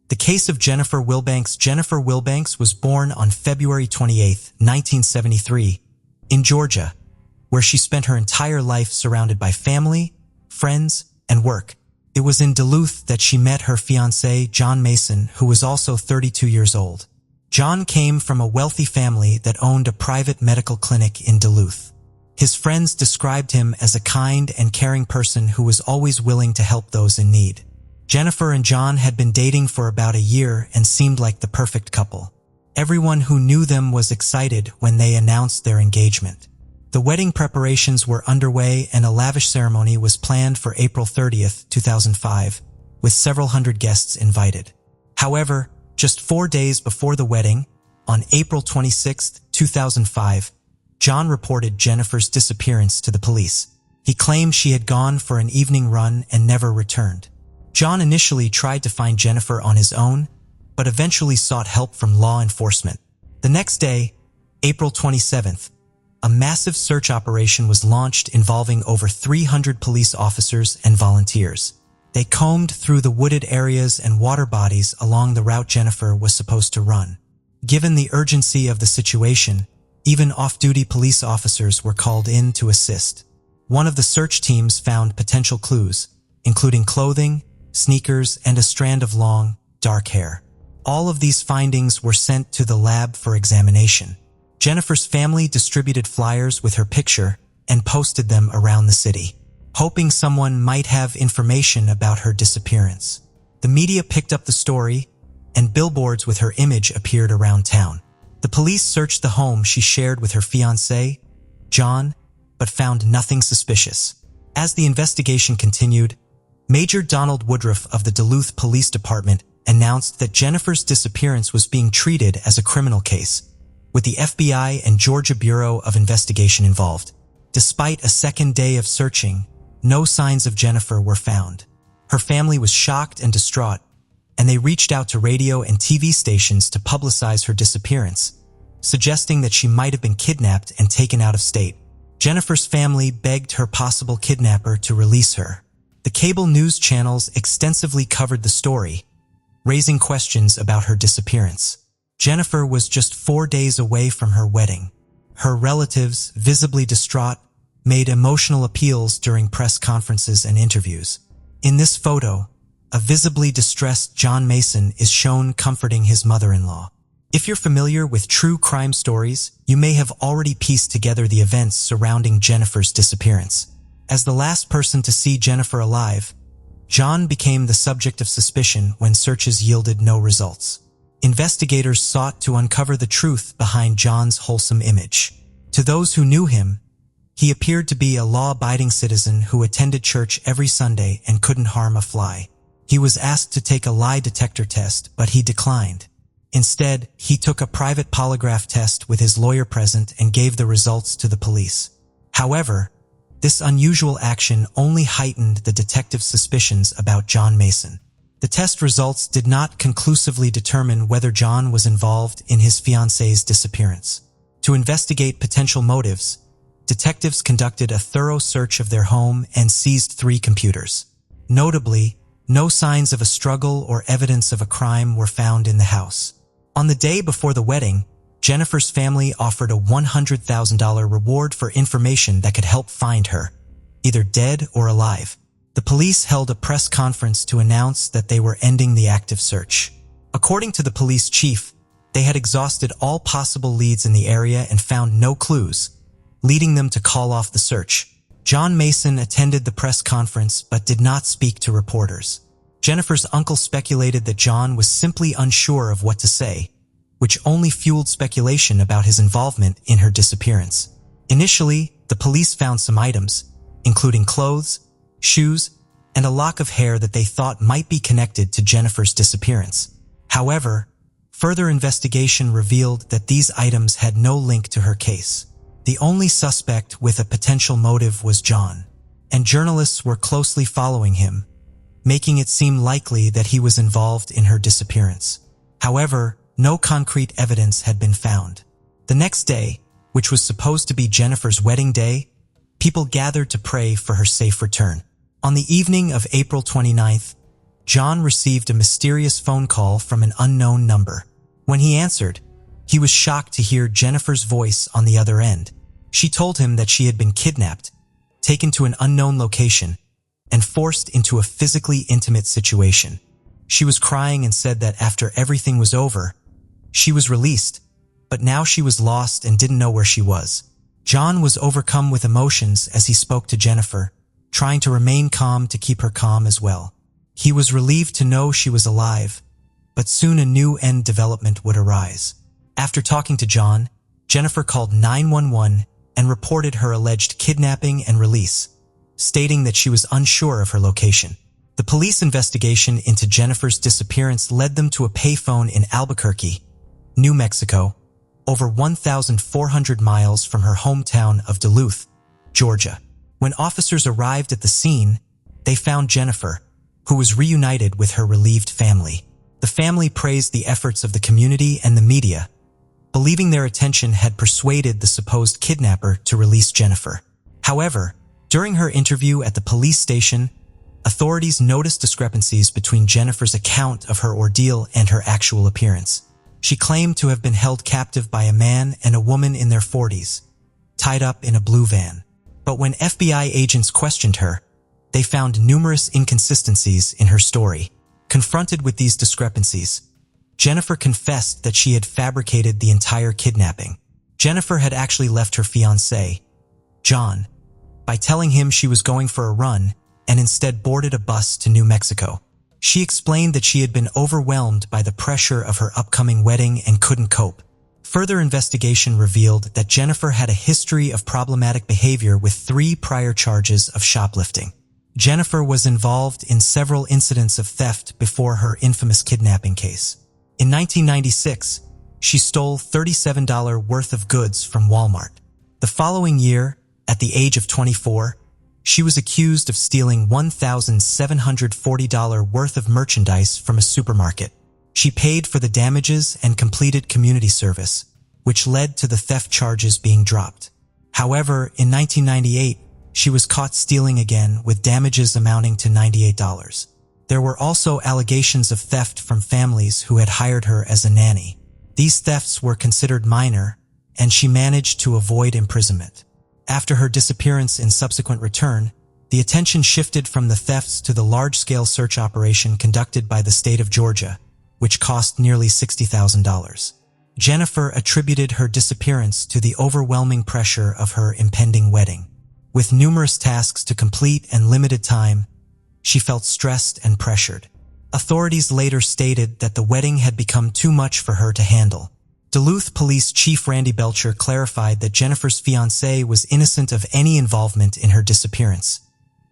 The case of Jennifer Wilbanks. Jennifer Wilbanks was born on February 28, 1973, in Georgia, where she spent her entire life surrounded by family, friends, and work. It was in Duluth that she met her fiancé, John Mason, who was also 32 years old. John came from a wealthy family that owned a private medical clinic in Duluth. His friends described him as a kind and caring person who was always willing to help those in need. Jennifer and John had been dating for about a year and seemed like the perfect couple. Everyone who knew them was excited when they announced their engagement. The wedding preparations were underway and a lavish ceremony was planned for April 30, 2005, with several hundred guests invited. However, just 4 days before the wedding, on April 26, 2005, John reported Jennifer's disappearance to the police. He claimed she had gone for an evening run and never returned. John initially tried to find Jennifer on his own, but eventually sought help from law enforcement. The next day, April 27th, a massive search operation was launched involving over 300 police officers and volunteers. They combed through the wooded areas and water bodies along the route Jennifer was supposed to run. Given the urgency of the situation, even off-duty police officers were called in to assist. One of the search teams found potential clues, including clothing, sneakers, and a strand of long, dark hair. All of these findings were sent to the lab for examination. Jennifer's family distributed flyers with her picture and posted them around the city, hoping someone might have information about her disappearance. The media picked up the story, and billboards with her image appeared around town. The police searched the home she shared with her fiancé, John, but found nothing suspicious. As the investigation continued, Major Donald Woodruff of the Duluth Police Department announced that Jennifer's disappearance was being treated as a criminal case, with the FBI and Georgia Bureau of Investigation involved. Despite a second day of searching, no signs of Jennifer were found. Her family was shocked and distraught, and they reached out to radio and TV stations to publicize her disappearance, suggesting that she might have been kidnapped and taken out of state. Jennifer's family begged her possible kidnapper to release her. The cable news channels extensively covered the story, raising questions about her disappearance. Jennifer was just 4 days away from her wedding. Her relatives, visibly distraught, made emotional appeals during press conferences and interviews. In this photo, a visibly distressed John Mason is shown comforting his mother-in-law. If you're familiar with true crime stories, you may have already pieced together the events surrounding Jennifer's disappearance. As the last person to see Jennifer alive, John became the subject of suspicion when searches yielded no results. Investigators sought to uncover the truth behind John's wholesome image. To those who knew him, he appeared to be a law-abiding citizen who attended church every Sunday and couldn't harm a fly. He was asked to take a lie detector test, but he declined. Instead, he took a private polygraph test with his lawyer present and gave the results to the police. However, this unusual action only heightened the detective's suspicions about John Mason. The test results did not conclusively determine whether John was involved in his fiancée's disappearance. To investigate potential motives, detectives conducted a thorough search of their home and seized 3 computers. Notably, no signs of a struggle or evidence of a crime were found in the house. On the day before the wedding, Jennifer's family offered a $100,000 reward for information that could help find her, either dead or alive. The police held a press conference to announce that they were ending the active search. According to the police chief, they had exhausted all possible leads in the area and found no clues, leading them to call off the search. John Mason attended the press conference but did not speak to reporters. Jennifer's uncle speculated that John was simply unsure of what to say, which only fueled speculation about his involvement in her disappearance. Initially, the police found some items, including clothes, shoes, and a lock of hair that they thought might be connected to Jennifer's disappearance. However, further investigation revealed that these items had no link to her case. The only suspect with a potential motive was John, and journalists were closely following him, making it seem likely that he was involved in her disappearance. However, no concrete evidence had been found. The next day, which was supposed to be Jennifer's wedding day, people gathered to pray for her safe return. On the evening of April 29th, John received a mysterious phone call from an unknown number. When he answered, he was shocked to hear Jennifer's voice on the other end. She told him that she had been kidnapped, taken to an unknown location, and forced into a physically intimate situation. She was crying and said that after everything was over, she was released, but now she was lost and didn't know where she was. John was overcome with emotions as he spoke to Jennifer, trying to remain calm to keep her calm as well. He was relieved to know she was alive, but soon a new end development would arise. After talking to John, Jennifer called 911 and reported her alleged kidnapping and release, stating that she was unsure of her location. The police investigation into Jennifer's disappearance led them to a payphone in Albuquerque, New Mexico, over 1,400 miles from her hometown of Duluth, Georgia. When officers arrived at the scene, they found Jennifer, who was reunited with her relieved family. The family praised the efforts of the community and the media, believing their attention had persuaded the supposed kidnapper to release Jennifer. However, during her interview at the police station, authorities noticed discrepancies between Jennifer's account of her ordeal and her actual appearance. She claimed to have been held captive by a man and a woman in their 40s, tied up in a blue van. But when FBI agents questioned her, they found numerous inconsistencies in her story. Confronted with these discrepancies, Jennifer confessed that she had fabricated the entire kidnapping. Jennifer had actually left her fiancé, John, by telling him she was going for a run and instead boarded a bus to New Mexico. She explained that she had been overwhelmed by the pressure of her upcoming wedding and couldn't cope. Further investigation revealed that Jennifer had a history of problematic behavior with 3 prior charges of shoplifting. Jennifer was involved in several incidents of theft before her infamous kidnapping case. In 1996, she stole $37 worth of goods from Walmart. The following year, at the age of 24, she was accused of stealing $1,740 worth of merchandise from a supermarket. She paid for the damages and completed community service, which led to the theft charges being dropped. However, in 1998, she was caught stealing again with damages amounting to $98. There were also allegations of theft from families who had hired her as a nanny. These thefts were considered minor, and she managed to avoid imprisonment. After her disappearance and subsequent return, the attention shifted from the thefts to the large-scale search operation conducted by the state of Georgia, which cost nearly $60,000. Jennifer attributed her disappearance to the overwhelming pressure of her impending wedding. With numerous tasks to complete and limited time, she felt stressed and pressured. Authorities later stated that the wedding had become too much for her to handle. Duluth Police Chief Randy Belcher clarified that Jennifer's fiancé was innocent of any involvement in her disappearance,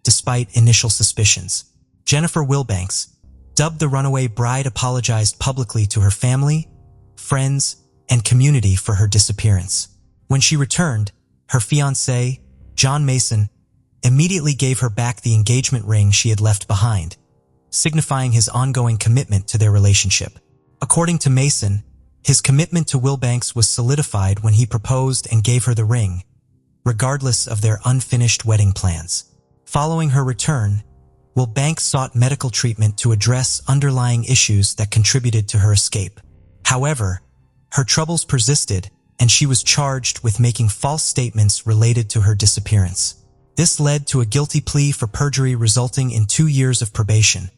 despite initial suspicions. Jennifer Wilbanks, dubbed the runaway bride, apologized publicly to her family, friends, and community for her disappearance. When she returned, her fiancé, John Mason, immediately gave her back the engagement ring she had left behind, signifying his ongoing commitment to their relationship. According to Mason, his commitment to Wilbanks was solidified when he proposed and gave her the ring, regardless of their unfinished wedding plans. Following her return, Wilbanks sought medical treatment to address underlying issues that contributed to her escape. However, her troubles persisted, and she was charged with making false statements related to her disappearance. This led to a guilty plea for perjury resulting in 2 years of probation,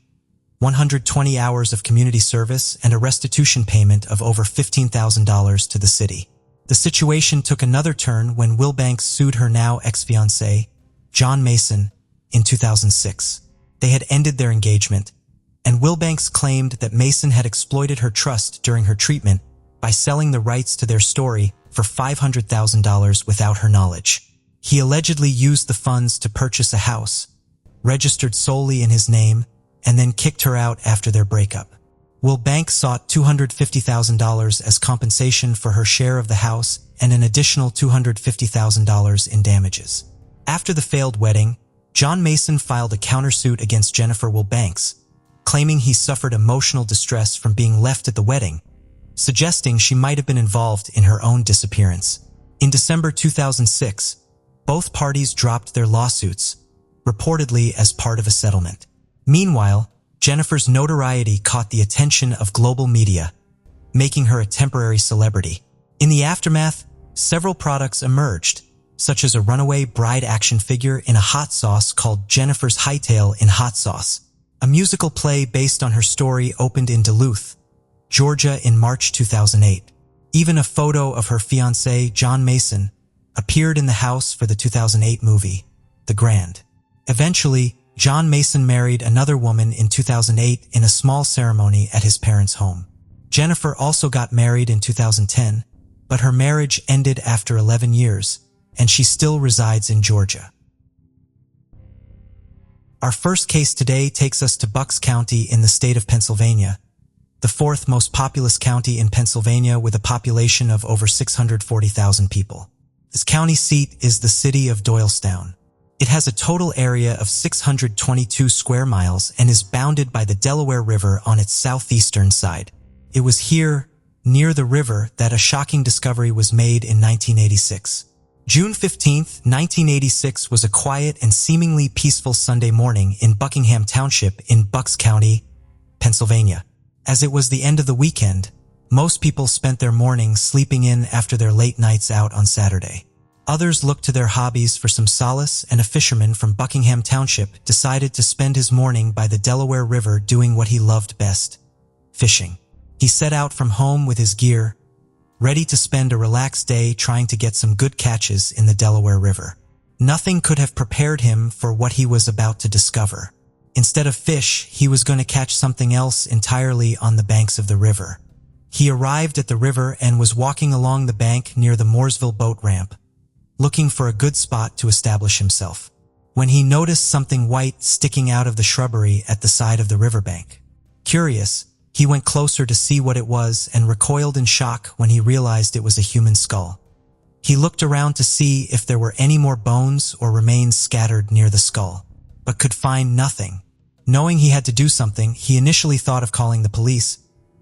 120 hours of community service, and a restitution payment of over $15,000 to the city. The situation took another turn when Wilbanks sued her now ex-fiancé, John Mason, in 2006. They had ended their engagement, and Wilbanks claimed that Mason had exploited her trust during her treatment by selling the rights to their story for $500,000 without her knowledge. He allegedly used the funds to purchase a house, registered solely in his name, and then kicked her out after their breakup. Wilbanks sought $250,000 as compensation for her share of the house and an additional $250,000 in damages. After the failed wedding, John Mason filed a countersuit against Jennifer Wilbanks, claiming he suffered emotional distress from being left at the wedding, suggesting she might have been involved in her own disappearance. In December 2006, both parties dropped their lawsuits, reportedly as part of a settlement. Meanwhile, Jennifer's notoriety caught the attention of global media, making her a temporary celebrity. In the aftermath, several products emerged, such as a runaway bride action figure in a hot sauce called Jennifer's Hightail in Hot Sauce. A musical play based on her story opened in Duluth, Georgia in March 2008. Even a photo of her fiancé, John Mason, appeared in the house for the 2008 movie, The Grand. Eventually, John Mason married another woman in 2008 in a small ceremony at his parents' home. Jennifer also got married in 2010, but her marriage ended after 11 years, and she still resides in Georgia. Our first case today takes us to Bucks County in the state of Pennsylvania, the fourth most populous county in Pennsylvania with a population of over 640,000 people. This county seat is the city of Doylestown. It has a total area of 622 square miles and is bounded by the Delaware River on its southeastern side. It was here, near the river, that a shocking discovery was made in 1986. June 15, 1986 was a quiet and seemingly peaceful Sunday morning in Buckingham Township in Bucks County, Pennsylvania. As it was the end of the weekend, most people spent their mornings sleeping in after their late nights out on Saturday. Others looked to their hobbies for some solace, and a fisherman from Buckingham Township decided to spend his morning by the Delaware River doing what he loved best: fishing. He set out from home with his gear, ready to spend a relaxed day trying to get some good catches in the Delaware River. Nothing could have prepared him for what he was about to discover. Instead of fish, he was going to catch something else entirely on the banks of the river. He arrived at the river and was walking along the bank near the Mooresville boat ramp, looking for a good spot to establish himself, when he noticed something white sticking out of the shrubbery at the side of the riverbank. Curious, he went closer to see what it was and recoiled in shock when he realized it was a human skull. He looked around to see if there were any more bones or remains scattered near the skull, but could find nothing. Knowing he had to do something, he initially thought of calling the police,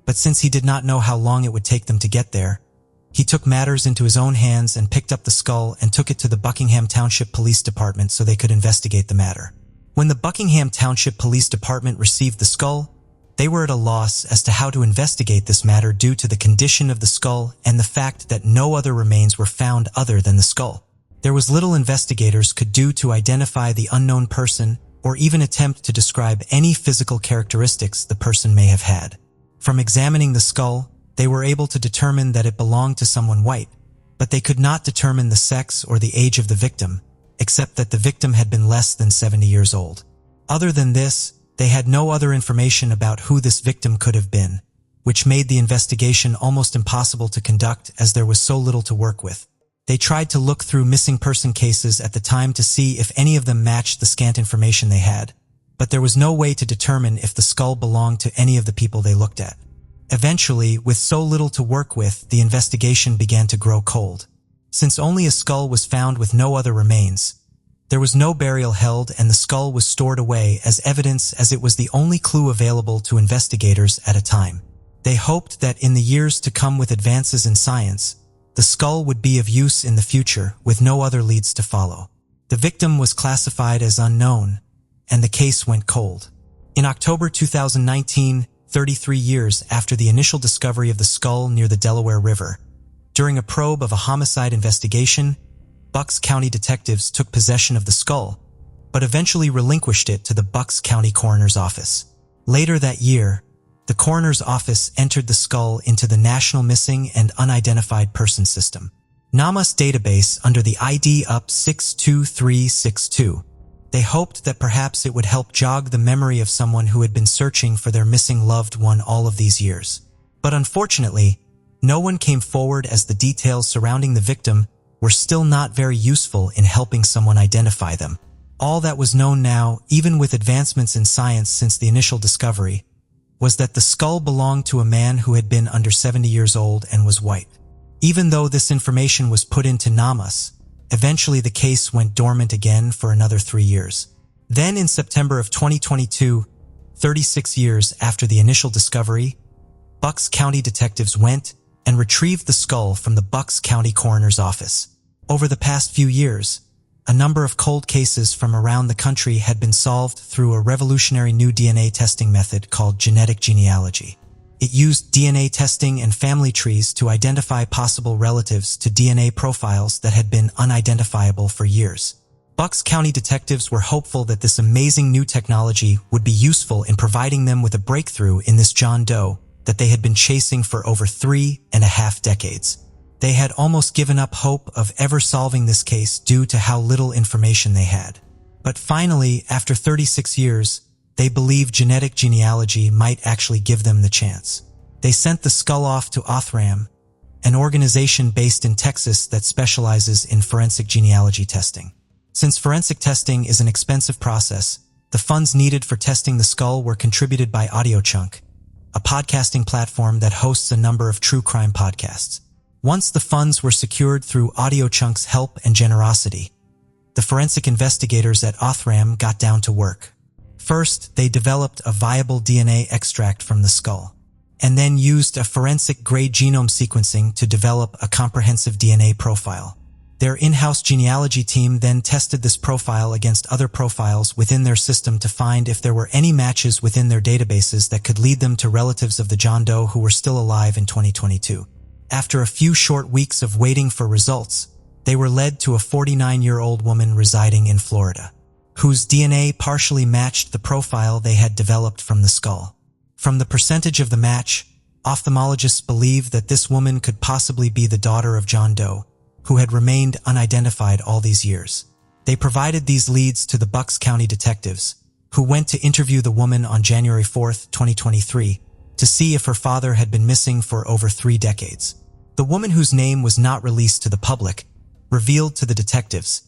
but since he did not know how long it would take them to get there, he took matters into his own hands and picked up the skull and took it to the Buckingham Township Police Department so they could investigate the matter. When the Buckingham Township Police Department received the skull, they were at a loss as to how to investigate this matter due to the condition of the skull and the fact that no other remains were found other than the skull. There was little investigators could do to identify the unknown person or even attempt to describe any physical characteristics the person may have had. From examining the skull, they were able to determine that it belonged to someone white, but they could not determine the sex or the age of the victim, except that the victim had been less than 70 years old. Other than this, they had no other information about who this victim could have been, which made the investigation almost impossible to conduct as there was so little to work with. They tried to look through missing person cases at the time to see if any of them matched the scant information they had, but there was no way to determine if the skull belonged to any of the people they looked at. Eventually, with so little to work with, the investigation began to grow cold. Since only a skull was found with no other remains, there was no burial held and the skull was stored away as evidence as it was the only clue available to investigators at a time. They hoped that in the years to come with advances in science, the skull would be of use in the future with no other leads to follow. The victim was classified as unknown, and the case went cold. In October 2019, 33 years after the initial discovery of the skull near the Delaware River, during a probe of a homicide investigation, Bucks County detectives took possession of the skull, but eventually relinquished it to the Bucks County Coroner's Office. Later that year, the Coroner's Office entered the skull into the National Missing and Unidentified Person System, NAMUS database under the ID UP 62362. They hoped that perhaps it would help jog the memory of someone who had been searching for their missing loved one all of these years. But unfortunately, no one came forward as the details surrounding the victim were still not very useful in helping someone identify them. All that was known now, even with advancements in science since the initial discovery, was that the skull belonged to a man who had been under 70 years old and was white. Even though this information was put into NAMUS, eventually the case went dormant again for another 3 years. Then in September of 2022, 36 years after the initial discovery, Bucks County detectives went and retrieved the skull from the Bucks County Coroner's Office. Over the past few years, a number of cold cases from around the country had been solved through a revolutionary new DNA testing method called genetic genealogy. It used DNA testing and family trees to identify possible relatives to DNA profiles that had been unidentifiable for years. Bucks County detectives were hopeful that this amazing new technology would be useful in providing them with a breakthrough in this John Doe that they had been chasing for over 3.5 decades. They had almost given up hope of ever solving this case due to how little information they had. But finally, after 36 years, they believed genetic genealogy might actually give them the chance. They sent the skull off to Othram, an organization based in Texas that specializes in forensic genealogy testing. Since forensic testing is an expensive process, the funds needed for testing the skull were contributed by AudioChunk, a podcasting platform that hosts a number of true crime podcasts. Once the funds were secured through AudioChunk's help and generosity, the forensic investigators at Othram got down to work. First, they developed a viable DNA extract from the skull, and then used a forensic-grade genome sequencing to develop a comprehensive DNA profile. Their in-house genealogy team then tested this profile against other profiles within their system to find if there were any matches within their databases that could lead them to relatives of the John Doe who were still alive in 2022. After a few short weeks of waiting for results, they were led to a 49-year-old woman residing in Florida, whose DNA partially matched the profile they had developed from the skull. From the percentage of the match, ophthalmologists believed that this woman could possibly be the daughter of John Doe, who had remained unidentified all these years. They provided these leads to the Bucks County detectives, who went to interview the woman on January 4, 2023, to see if her father had been missing for over 3 decades. The woman, whose name was not released to the public, revealed to the detectives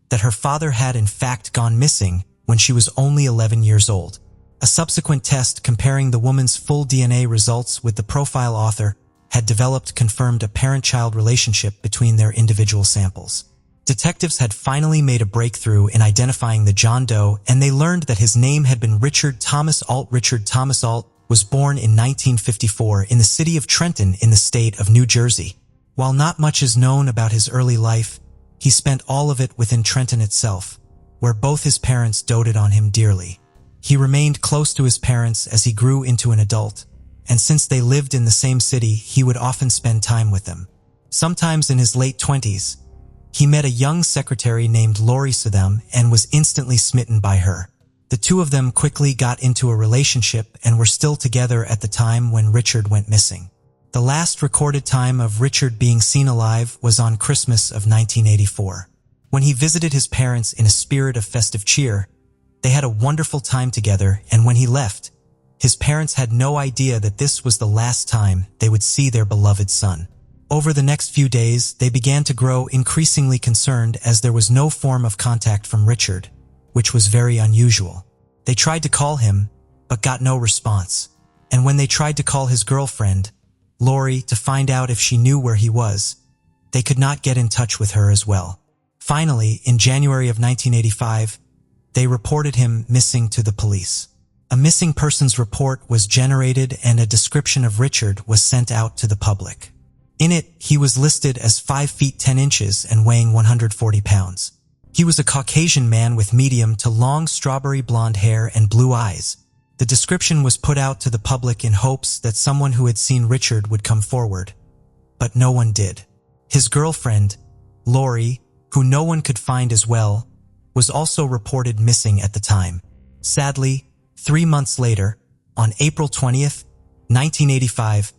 that her father had in fact gone missing when she was only 11 years old. A subsequent test comparing the woman's full DNA results with the profile author had developed confirmed a parent-child relationship between their individual samples. Detectives had finally made a breakthrough in identifying the John Doe, and they learned that his name had been Richard Thomas Alt. Richard Thomas Alt was born in 1954 in the city of Trenton in the state of New Jersey. While not much is known about his early life, he spent all of it within Trenton itself, where both his parents doted on him dearly. He remained close to his parents as he grew into an adult, and since they lived in the same city, he would often spend time with them. Sometimes in his late 20s, he met a young secretary named Lorie Saddam and was instantly smitten by her. The two of them quickly got into a relationship and were still together at the time when Richard went missing. The last recorded time of Richard being seen alive was on Christmas of 1984. When he visited his parents in a spirit of festive cheer, they had a wonderful time together, and when he left, his parents had no idea that this was the last time they would see their beloved son. Over the next few days, they began to grow increasingly concerned as there was no form of contact from Richard, which was very unusual. They tried to call him, but got no response. And when they tried to call his girlfriend, Lorie, to find out if she knew where he was, they could not get in touch with her as well. Finally, in January of 1985, they reported him missing to the police. A missing persons report was generated and a description of Richard was sent out to the public. In it, he was listed as 5 feet 10 inches and weighing 140 pounds. He was a Caucasian man with medium to long strawberry blonde hair and blue eyes. The description was put out to the public in hopes that someone who had seen Richard would come forward, but no one did. His girlfriend, Lorie, who no one could find as well, was also reported missing at the time. Sadly, 3 months later, on April 20th, 1985,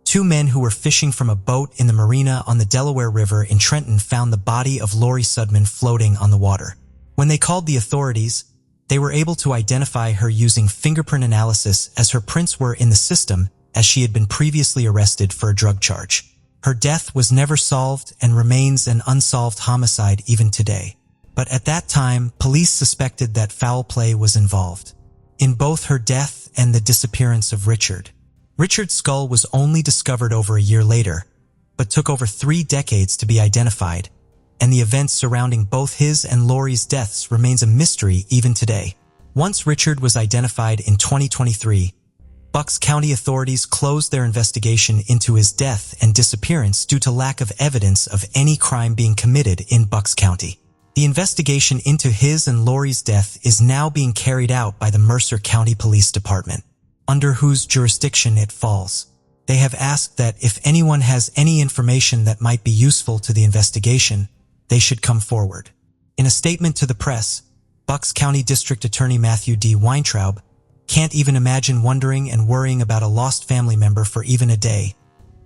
2 men who were fishing from a boat in the marina on the Delaware River in Trenton found the body of Lorie Sudman floating on the water. When they called the authorities, they were able to identify her using fingerprint analysis as her prints were in the system as she had been previously arrested for a drug charge. Her death was never solved and remains an unsolved homicide even today. But at that time, police suspected that foul play was involved in both her death and the disappearance of Richard. Richard's skull was only discovered over a year later, but took over 3 decades to be identified, and the events surrounding both his and Lorie's deaths remains a mystery even today. Once Richard was identified in 2023, Bucks County authorities closed their investigation into his death and disappearance due to lack of evidence of any crime being committed in Bucks County. The investigation into his and Lorie's death is now being carried out by the Mercer County Police Department, under whose jurisdiction it falls. They have asked that if anyone has any information that might be useful to the investigation, they should come forward. In a statement to the press, Bucks County District Attorney Matthew D. Weintraub can't even imagine wondering and worrying about a lost family member for even a day,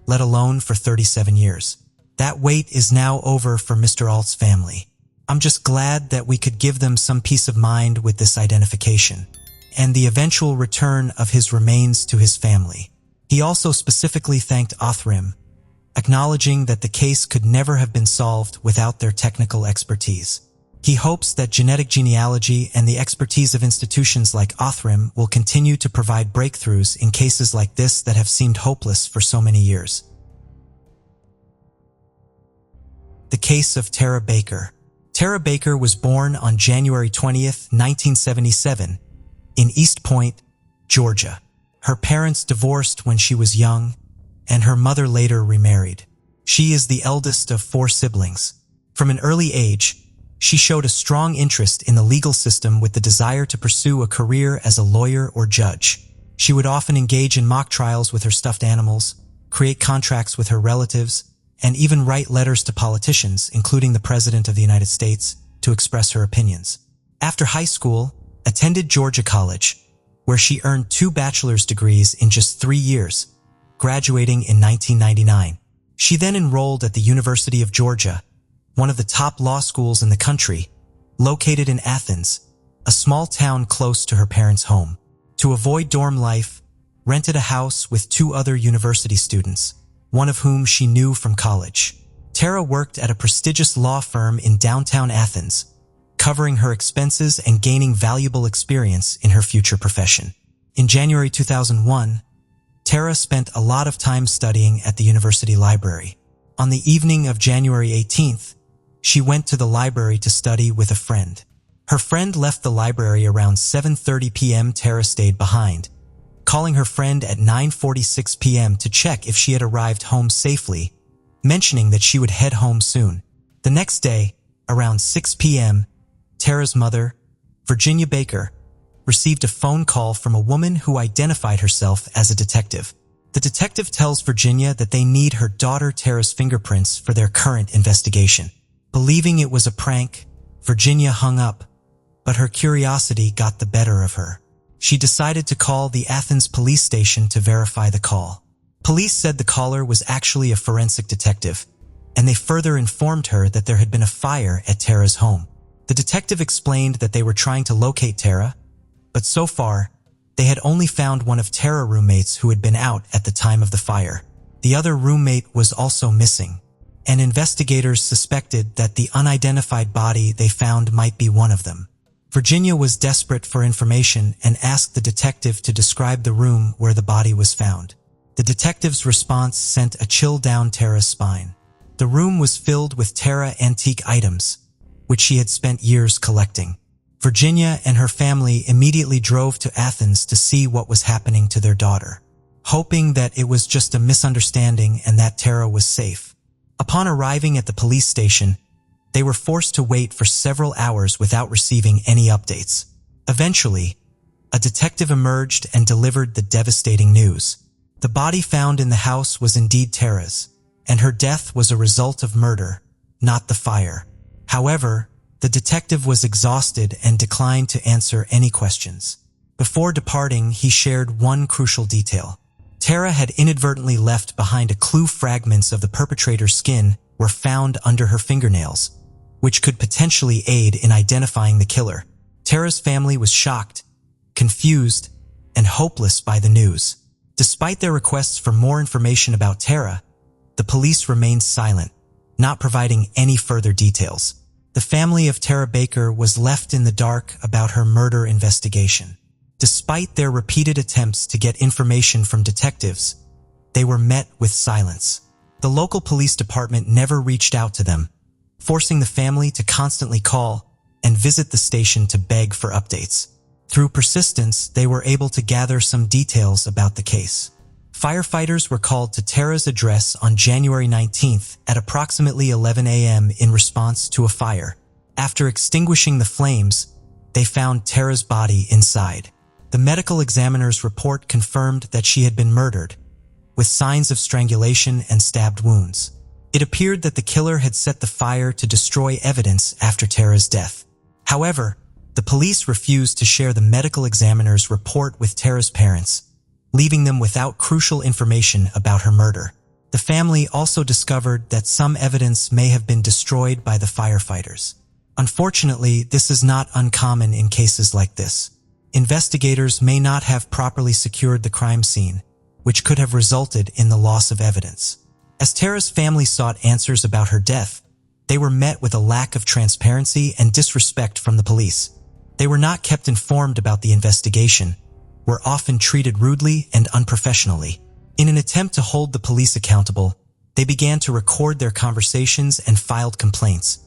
let alone for 37 years. That wait is now over for Mr. Alt's family. I'm just glad that we could give them some peace of mind with this identification and the eventual return of his remains to his family. He also specifically thanked Othrim, acknowledging that the case could never have been solved without their technical expertise. He hopes that genetic genealogy and the expertise of institutions like Othrim will continue to provide breakthroughs in cases like this that have seemed hopeless for so many years. The case of Tara Baker. Tara Baker was born on January 20th, 1977, in East Point, Georgia. Her parents divorced when she was young, and her mother later remarried. She is the eldest of 4 siblings. From an early age, she showed a strong interest in the legal system with the desire to pursue a career as a lawyer or judge. She would often engage in mock trials with her stuffed animals, create contracts with her relatives, and even write letters to politicians, including the President of the United States, to express her opinions. After high school, attended Georgia College, where she earned 2 bachelor's degrees in just 3 years, graduating in 1999. She then enrolled at the University of Georgia, one of the top law schools in the country, located in Athens, a small town close to her parents' home. To avoid dorm life, rented a house with 2 other university students, one of whom she knew from college. Tara worked at a prestigious law firm in downtown Athens, covering her expenses and gaining valuable experience in her future profession. In January 2001, Tara spent a lot of time studying at the university library. On the evening of January 18th, she went to the library to study with a friend. Her friend left the library around 7:30 p.m. Tara stayed behind, calling her friend at 9:46 p.m. to check if she had arrived home safely, mentioning that she would head home soon. The next day, around 6 p.m., Tara's mother, Virginia Baker, received a phone call from a woman who identified herself as a detective. The detective tells Virginia that they need her daughter Tara's fingerprints for their current investigation. Believing it was a prank, Virginia hung up, but her curiosity got the better of her. She decided to call the Athens police station to verify the call. Police said the caller was actually a forensic detective, and they further informed her that there had been a fire at Tara's home. The detective explained that they were trying to locate Tara, but so far, they had only found one of Tara's roommates who had been out at the time of the fire. The other roommate was also missing, and investigators suspected that the unidentified body they found might be one of them. Virginia was desperate for information and asked the detective to describe the room where the body was found. The detective's response sent a chill down Tara's spine. The room was filled with Tara antique items, which she had spent years collecting. Virginia and her family immediately drove to Athens to see what was happening to their daughter, hoping that it was just a misunderstanding and that Tara was safe. Upon arriving at the police station, they were forced to wait for several hours without receiving any updates. Eventually, a detective emerged and delivered the devastating news. The body found in the house was indeed Tara's, and her death was a result of murder, not the fire. However, the detective was exhausted and declined to answer any questions. Before departing, he shared one crucial detail. Tara had inadvertently left behind a clue. Fragments of the perpetrator's skin were found under her fingernails, which could potentially aid in identifying the killer. Tara's family was shocked, confused, and hopeless by the news. Despite their requests for more information about Tara, the police remained silent, not providing any further details. The family of Tara Baker was left in the dark about her murder investigation. Despite their repeated attempts to get information from detectives, they were met with silence. The local police department never reached out to them, forcing the family to constantly call and visit the station to beg for updates. Through persistence, they were able to gather some details about the case. Firefighters were called to Tara's address on January 19th at approximately 11 a.m. in response to a fire. After extinguishing the flames, they found Tara's body inside. The medical examiner's report confirmed that she had been murdered, with signs of strangulation and stabbed wounds. It appeared that the killer had set the fire to destroy evidence after Tara's death. However, the police refused to share the medical examiner's report with Tara's parents, leaving them without crucial information about her murder. The family also discovered that some evidence may have been destroyed by the firefighters. Unfortunately, this is not uncommon in cases like this. Investigators may not have properly secured the crime scene, which could have resulted in the loss of evidence. As Tara's family sought answers about her death, they were met with a lack of transparency and disrespect from the police. They were not kept informed about the investigation, were often treated rudely and unprofessionally. In an attempt to hold the police accountable, they began to record their conversations and filed complaints,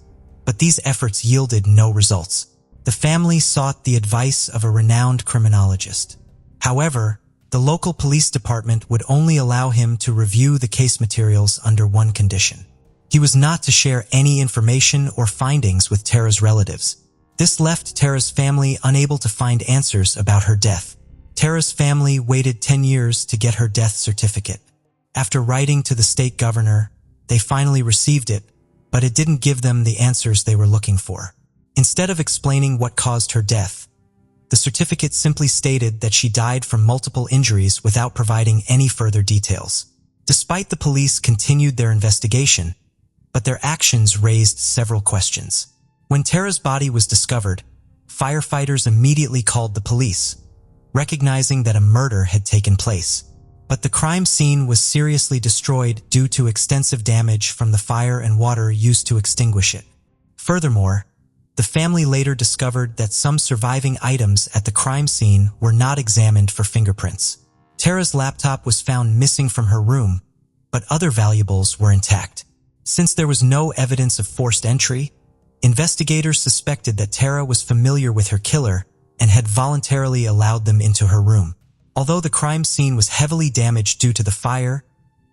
but these efforts yielded no results. The family sought the advice of a renowned criminologist. However, the local police department would only allow him to review the case materials under one condition. He was not to share any information or findings with Tara's relatives. This left Tara's family unable to find answers about her death. Tara's family waited 10 years to get her death certificate. After writing to the state governor, they finally received it, but it didn't give them the answers they were looking for. Instead of explaining what caused her death, the certificate simply stated that she died from multiple injuries without providing any further details. Despite the police continued their investigation, but their actions raised several questions. When Tara's body was discovered, firefighters immediately called the police, recognizing that a murder had taken place. But the crime scene was seriously destroyed due to extensive damage from the fire and water used to extinguish it. Furthermore, the family later discovered that some surviving items at the crime scene were not examined for fingerprints. Tara's laptop was found missing from her room, but other valuables were intact. Since there was no evidence of forced entry, investigators suspected that Tara was familiar with her killer and had voluntarily allowed them into her room. Although the crime scene was heavily damaged due to the fire,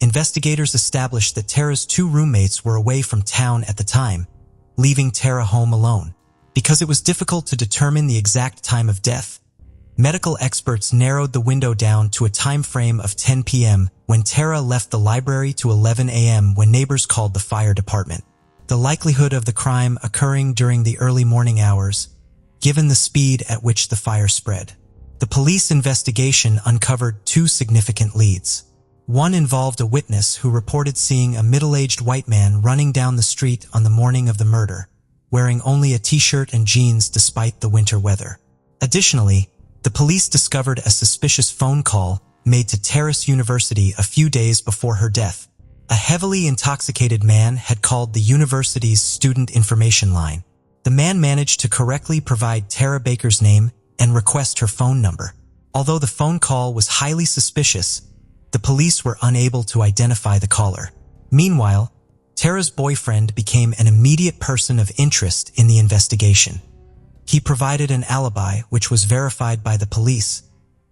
investigators established that Tara's two roommates were away from town at the time, leaving Tara home alone. Because it was difficult to determine the exact time of death, medical experts narrowed the window down to a time frame of 10 p.m. when Tara left the library to 11 a.m. when neighbors called the fire department. The likelihood of the crime occurring during the early morning hours, given the speed at which the fire spread. The police investigation uncovered two significant leads. One involved a witness who reported seeing a middle-aged white man running down the street on the morning of the murder, wearing only a t-shirt and jeans despite the winter weather. Additionally, the police discovered a suspicious phone call made to Terrace University a few days before her death. A heavily intoxicated man had called the university's student information line. The man managed to correctly provide Tara Baker's name and request her phone number. Although the phone call was highly suspicious, the police were unable to identify the caller. Meanwhile, Tara's boyfriend became an immediate person of interest in the investigation. He provided an alibi which was verified by the police,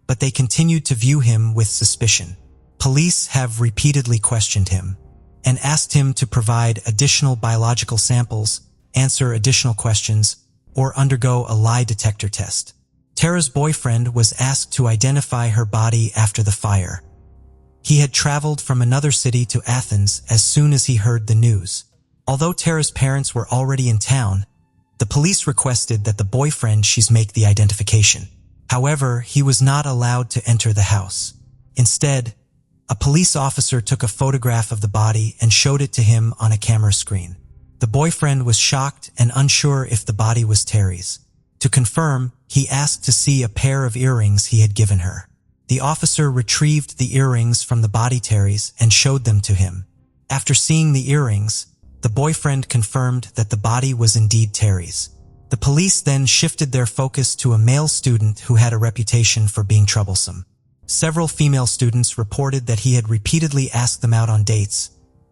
but they continued to view him with suspicion. Police have repeatedly questioned him and asked him to provide additional biological samples, answer additional questions, or undergo a lie detector test. Tara's boyfriend was asked to identify her body after the fire. He had traveled from another city to Athens as soon as he heard the news. Although Tara's parents were already in town, the police requested that the boyfriend make the identification. However, he was not allowed to enter the house. Instead, a police officer took a photograph of the body and showed it to him on a camera screen. The boyfriend was shocked and unsure if the body was Terry's. To confirm, he asked to see a pair of earrings he had given her. The officer retrieved the earrings from the body Terry's and showed them to him. After seeing the earrings, the boyfriend confirmed that the body was indeed Terry's. The police then shifted their focus to a male student who had a reputation for being troublesome. Several female students reported that he had repeatedly asked them out on dates,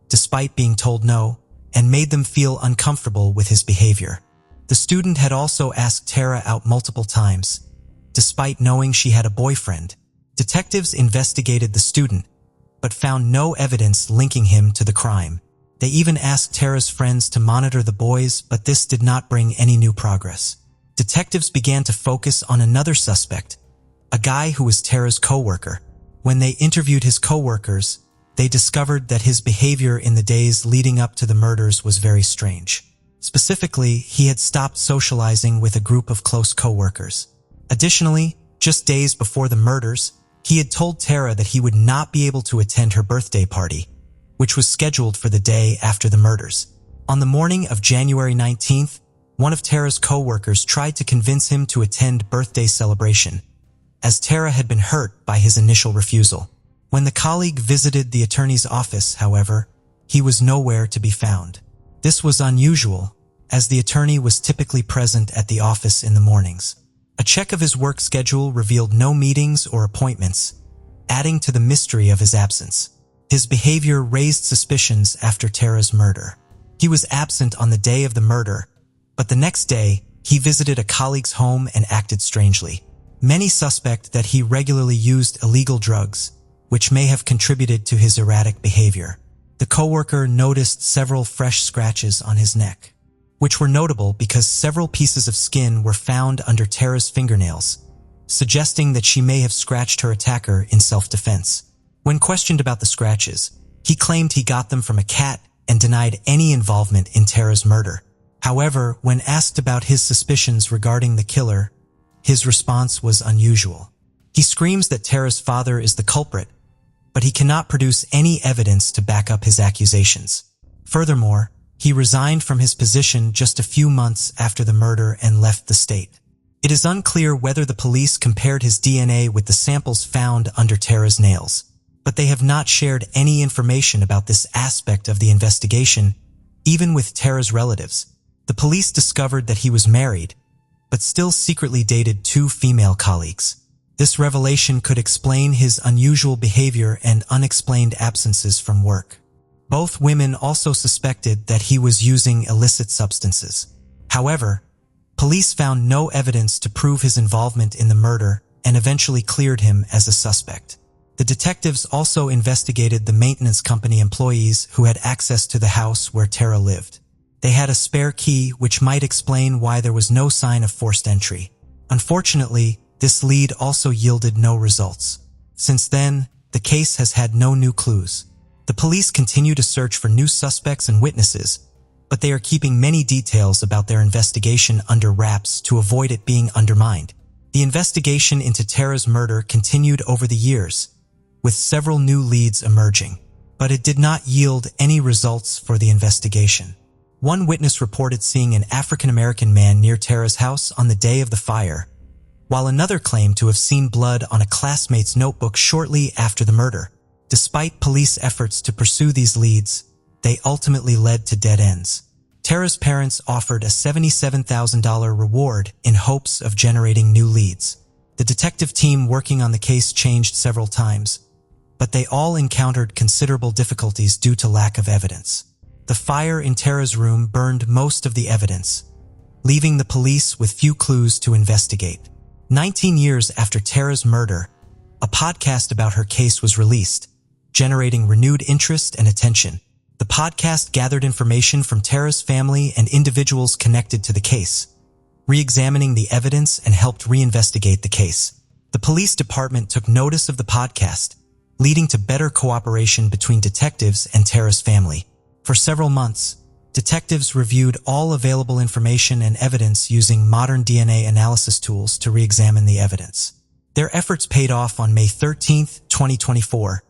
despite being told no, and made them feel uncomfortable with his behavior. The student had also asked Tara out multiple times, despite knowing she had a boyfriend. Detectives investigated the student, but found no evidence linking him to the crime. They even asked Tara's friends to monitor the boys, but this did not bring any new progress. Detectives began to focus on another suspect, a guy who was Tara's co-worker. When they interviewed his co-workers, they discovered that his behavior in the days leading up to the murders was very strange. Specifically, he had stopped socializing with a group of close co-workers. Additionally, just days before the murders, he had told Tara that he would not be able to attend her birthday party, which was scheduled for the day after the murders. On the morning of January 19th, one of Tara's co-workers tried to convince him to attend birthday celebration, as Tara had been hurt by his initial refusal. When the colleague visited the attorney's office, however, he was nowhere to be found. This was unusual, as the attorney was typically present at the office in the mornings. A check of his work schedule revealed no meetings or appointments, adding to the mystery of his absence. His behavior raised suspicions after Tara's murder. He was absent on the day of the murder, but the next day, he visited a colleague's home and acted strangely. Many suspect that he regularly used illegal drugs, which may have contributed to his erratic behavior. The coworker noticed several fresh scratches on his neck, which were notable because several pieces of skin were found under Tara's fingernails, suggesting that she may have scratched her attacker in self-defense. When questioned about the scratches, he claimed he got them from a cat and denied any involvement in Tara's murder. However, when asked about his suspicions regarding the killer, his response was unusual. He screams that Tara's father is the culprit, but he cannot produce any evidence to back up his accusations. Furthermore, he resigned from his position just a few months after the murder and left the state. It is unclear whether the police compared his DNA with the samples found under Tara's nails, but they have not shared any information about this aspect of the investigation, even with Tara's relatives. The police discovered that he was married, but still secretly dated 2 female colleagues. This revelation could explain his unusual behavior and unexplained absences from work. Both women also suspected that he was using illicit substances. However, police found no evidence to prove his involvement in the murder and eventually cleared him as a suspect. The detectives also investigated the maintenance company employees who had access to the house where Tara lived. They had a spare key, which might explain why there was no sign of forced entry. Unfortunately, this lead also yielded no results. Since then, the case has had no new clues. The police continue to search for new suspects and witnesses, but they are keeping many details about their investigation under wraps to avoid it being undermined. The investigation into Tara's murder continued over the years, with several new leads emerging, but it did not yield any results for the investigation. One witness reported seeing an African-American man near Tara's house on the day of the fire, while another claimed to have seen blood on a classmate's notebook shortly after the murder. Despite police efforts to pursue these leads, they ultimately led to dead ends. Tara's parents offered a $77,000 reward in hopes of generating new leads. The detective team working on the case changed several times, but they all encountered considerable difficulties due to lack of evidence. The fire in Tara's room burned most of the evidence, leaving the police with few clues to investigate. 19 years after Tara's murder, a podcast about her case was released, generating renewed interest and attention. The podcast gathered information from Tara's family and individuals connected to the case, re-examining the evidence and helped reinvestigate the case. The police department took notice of the podcast, leading to better cooperation between detectives and Tara's family. For several months, detectives reviewed all available information and evidence using modern DNA analysis tools to re-examine the evidence. Their efforts paid off on May 13, 2024,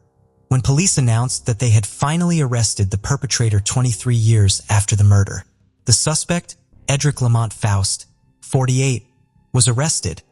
when police announced that they had finally arrested the perpetrator 23 years after the murder. The suspect, Edric Lamont Faust, 48, was arrested,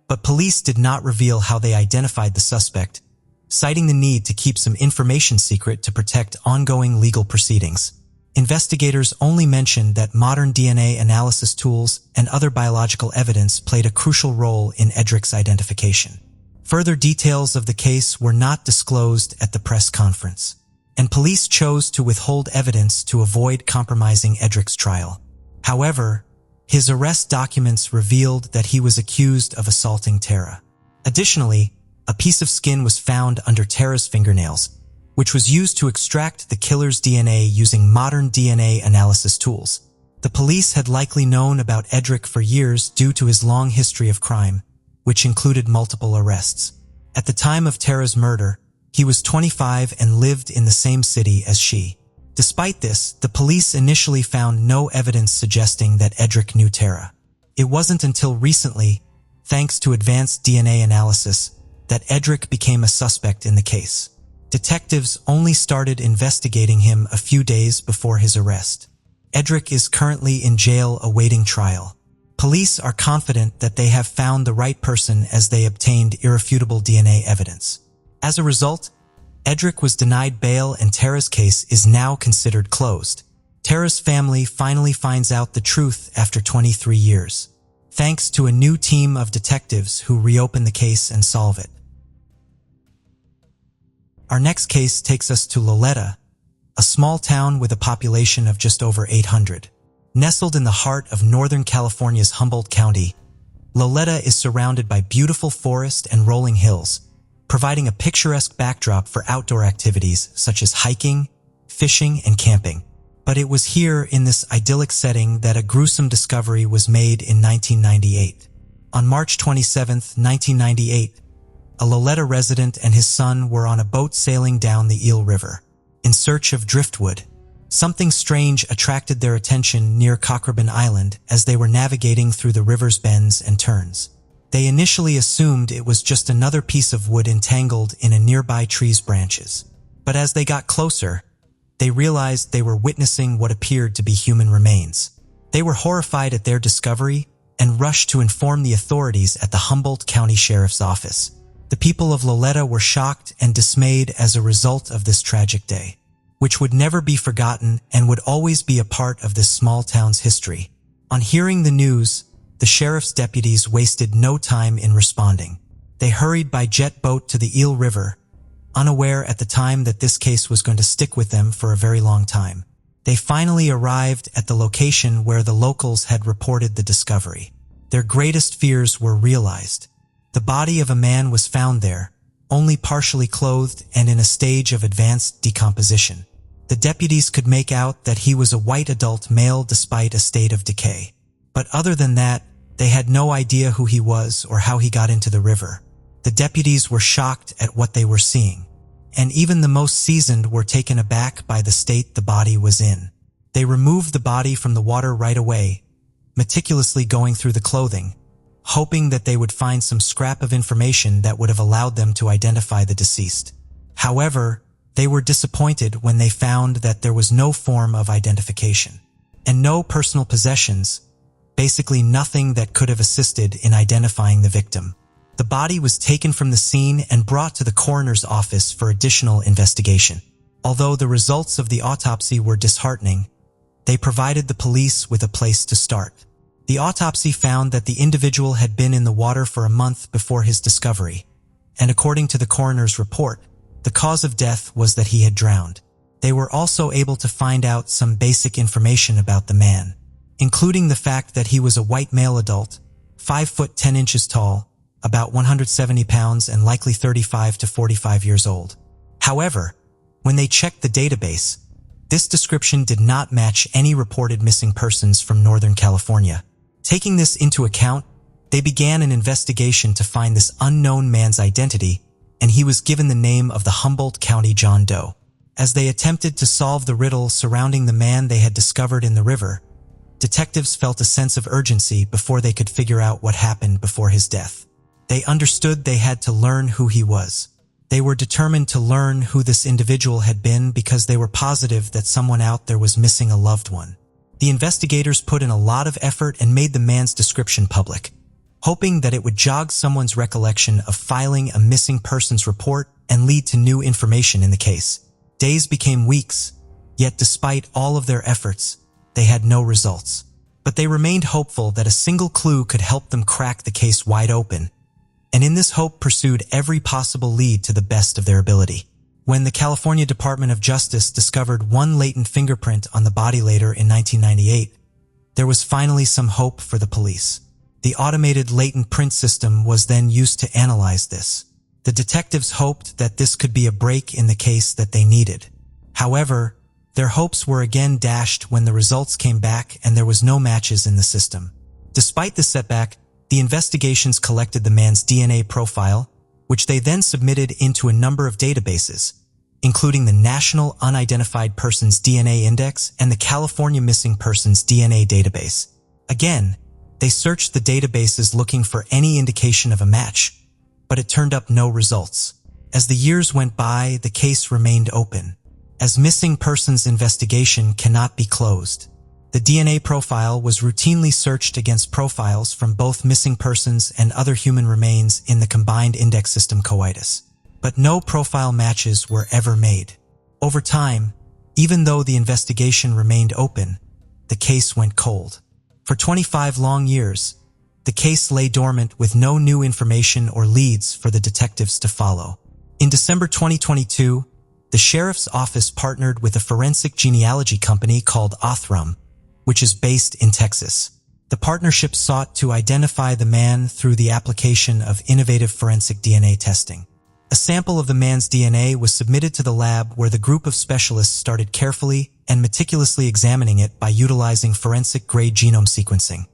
but police did not reveal how they identified the suspect, citing the need to keep some information secret to protect ongoing legal proceedings. Investigators only mentioned that modern DNA analysis tools and other biological evidence played a crucial role in Edric's identification. Further details of the case were not disclosed at the press conference, and police chose to withhold evidence to avoid compromising Edric's trial. However, his arrest documents revealed that he was accused of assaulting Tara. Additionally, a piece of skin was found under Tara's fingernails, which was used to extract the killer's DNA using modern DNA analysis tools. The police had likely known about Edric for years due to his long history of crime, which included multiple arrests. At the time of Tara's murder, he was 25 and lived in the same city as she. Despite this, the police initially found no evidence suggesting that Edric knew Tara. It wasn't until recently, thanks to advanced DNA analysis, that Edric became a suspect in the case. Detectives only started investigating him a few days before his arrest. Edric is currently in jail awaiting trial. Police are confident that they have found the right person as they obtained irrefutable DNA evidence. As a result, Edric was denied bail and Tara's case is now considered closed. Tara's family finally finds out the truth after 23 years, thanks to a new team of detectives who reopen the case and solve it. Our next case takes us to Loleta, a small town with a population of just over 800. Nestled in the heart of Northern California's Humboldt County, Loleta is surrounded by beautiful forest and rolling hills, providing a picturesque backdrop for outdoor activities such as hiking, fishing, and camping. But it was here in this idyllic setting that a gruesome discovery was made in 1998. On March 27, 1998, a Loleta resident and his son were on a boat sailing down the Eel River. In search of driftwood, something strange attracted their attention near Cockrebin Island as they were navigating through the river's bends and turns. They initially assumed it was just another piece of wood entangled in a nearby tree's branches. But as they got closer, they realized they were witnessing what appeared to be human remains. They were horrified at their discovery and rushed to inform the authorities at the Humboldt County Sheriff's Office. The people of Loleta were shocked and dismayed as a result of this tragic day, which would never be forgotten and would always be a part of this small town's history. On hearing the news, the sheriff's deputies wasted no time in responding. They hurried by jet boat to the Eel River, unaware at the time that this case was going to stick with them for a very long time. They finally arrived at the location where the locals had reported the discovery. Their greatest fears were realized. The body of a man was found there, only partially clothed and in a stage of advanced decomposition. The deputies could make out that he was a white adult male despite a state of decay. But other than that, they had no idea who he was or how he got into the river. The deputies were shocked at what they were seeing, and even the most seasoned were taken aback by the state the body was in. They removed the body from the water right away, meticulously going through the clothing, hoping that they would find some scrap of information that would have allowed them to identify the deceased. However, they were disappointed when they found that there was no form of identification, and no personal possessions, basically nothing that could have assisted in identifying the victim. The body was taken from the scene and brought to the coroner's office for additional investigation. Although the results of the autopsy were disheartening, they provided the police with a place to start. The autopsy found that the individual had been in the water for a month before his discovery, and according to the coroner's report, the cause of death was that he had drowned. They were also able to find out some basic information about the man, including the fact that he was a white male adult, 5 foot 10 inches tall, about 170 pounds and likely 35 to 45 years old. However, when they checked the database, this description did not match any reported missing persons from Northern California. Taking this into account, they began an investigation to find this unknown man's identity, and he was given the name of the Humboldt County John Doe. As they attempted to solve the riddle surrounding the man they had discovered in the river, detectives felt a sense of urgency before they could figure out what happened before his death. They understood they had to learn who he was. They were determined to learn who this individual had been because they were positive that someone out there was missing a loved one. The investigators put in a lot of effort and made the man's description public, hoping that it would jog someone's recollection of filing a missing persons report and lead to new information in the case. Days became weeks, yet despite all of their efforts, they had no results. But they remained hopeful that a single clue could help them crack the case wide open, and in this hope pursued every possible lead to the best of their ability. When the California Department of Justice discovered one latent fingerprint on the body later in 1998, there was finally some hope for the police. The automated latent print system was then used to analyze this. The detectives hoped that this could be a break in the case that they needed. However, their hopes were again dashed when the results came back and there was no matches in the system. Despite the setback, the investigations collected the man's DNA profile, which they then submitted into a number of databases, including the National Unidentified Persons DNA Index and the California Missing Persons DNA Database. Again, they searched the databases looking for any indication of a match, but it turned up no results. As the years went by, the case remained open, as missing persons investigation cannot be closed. The DNA profile was routinely searched against profiles from both missing persons and other human remains in the combined index system COIDUS, but no profile matches were ever made. Over time, even though the investigation remained open, the case went cold. For 25 long years, the case lay dormant with no new information or leads for the detectives to follow. In December 2022, the sheriff's office partnered with a forensic genealogy company called Othram, which is based in Texas. The partnership sought to identify the man through the application of innovative forensic DNA testing. A sample of the man's DNA was submitted to the lab where the group of specialists started carefully and meticulously examining it by utilizing forensic-grade genome sequencing,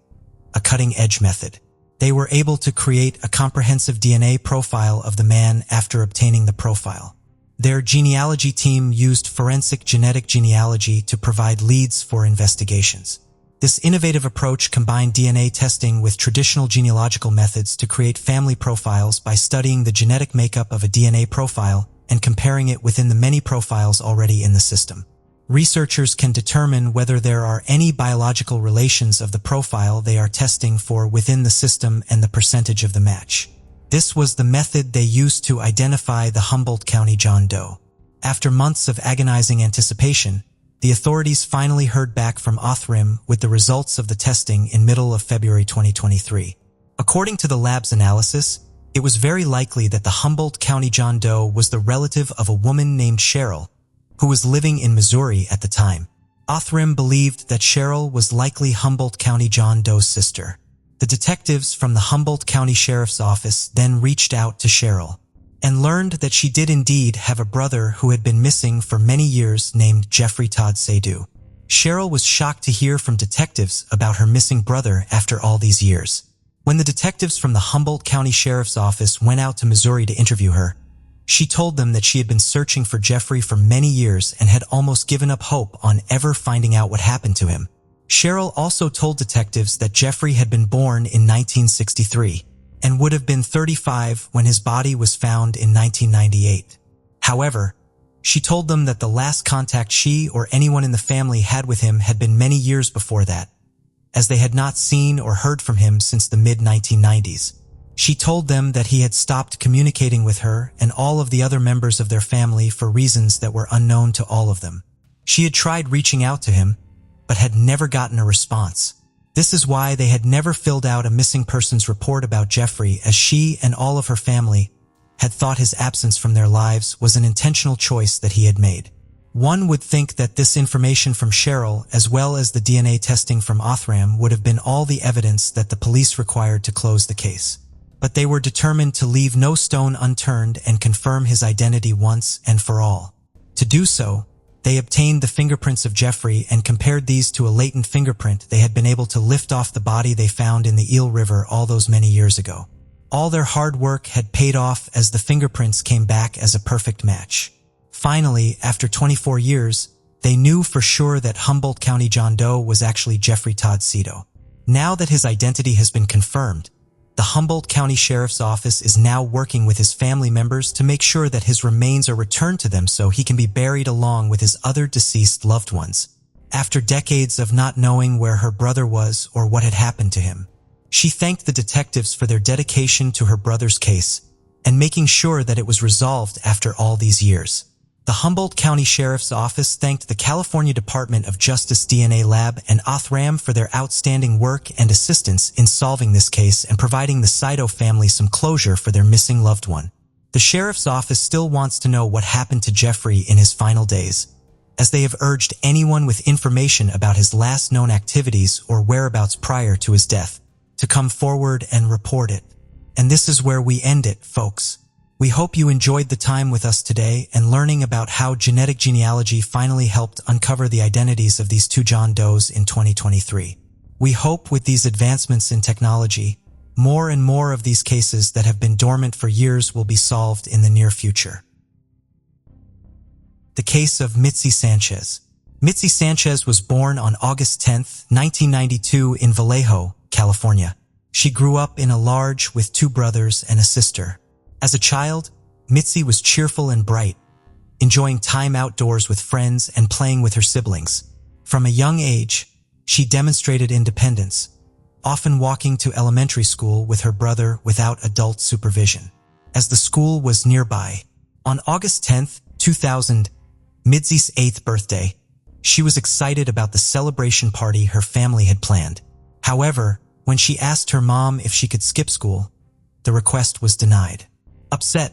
a cutting-edge method. They were able to create a comprehensive DNA profile of the man after obtaining the profile. Their genealogy team used forensic genetic genealogy to provide leads for investigations. This innovative approach combined DNA testing with traditional genealogical methods to create family profiles by studying the genetic makeup of a DNA profile and comparing it within the many profiles already in the system. Researchers can determine whether there are any biological relations of the profile they are testing for within the system and the percentage of the match. This was the method they used to identify the Humboldt County John Doe. After months of agonizing anticipation, the authorities finally heard back from Othram with the results of the testing in middle of February 2023. According to the lab's analysis, it was very likely that the Humboldt County John Doe was the relative of a woman named Cheryl, who was living in Missouri at the time. Othram believed that Cheryl was likely Humboldt County John Doe's sister. The detectives from the Humboldt County Sheriff's Office then reached out to Cheryl and learned that she did indeed have a brother who had been missing for many years named Jeffrey Todd Seydoux. Cheryl was shocked to hear from detectives about her missing brother after all these years. When the detectives from the Humboldt County Sheriff's Office went out to Missouri to interview her, she told them that she had been searching for Jeffrey for many years and had almost given up hope on ever finding out what happened to him. Cheryl also told detectives that Jeffrey had been born in 1963 and would have been 35 when his body was found in 1998. However, she told them that the last contact she or anyone in the family had with him had been many years before that, as they had not seen or heard from him since the mid-1990s. She told them that he had stopped communicating with her and all of the other members of their family for reasons that were unknown to all of them. She had tried reaching out to him, but had never gotten a response. This is why they had never filled out a missing persons report about Jeffrey, as she and all of her family had thought his absence from their lives was an intentional choice that he had made. One would think that this information from Cheryl, as well as the DNA testing from Othram, would have been all the evidence that the police required to close the case. But they were determined to leave no stone unturned and confirm his identity once and for all. To do so, they obtained the fingerprints of Jeffrey and compared these to a latent fingerprint they had been able to lift off the body they found in the Eel River all those many years ago. All their hard work had paid off as the fingerprints came back as a perfect match. Finally, after 24 years, they knew for sure that Humboldt County John Doe was actually Jeffrey Todd Seydoux. Now that his identity has been confirmed, the Humboldt County Sheriff's Office is now working with his family members to make sure that his remains are returned to them so he can be buried along with his other deceased loved ones. After decades of not knowing where her brother was or what had happened to him, she thanked the detectives for their dedication to her brother's case and making sure that it was resolved after all these years. The Humboldt County Sheriff's Office thanked the California Department of Justice DNA Lab and Othram for their outstanding work and assistance in solving this case and providing the Seydoux family some closure for their missing loved one. The Sheriff's Office still wants to know what happened to Jeffrey in his final days, as they have urged anyone with information about his last known activities or whereabouts prior to his death to come forward and report it. And this is where we end it, folks. We hope you enjoyed the time with us today and learning about how genetic genealogy finally helped uncover the identities of these two John Does in 2023. We hope with these advancements in technology, more and more of these cases that have been dormant for years will be solved in the near future. The case of Mitsy Sanchez. Mitsy Sanchez was born on August 10, 1992 in Vallejo, California. She grew up in a large with two brothers and a sister. As a child, Mitsy was cheerful and bright, enjoying time outdoors with friends and playing with her siblings. From a young age, she demonstrated independence, often walking to elementary school with her brother without adult supervision. As the school was nearby, on August 10, 2000, Mitsy's 8th birthday, she was excited about the celebration party her family had planned. However, when she asked her mom if she could skip school, the request was denied. Upset,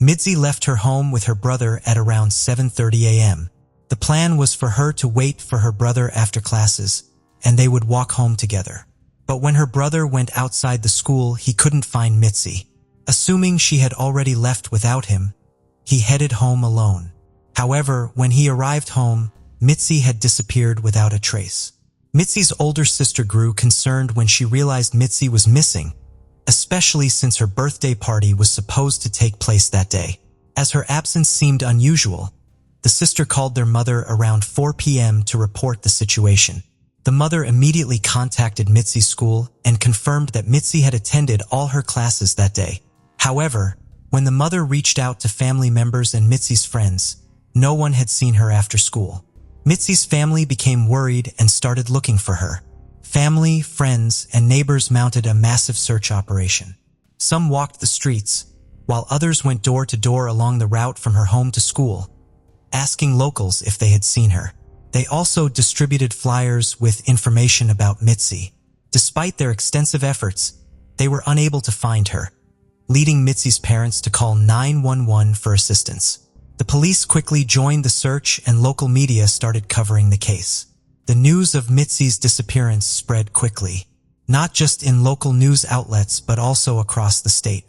Mitsy left her home with her brother at around 7:30 a.m. The plan was for her to wait for her brother after classes, and they would walk home together. But when her brother went outside the school, he couldn't find Mitsy. Assuming she had already left without him, he headed home alone. However, when he arrived home, Mitsy had disappeared without a trace. Mitsy's older sister grew concerned when she realized Mitsy was missing, especially since her birthday party was supposed to take place that day. As her absence seemed unusual, the sister called their mother around 4 p.m. to report the situation. The mother immediately contacted Mitsy's school and confirmed that Mitsy had attended all her classes that day. However, when the mother reached out to family members and Mitsy's friends, no one had seen her after school. Mitsy's family became worried and started looking for her. Family, friends, and neighbors mounted a massive search operation. Some walked the streets, while others went door to door along the route from her home to school, asking locals if they had seen her. They also distributed flyers with information about Mitsy. Despite their extensive efforts, they were unable to find her, leading Mitsy's parents to call 911 for assistance. The police quickly joined the search and local media started covering the case. The news of Mitsy's disappearance spread quickly, not just in local news outlets but also across the state.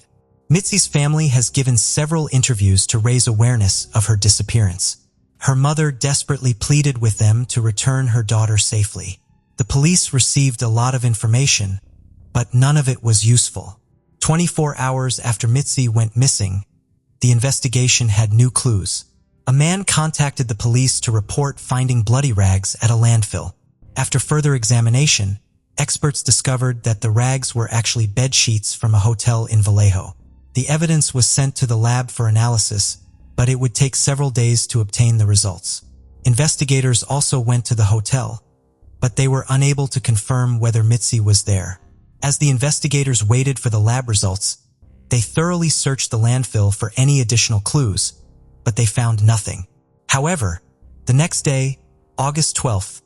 Mitsy's family has given several interviews to raise awareness of her disappearance. Her mother desperately pleaded with them to return her daughter safely. The police received a lot of information, but none of it was useful. 24 hours after Mitsy went missing, the investigation had new clues. A man contacted the police to report finding bloody rags at a landfill. After further examination, experts discovered that the rags were actually bed sheets from a hotel in Vallejo. The evidence was sent to the lab for analysis, but it would take several days to obtain the results. Investigators also went to the hotel, but they were unable to confirm whether Mitsy was there. As the investigators waited for the lab results, they thoroughly searched the landfill for any additional clues, but they found nothing. However, the next day, August 12th,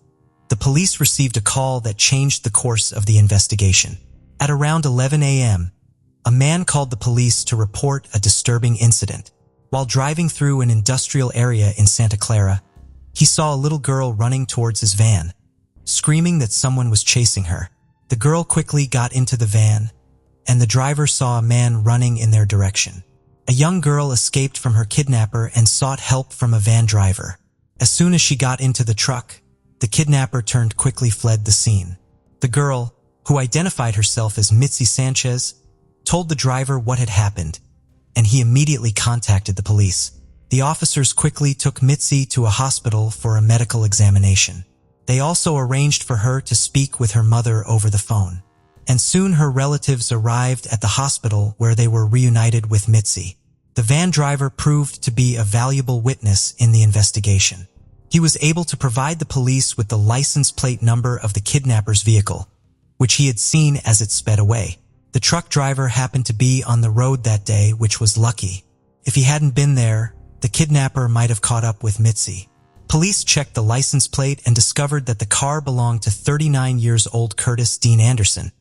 the police received a call that changed the course of the investigation. At around 11 a.m., a man called the police to report a disturbing incident. While driving through an industrial area in Santa Clara, he saw a little girl running towards his van, screaming that someone was chasing her. The girl quickly got into the van, and the driver saw a man running in their direction. A young girl escaped from her kidnapper and sought help from a van driver. As soon as she got into the truck, the kidnapper quickly fled the scene. The girl, who identified herself as Mitsy Sanchez, told the driver what had happened, and he immediately contacted the police. The officers quickly took Mitsy to a hospital for a medical examination. They also arranged for her to speak with her mother over the phone. And soon her relatives arrived at the hospital where they were reunited with Mitsy. The van driver proved to be a valuable witness in the investigation. He was able to provide the police with the license plate number of the kidnapper's vehicle, which he had seen as it sped away. The truck driver happened to be on the road that day, which was lucky. If he hadn't been there, the kidnapper might have caught up with Mitsy. Police checked the license plate and discovered that the car belonged to 39-year-old Curtis Dean Anderson,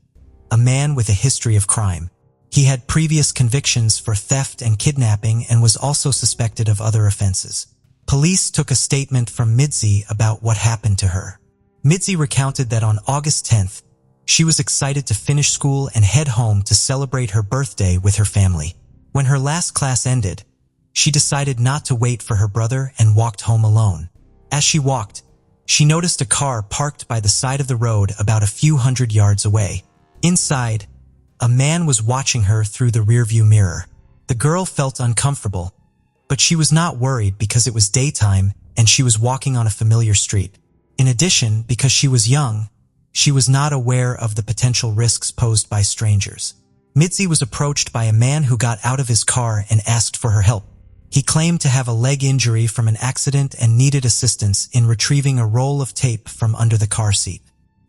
a man with a history of crime. He had previous convictions for theft and kidnapping and was also suspected of other offenses. Police took a statement from Mitsy about what happened to her. Mitsy recounted that on August 10th, she was excited to finish school and head home to celebrate her birthday with her family. When her last class ended, she decided not to wait for her brother and walked home alone. As she walked, she noticed a car parked by the side of the road about a few hundred yards away. Inside, a man was watching her through the rearview mirror. The girl felt uncomfortable, but she was not worried because it was daytime and she was walking on a familiar street. In addition, because she was young, she was not aware of the potential risks posed by strangers. Mitsy was approached by a man who got out of his car and asked for her help. He claimed to have a leg injury from an accident and needed assistance in retrieving a roll of tape from under the car seat.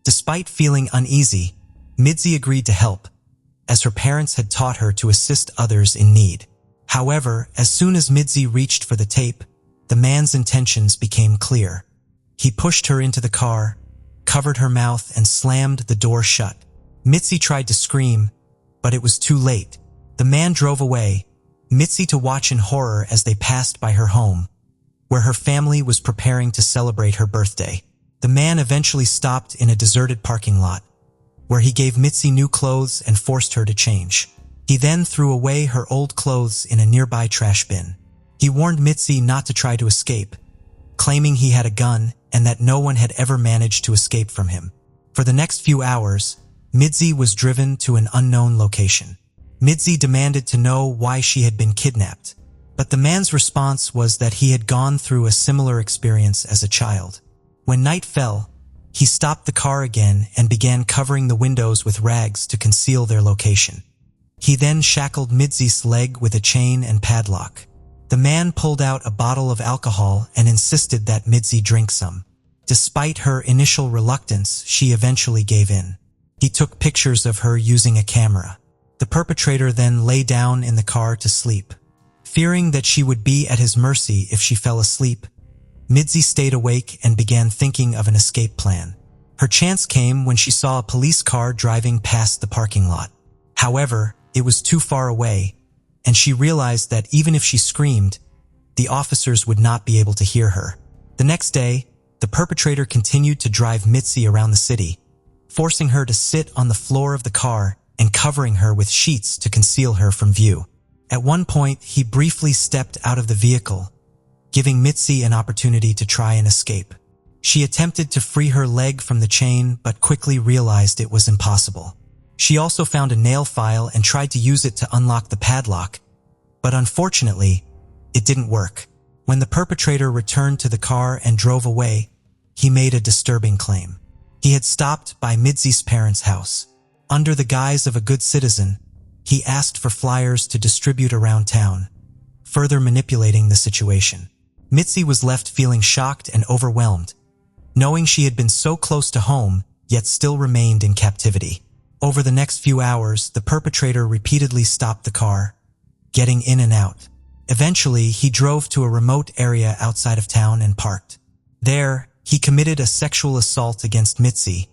Despite feeling uneasy, Mitsy agreed to help, as her parents had taught her to assist others in need. However, as soon as Mitsy reached for the tape, the man's intentions became clear. He pushed her into the car, covered her mouth, and slammed the door shut. Mitsy tried to scream, but it was too late. The man drove away, Mitsy to watch in horror as they passed by her home, where her family was preparing to celebrate her birthday. The man eventually stopped in a deserted parking lot, where he gave Mitsy new clothes and forced her to change. He then threw away her old clothes in a nearby trash bin. He warned Mitsy not to try to escape, claiming he had a gun and that no one had ever managed to escape from him. For the next few hours, Mitsy was driven to an unknown location. Mitsy demanded to know why she had been kidnapped, but the man's response was that he had gone through a similar experience as a child. When night fell, he stopped the car again and began covering the windows with rags to conceal their location. He then shackled Mitsy's leg with a chain and padlock. The man pulled out a bottle of alcohol and insisted that Mitsy drink some. Despite her initial reluctance, she eventually gave in. He took pictures of her using a camera. The perpetrator then lay down in the car to sleep. Fearing that she would be at his mercy if she fell asleep, Mitsy stayed awake and began thinking of an escape plan. Her chance came when she saw a police car driving past the parking lot. However, it was too far away, and she realized that even if she screamed, the officers would not be able to hear her. The next day, the perpetrator continued to drive Mitsy around the city, forcing her to sit on the floor of the car and covering her with sheets to conceal her from view. At one point, he briefly stepped out of the vehicle, giving Mitsy an opportunity to try and escape. She attempted to free her leg from the chain but quickly realized it was impossible. She also found a nail file and tried to use it to unlock the padlock, but unfortunately, it didn't work. When the perpetrator returned to the car and drove away, he made a disturbing claim. He had stopped by Mitsy's parents' house. Under the guise of a good citizen, he asked for flyers to distribute around town, further manipulating the situation. Mitsy was left feeling shocked and overwhelmed, knowing she had been so close to home, yet still remained in captivity. Over the next few hours, the perpetrator repeatedly stopped the car, getting in and out. Eventually, he drove to a remote area outside of town and parked. There, he committed a sexual assault against Mitsy,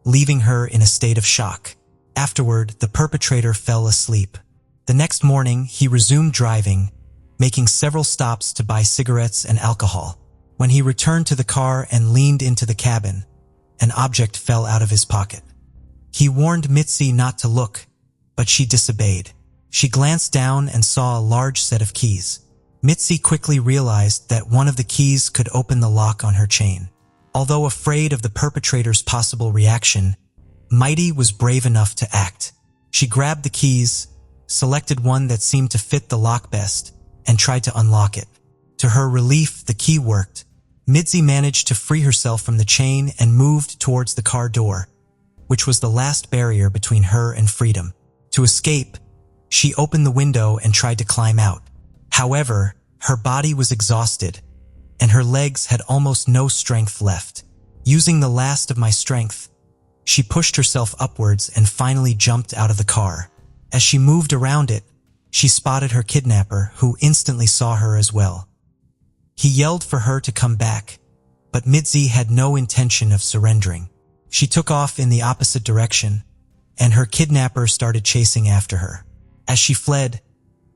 leaving her in a state of shock. Afterward, the perpetrator fell asleep. The next morning, he resumed driving, making several stops to buy cigarettes and alcohol. When he returned to the car and leaned into the cabin, an object fell out of his pocket. He warned Mitsy not to look, but she disobeyed. She glanced down and saw a large set of keys. Mitsy quickly realized that one of the keys could open the lock on her chain. Although afraid of the perpetrator's possible reaction, Mighty was brave enough to act. She grabbed the keys, selected one that seemed to fit the lock best, and tried to unlock it. To her relief, the key worked. Mitsy managed to free herself from the chain and moved towards the car door, which was the last barrier between her and freedom. To escape, she opened the window and tried to climb out. However, her body was exhausted, and her legs had almost no strength left. Using the last of my strength, she pushed herself upwards and finally jumped out of the car. As she moved around it, she spotted her kidnapper, who instantly saw her as well. He yelled for her to come back, but Mitsy had no intention of surrendering. She took off in the opposite direction, and her kidnapper started chasing after her. As she fled,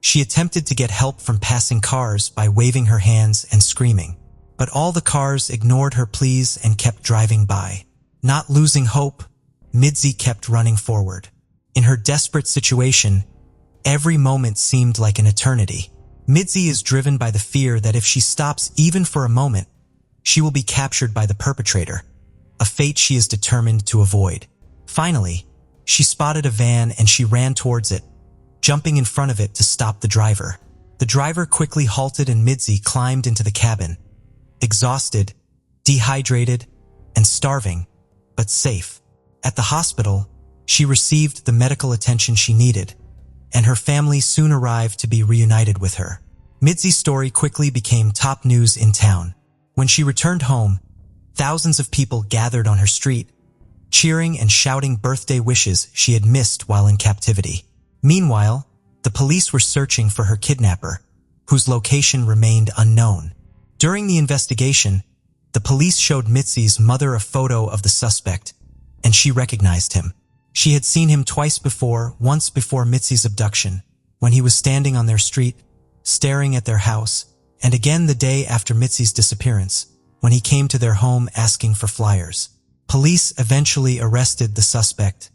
she attempted to get help from passing cars by waving her hands and screaming, but all the cars ignored her pleas and kept driving by. Not losing hope, Mitsy kept running forward. In her desperate situation, Every moment seemed like an eternity. Mitsy is driven by the fear that if she stops even for a moment, she will be captured by the perpetrator, a fate she is determined to avoid. Finally, she spotted a van and she ran towards it, jumping in front of it to stop the driver. The driver quickly halted and Mitsy climbed into the cabin, exhausted, dehydrated, and starving, but safe. At the hospital, she received the medical attention she needed, and her family soon arrived to be reunited with her. Mitsy's story quickly became top news in town. When she returned home, thousands of people gathered on her street, cheering and shouting birthday wishes she had missed while in captivity. Meanwhile, the police were searching for her kidnapper, whose location remained unknown. During the investigation, the police showed Mitsy's mother a photo of the suspect, and she recognized him. She had seen him twice before, once before Mitsy's abduction, when he was standing on their street, staring at their house, and again the day after Mitsy's disappearance, when he came to their home asking for flyers. Police eventually arrested the suspect,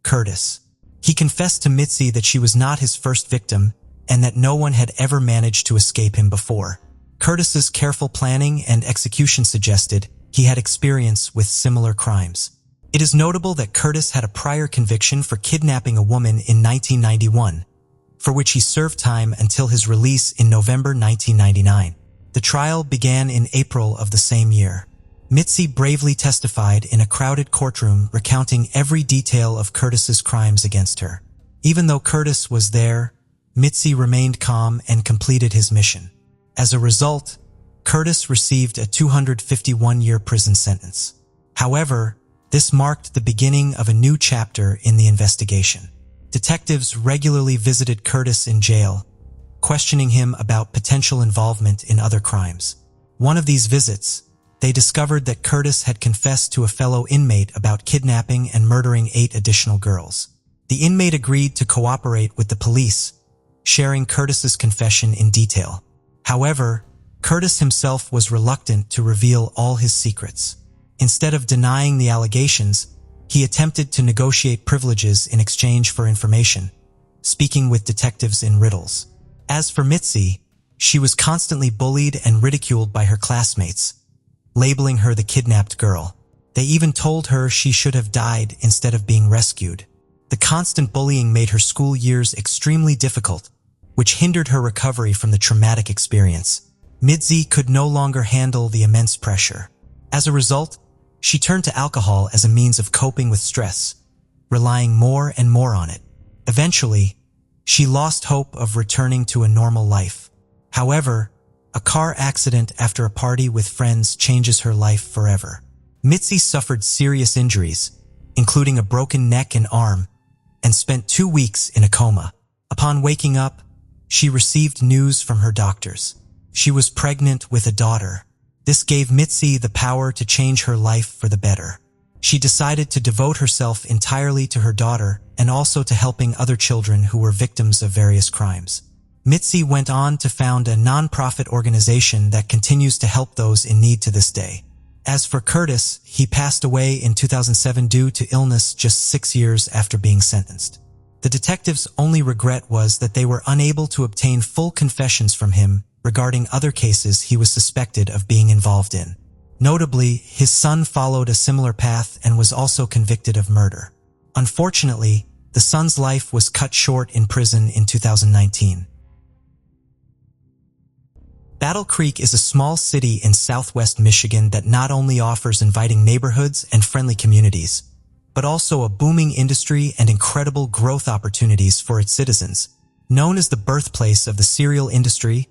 Curtis. He confessed to Mitsy that she was not his first victim and that no one had ever managed to escape him before. Curtis's careful planning and execution suggested he had experience with similar crimes. It is notable that Curtis had a prior conviction for kidnapping a woman in 1991, for which he served time until his release in November 1999. The trial began in April of the same year. Mitsy bravely testified in a crowded courtroom recounting every detail of Curtis's crimes against her. Even though Curtis was there, Mitsy remained calm and completed his mission. As a result, Curtis received a 251-year prison sentence. However, this marked the beginning of a new chapter in the investigation. Detectives regularly visited Curtis in jail, questioning him about potential involvement in other crimes. One of these visits, they discovered that Curtis had confessed to a fellow inmate about kidnapping and murdering 8 additional girls. The inmate agreed to cooperate with the police, sharing Curtis's confession in detail. However, Curtis himself was reluctant to reveal all his secrets. Instead of denying the allegations, he attempted to negotiate privileges in exchange for information, speaking with detectives in riddles. As for Mitsy, she was constantly bullied and ridiculed by her classmates, labeling her the kidnapped girl. They even told her she should have died instead of being rescued. The constant bullying made her school years extremely difficult, which hindered her recovery from the traumatic experience. Mitsy could no longer handle the immense pressure. As a result, she turned to alcohol as a means of coping with stress, relying more and more on it. Eventually, she lost hope of returning to a normal life. However, a car accident after a party with friends changes her life forever. Mitsy suffered serious injuries, including a broken neck and arm, and spent 2 weeks in a coma. Upon waking up, she received news from her doctors. She was pregnant with a daughter. This gave Mitsy the power to change her life for the better. She decided to devote herself entirely to her daughter and also to helping other children who were victims of various crimes. Mitsy went on to found a non-profit organization that continues to help those in need to this day. As for Curtis, he passed away in 2007 due to illness just 6 years after being sentenced. The detectives' only regret was that they were unable to obtain full confessions from him regarding other cases he was suspected of being involved in. Notably, his son followed a similar path and was also convicted of murder. Unfortunately, the son's life was cut short in prison in 2019. Battle Creek is a small city in southwest Michigan that not only offers inviting neighborhoods and friendly communities, but also a booming industry and incredible growth opportunities for its citizens. Known as the birthplace of the cereal industry,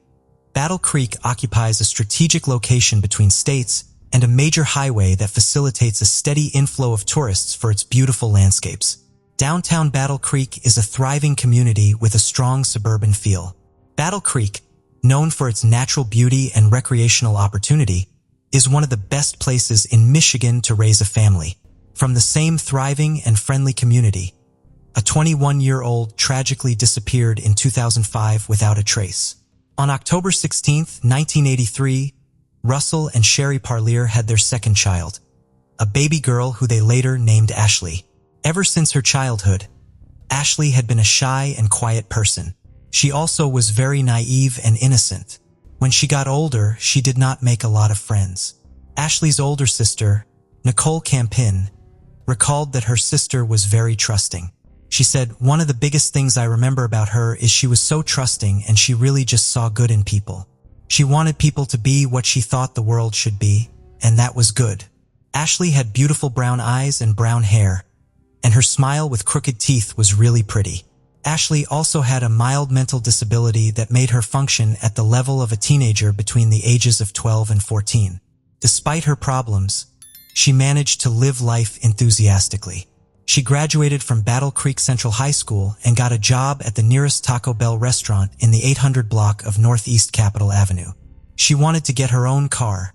Battle Creek occupies a strategic location between states and a major highway that facilitates a steady inflow of tourists for its beautiful landscapes. Downtown Battle Creek is a thriving community with a strong suburban feel. Battle Creek, known for its natural beauty and recreational opportunity, is one of the best places in Michigan to raise a family. From the same thriving and friendly community, a 21-year-old tragically disappeared in 2005 without a trace. On October 16, 1983, Russell and Sherry Parlier had their second child, a baby girl who they later named Ashley. Ever since her childhood, Ashley had been a shy and quiet person. She also was very naive and innocent. When she got older, she did not make a lot of friends. Ashley's older sister, Nicole Campin, recalled that her sister was very trusting. She said, "One of the biggest things I remember about her is she was so trusting and she really just saw good in people. She wanted people to be what she thought the world should be, and that was good." Ashley had beautiful brown eyes and brown hair, and her smile with crooked teeth was really pretty. Ashley also had a mild mental disability that made her function at the level of a teenager between the ages of 12 and 14. Despite her problems, she managed to live life enthusiastically. She graduated from Battle Creek Central High School and got a job at the nearest Taco Bell restaurant in the 800 block of Northeast Capitol Avenue. She wanted to get her own car,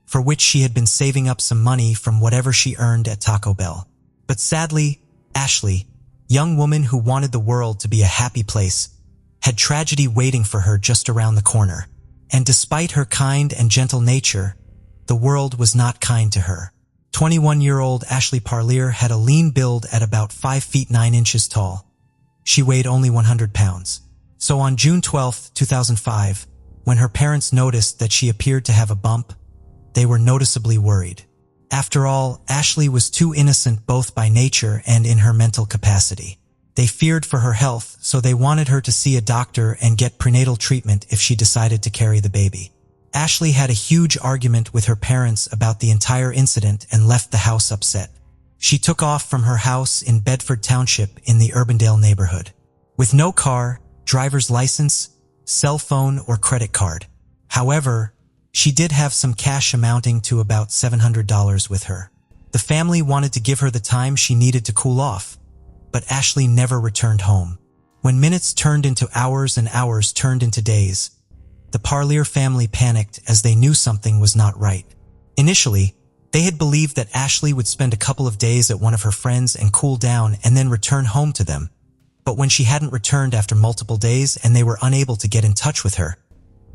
for which she had been saving up some money from whatever she earned at Taco Bell. But sadly, Ashley, young woman who wanted the world to be a happy place, had tragedy waiting for her just around the corner. And despite her kind and gentle nature, the world was not kind to her. 21-year-old Ashley Parlier had a lean build at about 5 feet 9 inches tall. She weighed only 100 pounds. So on June 12, 2005, when her parents noticed that she appeared to have a bump, they were noticeably worried. After all, Ashley was too innocent both by nature and in her mental capacity. They feared for her health, so they wanted her to see a doctor and get prenatal treatment if she decided to carry the baby. Ashley had a huge argument with her parents about the entire incident and left the house upset. She took off from her house in Bedford Township in the Urbandale neighborhood, with no car, driver's license, cell phone, or credit card. However, she did have some cash amounting to about $700 with her. The family wanted to give her the time she needed to cool off, but Ashley never returned home. When minutes turned into hours and hours turned into days, the Parlier family panicked as they knew something was not right. Initially, they had believed that Ashley would spend a couple of days at one of her friends and cool down and then return home to them. But when she hadn't returned after multiple days and they were unable to get in touch with her,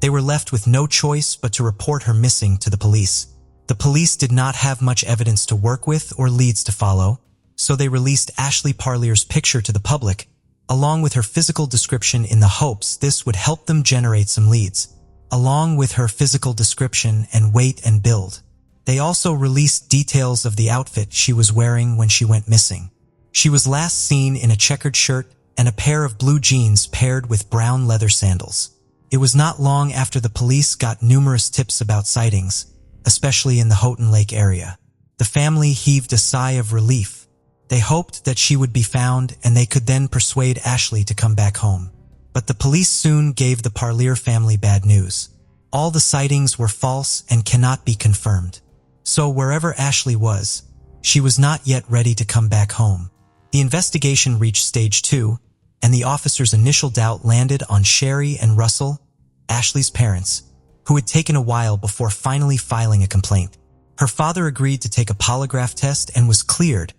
they were left with no choice but to report her missing to the police. The police did not have much evidence to work with or leads to follow, so they released Ashley Parlier's picture to the public, along with her physical description in the hopes this would help them generate some leads. Along with her physical description and weight and build, they also released details of the outfit she was wearing when she went missing. She was last seen in a checkered shirt and a pair of blue jeans paired with brown leather sandals. It was not long after the police got numerous tips about sightings, especially in the Houghton Lake area. The family heaved a sigh of relief. They hoped that she would be found and they could then persuade Ashley to come back home. But the police soon gave the Parlier family bad news. All the sightings were false and cannot be confirmed. So wherever Ashley was, she was not yet ready to come back home. The investigation reached stage 2, and the officers' initial doubt landed on Sherry and Russell, Ashley's parents, who had taken a while before finally filing a complaint. Her father agreed to take a polygraph test and was cleared,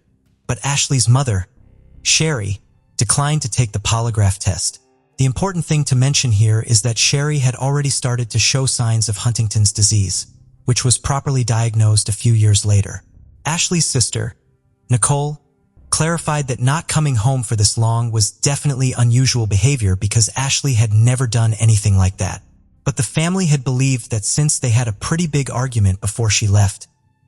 but Ashley's mother, Sherry, declined to take the polygraph test. The important thing to mention here is that Sherry had already started to show signs of Huntington's disease, which was properly diagnosed a few years later. Ashley's sister, Nicole, clarified that not coming home for this long was definitely unusual behavior because Ashley had never done anything like that. But the family had believed that since they had a pretty big argument before she left,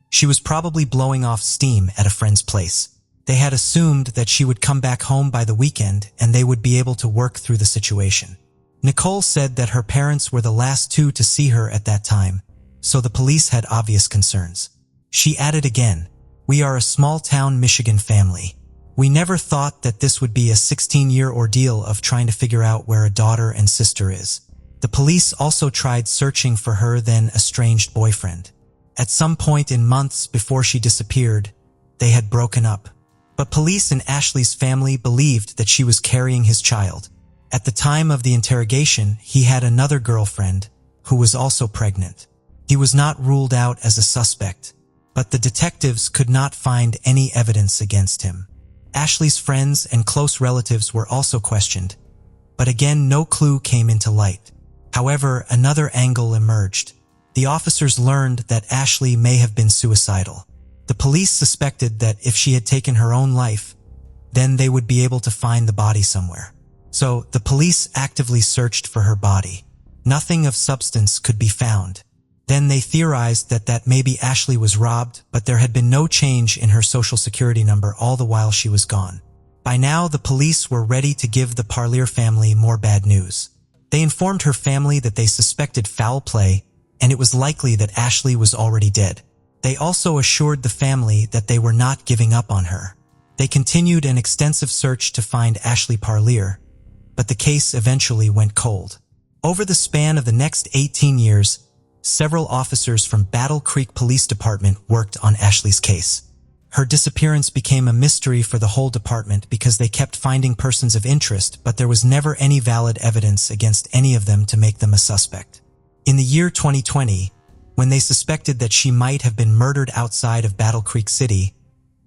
she was probably blowing off steam at a friend's place. They had assumed that she would come back home by the weekend and they would be able to work through the situation. Nicole said that her parents were the last two to see her at that time, so the police had obvious concerns. She added again, "We are a small-town Michigan family. We never thought that this would be a 16-year ordeal of trying to figure out where a daughter and sister is." The police also tried searching for her then estranged boyfriend. At some point in months before she disappeared, they had broken up. But police in Ashley's family believed that she was carrying his child. At the time of the interrogation, he had another girlfriend who was also pregnant. He was not ruled out as a suspect, but the detectives could not find any evidence against him. Ashley's friends and close relatives were also questioned, but again no clue came into light. However, another angle emerged. The officers learned that Ashley may have been suicidal. The police suspected that if she had taken her own life, then they would be able to find the body somewhere. So the police actively searched for her body. Nothing of substance could be found. Then they theorized that maybe Ashley was robbed, but there had been no change in her social security number all the while she was gone. By now, the police were ready to give the Parlier family more bad news. They informed her family that they suspected foul play, and it was likely that Ashley was already dead. They also assured the family that they were not giving up on her. They continued an extensive search to find Ashley Parlier, but the case eventually went cold. Over the span of the next 18 years, several officers from Battle Creek Police Department worked on Ashley's case. Her disappearance became a mystery for the whole department because they kept finding persons of interest, but there was never any valid evidence against any of them to make them a suspect. In the year 2020, when they suspected that she might have been murdered outside of Battle Creek City,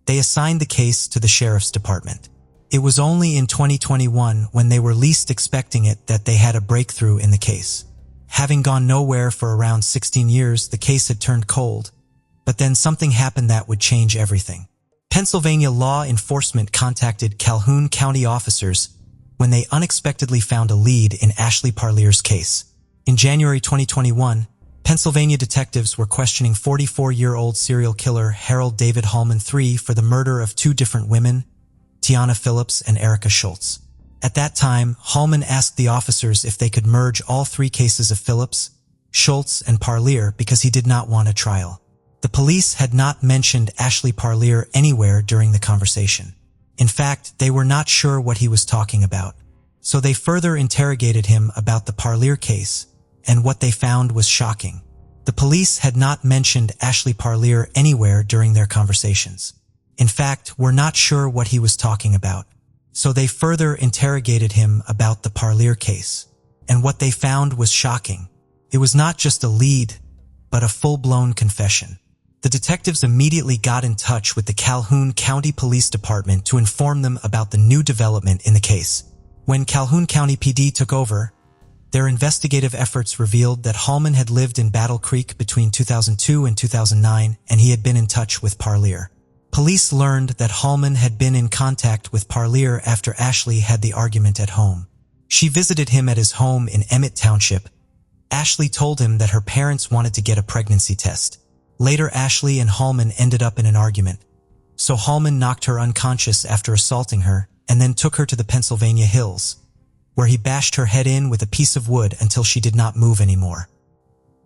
they assigned the case to the sheriff's department. It was only in 2021, when they were least expecting it, that they had a breakthrough in the case. Having gone nowhere for around 16 years, the case had turned cold, but then something happened that would change everything. Pennsylvania law enforcement contacted Calhoun County officers when they unexpectedly found a lead in Ashley Parlier's case. In January 2021, Pennsylvania detectives were questioning 44-year-old serial killer Harold David Hallman III for the murder of two different women, Tiana Phillips and Erica Schultz. At that time, Hallman asked the officers if they could merge all three cases of Phillips, Schultz, and Parlier because he did not want a trial. The police had not mentioned Ashley Parlier anywhere during the conversation. In fact, they were not sure what he was talking about. So they further interrogated him about the Parlier case, and what they found was shocking. The police had not mentioned Ashley Parlier anywhere during their conversations. In fact, we're not sure what he was talking about. So they further interrogated him about the Parlier case, and what they found was shocking. It was not just a lead, but a full-blown confession. The detectives immediately got in touch with the Calhoun County Police Department to inform them about the new development in the case. When Calhoun County PD took over, their investigative efforts revealed that Hallman had lived in Battle Creek between 2002 and 2009, and he had been in touch with Parlier. Police learned that Hallman had been in contact with Parlier after Ashley had the argument at home. She visited him at his home in Emmett Township. Ashley told him that her parents wanted to get a pregnancy test. Later, Ashley and Hallman ended up in an argument. So Hallman knocked her unconscious after assaulting her, and then took her to the Pennsylvania hills, where he bashed her head in with a piece of wood until she did not move anymore.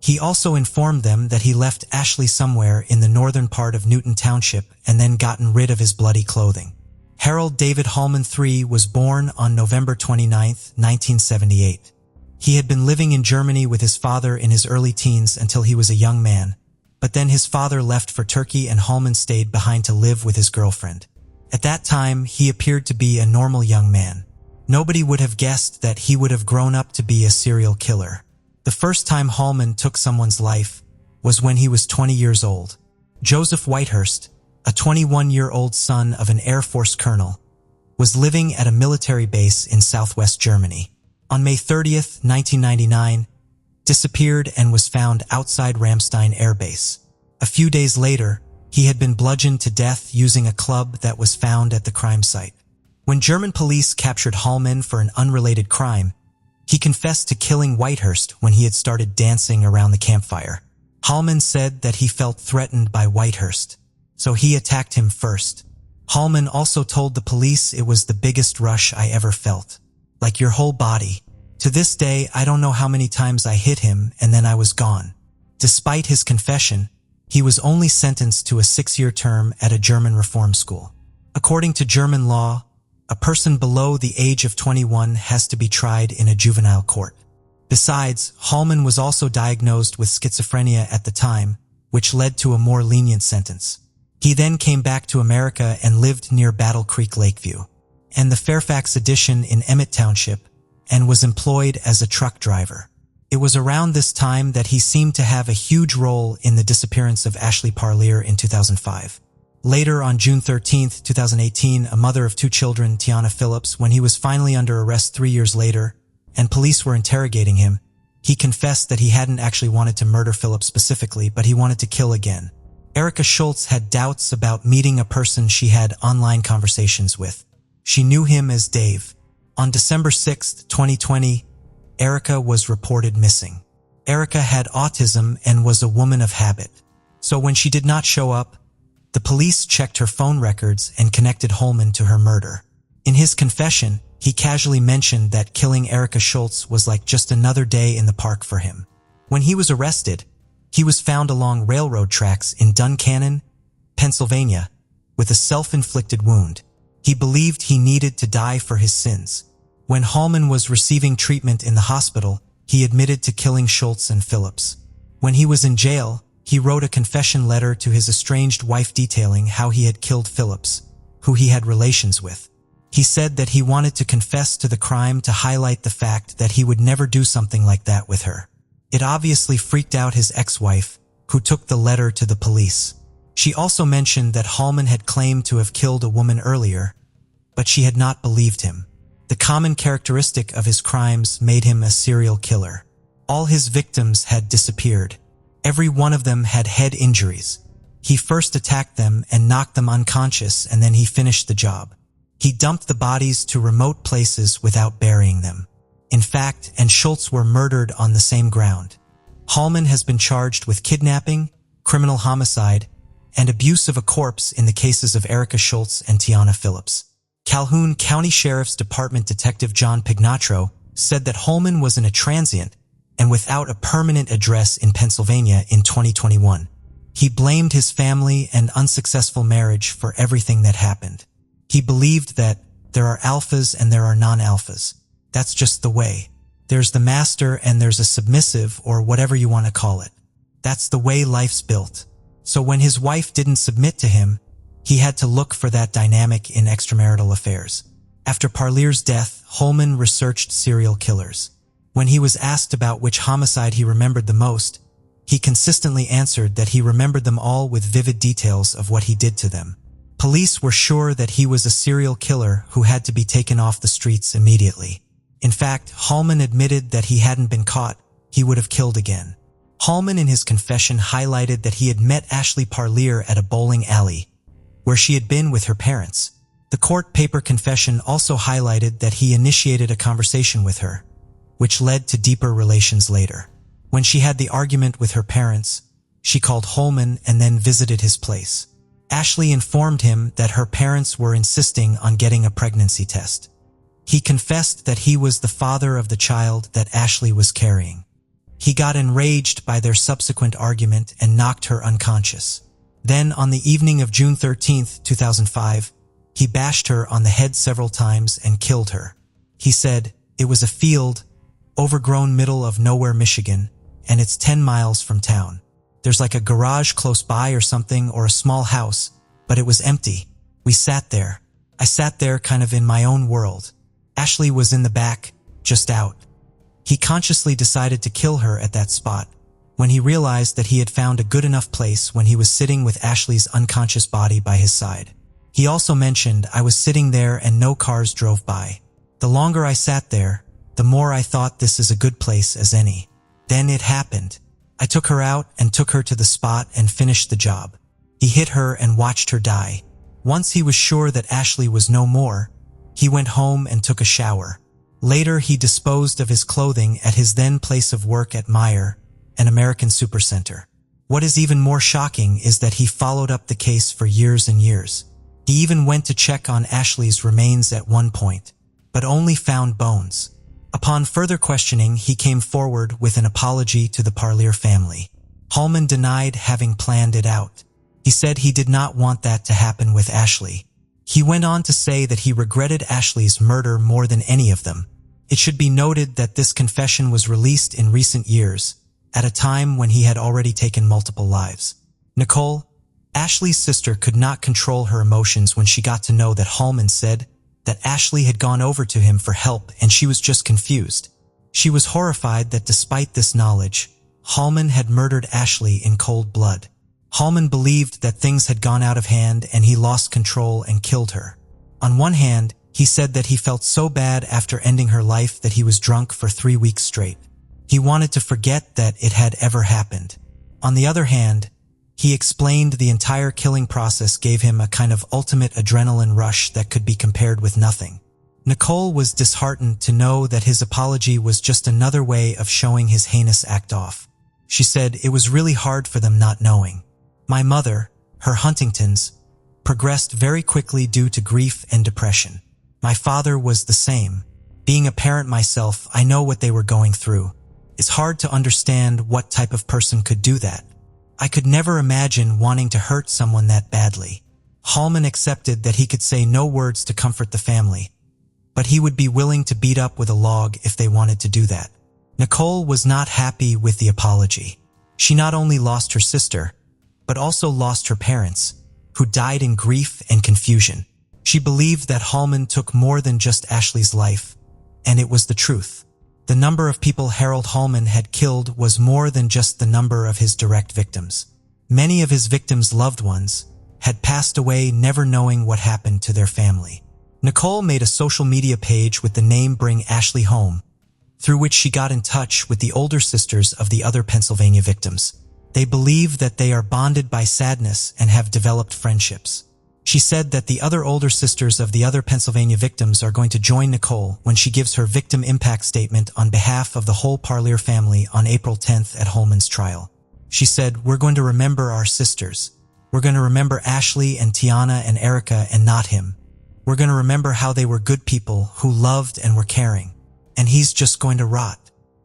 He also informed them that he left Ashley somewhere in the northern part of Newton Township and then gotten rid of his bloody clothing. Harold David Hallman III was born on November 29, 1978. He had been living in Germany with his father in his early teens until he was a young man, but then his father left for Turkey and Hallman stayed behind to live with his girlfriend. At that time, he appeared to be a normal young man. Nobody would have guessed that he would have grown up to be a serial killer. The first time Hallman took someone's life was when he was 20 years old. Joseph Whitehurst, a 21-year-old son of an Air Force colonel, was living at a military base in southwest Germany. On May 30th, 1999, disappeared and was found outside Ramstein Air Base. A few days later, he had been bludgeoned to death using a club that was found at the crime site. When German police captured Hallman for an unrelated crime, he confessed to killing Whitehurst when he had started dancing around the campfire. Hallman said that he felt threatened by Whitehurst, so he attacked him first. Hallman also told the police, "It was the biggest rush I ever felt. Like your whole body. To this day, I don't know how many times I hit him and then I was gone." Despite his confession, he was only sentenced to a 6-year term at a German reform school. According to German law, a person below the age of 21 has to be tried in a juvenile court. Besides, Hallman was also diagnosed with schizophrenia at the time, which led to a more lenient sentence. He then came back to America and lived near Battle Creek Lakeview and the Fairfax Addition in Emmett Township, and was employed as a truck driver. It was around this time that he seemed to have a huge role in the disappearance of Ashley Parlier in 2005. Later, on June 13, 2018, a mother of 2 children, Tiana Phillips, when he was finally under arrest 3 years later, and police were interrogating him, he confessed that he hadn't actually wanted to murder Phillips specifically, but he wanted to kill again. Erica Schultz had doubts about meeting a person she had online conversations with. She knew him as Dave. On December 6, 2020, Erica was reported missing. Erica had autism and was a woman of habit. So when she did not show up, the police checked her phone records and connected Holman to her murder. In his confession, he casually mentioned that killing Erica Schultz was like just another day in the park for him. When he was arrested, he was found along railroad tracks in Duncannon, Pennsylvania, with a self-inflicted wound. He believed he needed to die for his sins. When Holman was receiving treatment in the hospital, he admitted to killing Schultz and Phillips. When he was in jail, he wrote a confession letter to his estranged wife detailing how he had killed Phillips, who he had relations with. He said that he wanted to confess to the crime to highlight the fact that he would never do something like that with her. It obviously freaked out his ex-wife, who took the letter to the police. She also mentioned that Holman had claimed to have killed a woman earlier, but she had not believed him. The common characteristic of his crimes made him a serial killer. All his victims had disappeared. Every one of them had head injuries. He first attacked them and knocked them unconscious, and then he finished the job. He dumped the bodies to remote places without burying them. In fact, and Schultz were murdered on the same ground. Holman has been charged with kidnapping, criminal homicide, and abuse of a corpse in the cases of Erica Schultz and Tiana Phillips. Calhoun County Sheriff's Department Detective John Pignatro said that Holman was a transient and without a permanent address in Pennsylvania in 2021. He blamed his family and unsuccessful marriage for everything that happened. He believed that there are alphas and there are non-alphas. That's just the way. There's the master and there's a submissive, or whatever you want to call it. That's the way life's built. So when his wife didn't submit to him, he had to look for that dynamic in extramarital affairs. After Parlier's death, Holman researched serial killers. When he was asked about which homicide he remembered the most, he consistently answered that he remembered them all with vivid details of what he did to them. Police were sure that he was a serial killer who had to be taken off the streets immediately. In fact, Holman admitted that he hadn't been caught, he would have killed again. Holman in his confession highlighted that he had met Ashley Parlier at a bowling alley, where she had been with her parents. The court paper confession also highlighted that he initiated a conversation with her, which led to deeper relations later. When she had the argument with her parents, she called Holman and then visited his place. Ashley informed him that her parents were insisting on getting a pregnancy test. He confessed that he was the father of the child that Ashley was carrying. He got enraged by their subsequent argument and knocked her unconscious. Then, on the evening of June 13, 2005, he bashed her on the head several times and killed her. He said, "It was a field, overgrown middle of nowhere, Michigan, and it's 10 miles from town. There's like a garage close by or something, or a small house, but it was empty. We sat there. I sat there kind of in my own world. Ashley was in the back, just out." He consciously decided to kill her at that spot, when he realized that he had found a good enough place when he was sitting with Ashley's unconscious body by his side. He also mentioned, "I was sitting there and no cars drove by. The longer I sat there, the more I thought this is a good place as any. Then it happened. I took her out and took her to the spot and finished the job." He hit her and watched her die. Once he was sure that Ashley was no more, he went home and took a shower. Later, he disposed of his clothing at his then place of work at Meijer, an American supercenter. What is even more shocking is that he followed up the case for years and years. He even went to check on Ashley's remains at one point, but only found bones. Upon further questioning, he came forward with an apology to the Parlier family. Holman denied having planned it out. He said he did not want that to happen with Ashley. He went on to say that he regretted Ashley's murder more than any of them. It should be noted that this confession was released in recent years, at a time when he had already taken multiple lives. Nicole, Ashley's sister, could not control her emotions when she got to know that Holman said that Ashley had gone over to him for help, and she was just confused. She was horrified that despite this knowledge, Holman had murdered Ashley in cold blood. Holman believed that things had gone out of hand and he lost control and killed her. On one hand, he said that he felt so bad after ending her life that he was drunk for 3 weeks straight. He wanted to forget that it had ever happened. On the other hand, He explained the entire killing process gave him a kind of ultimate adrenaline rush that could be compared with nothing. Nicole was disheartened to know that his apology was just another way of showing his heinous act off. She said it was really hard for them not knowing. My mother, her Huntington's, progressed very quickly due to grief and depression. My father was the same. Being a parent myself, I know what they were going through. It's hard to understand what type of person could do that. I could never imagine wanting to hurt someone that badly. Hallman accepted that he could say no words to comfort the family, but he would be willing to beat up with a log if they wanted to do that. Nicole was not happy with the apology. She not only lost her sister, but also lost her parents, who died in grief and confusion. She believed that Hallman took more than just Ashley's life, and it was the truth. The number of people Harold Hallman had killed was more than just the number of his direct victims. Many of his victims' loved ones had passed away never knowing what happened to their family. Nicole made a social media page with the name Bring Ashley Home, through which she got in touch with the older sisters of the other Pennsylvania victims. They believe that they are bonded by sadness and have developed friendships. She said that the other older sisters of the other Pennsylvania victims are going to join Nicole when she gives her victim impact statement on behalf of the whole Parlier family on April 10th at Hallman's trial. She said, "We're going to remember our sisters. We're going to remember Ashley and Tiana and Erica and not him. We're going to remember how they were good people who loved and were caring. And he's just going to rot."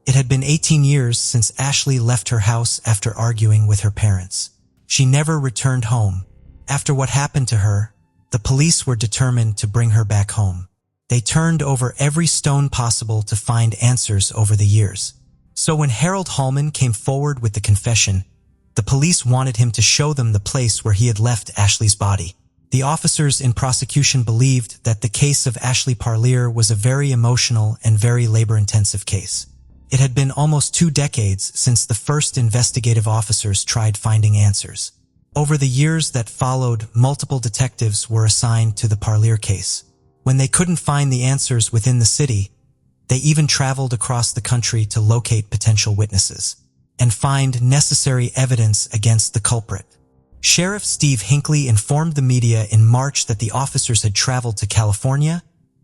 It had been 18 years since Ashley left her house after arguing with her parents. She never returned home. After what happened to her, the police were determined to bring her back home. They turned over every stone possible to find answers over the years. So when Harold Hallman came forward with the confession, the police wanted him to show them the place where he had left Ashley's body. The officers in prosecution believed that the case of Ashley Parlier was a very emotional and very labor-intensive case. It had been almost 2 decades since the first investigative officers tried finding answers. Over the years that followed, multiple detectives were assigned to the Parlier case. When they couldn't find the answers within the city, they even traveled across the country to locate potential witnesses and find necessary evidence against the culprit. Sheriff Steve Hinckley informed the media in March that the officers had traveled to California,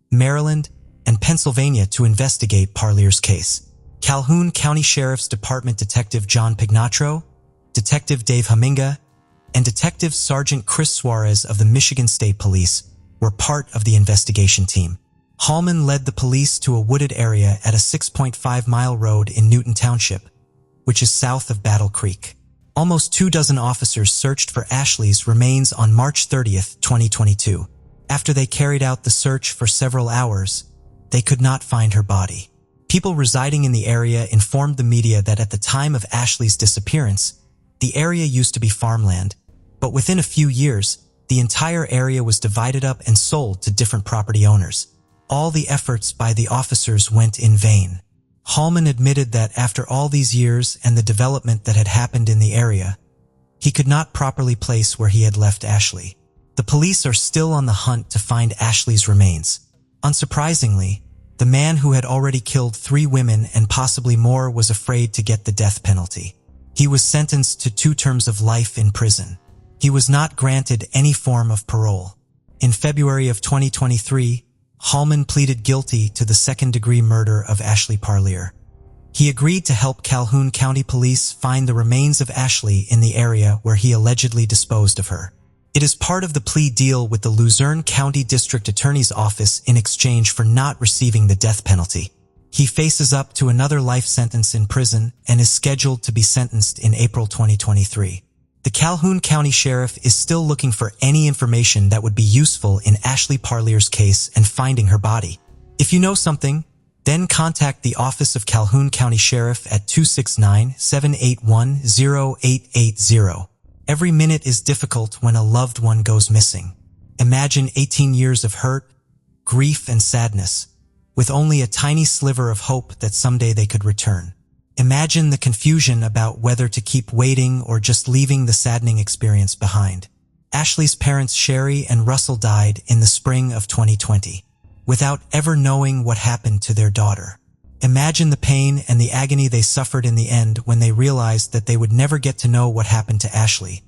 Maryland, and Pennsylvania to investigate Parlier's case. Calhoun County Sheriff's Department Detective John Pignatro, Detective Dave Haminga, and Detective Sergeant Chris Suarez of the Michigan State Police were part of the investigation team. Hallman led the police to a wooded area at a 6.5-mile road in Newton Township, which is south of Battle Creek. Almost 24 officers searched for Ashley's remains on March 30th, 2022. After they carried out the search for several hours, they could not find her body. People residing in the area informed the media that at the time of Ashley's disappearance, the area used to be farmland, but within a few years, the entire area was divided up and sold to different property owners. All the efforts by the officers went in vain. Hallman admitted that after all these years and the development that had happened in the area, he could not properly place where he had left Ashley. The police are still on the hunt to find Ashley's remains. Unsurprisingly, the man who had already killed 3 women and possibly more was afraid to get the death penalty. He was sentenced to 2 terms of life in prison. He was not granted any form of parole. In February of 2023, Hallman pleaded guilty to the second-degree murder of Ashley Parlier. He agreed to help Calhoun County Police find the remains of Ashley in the area where he allegedly disposed of her. It is part of the plea deal with the Luzerne County District Attorney's Office in exchange for not receiving the death penalty. He faces up to another life sentence in prison and is scheduled to be sentenced in April 2023. The Calhoun County Sheriff is still looking for any information that would be useful in Ashley Parlier's case and finding her body. If you know something, then contact the Office of Calhoun County Sheriff at 269-781-0880. Every minute is difficult when a loved one goes missing. Imagine 18 years of hurt, grief, and sadness, with only a tiny sliver of hope that someday they could return. Imagine the confusion about whether to keep waiting or just leaving the saddening experience behind. Ashley's parents Sherry and Russell died in the spring of 2020, without ever knowing what happened to their daughter. Imagine the pain and the agony they suffered in the end when they realized that they would never get to know what happened to Ashley.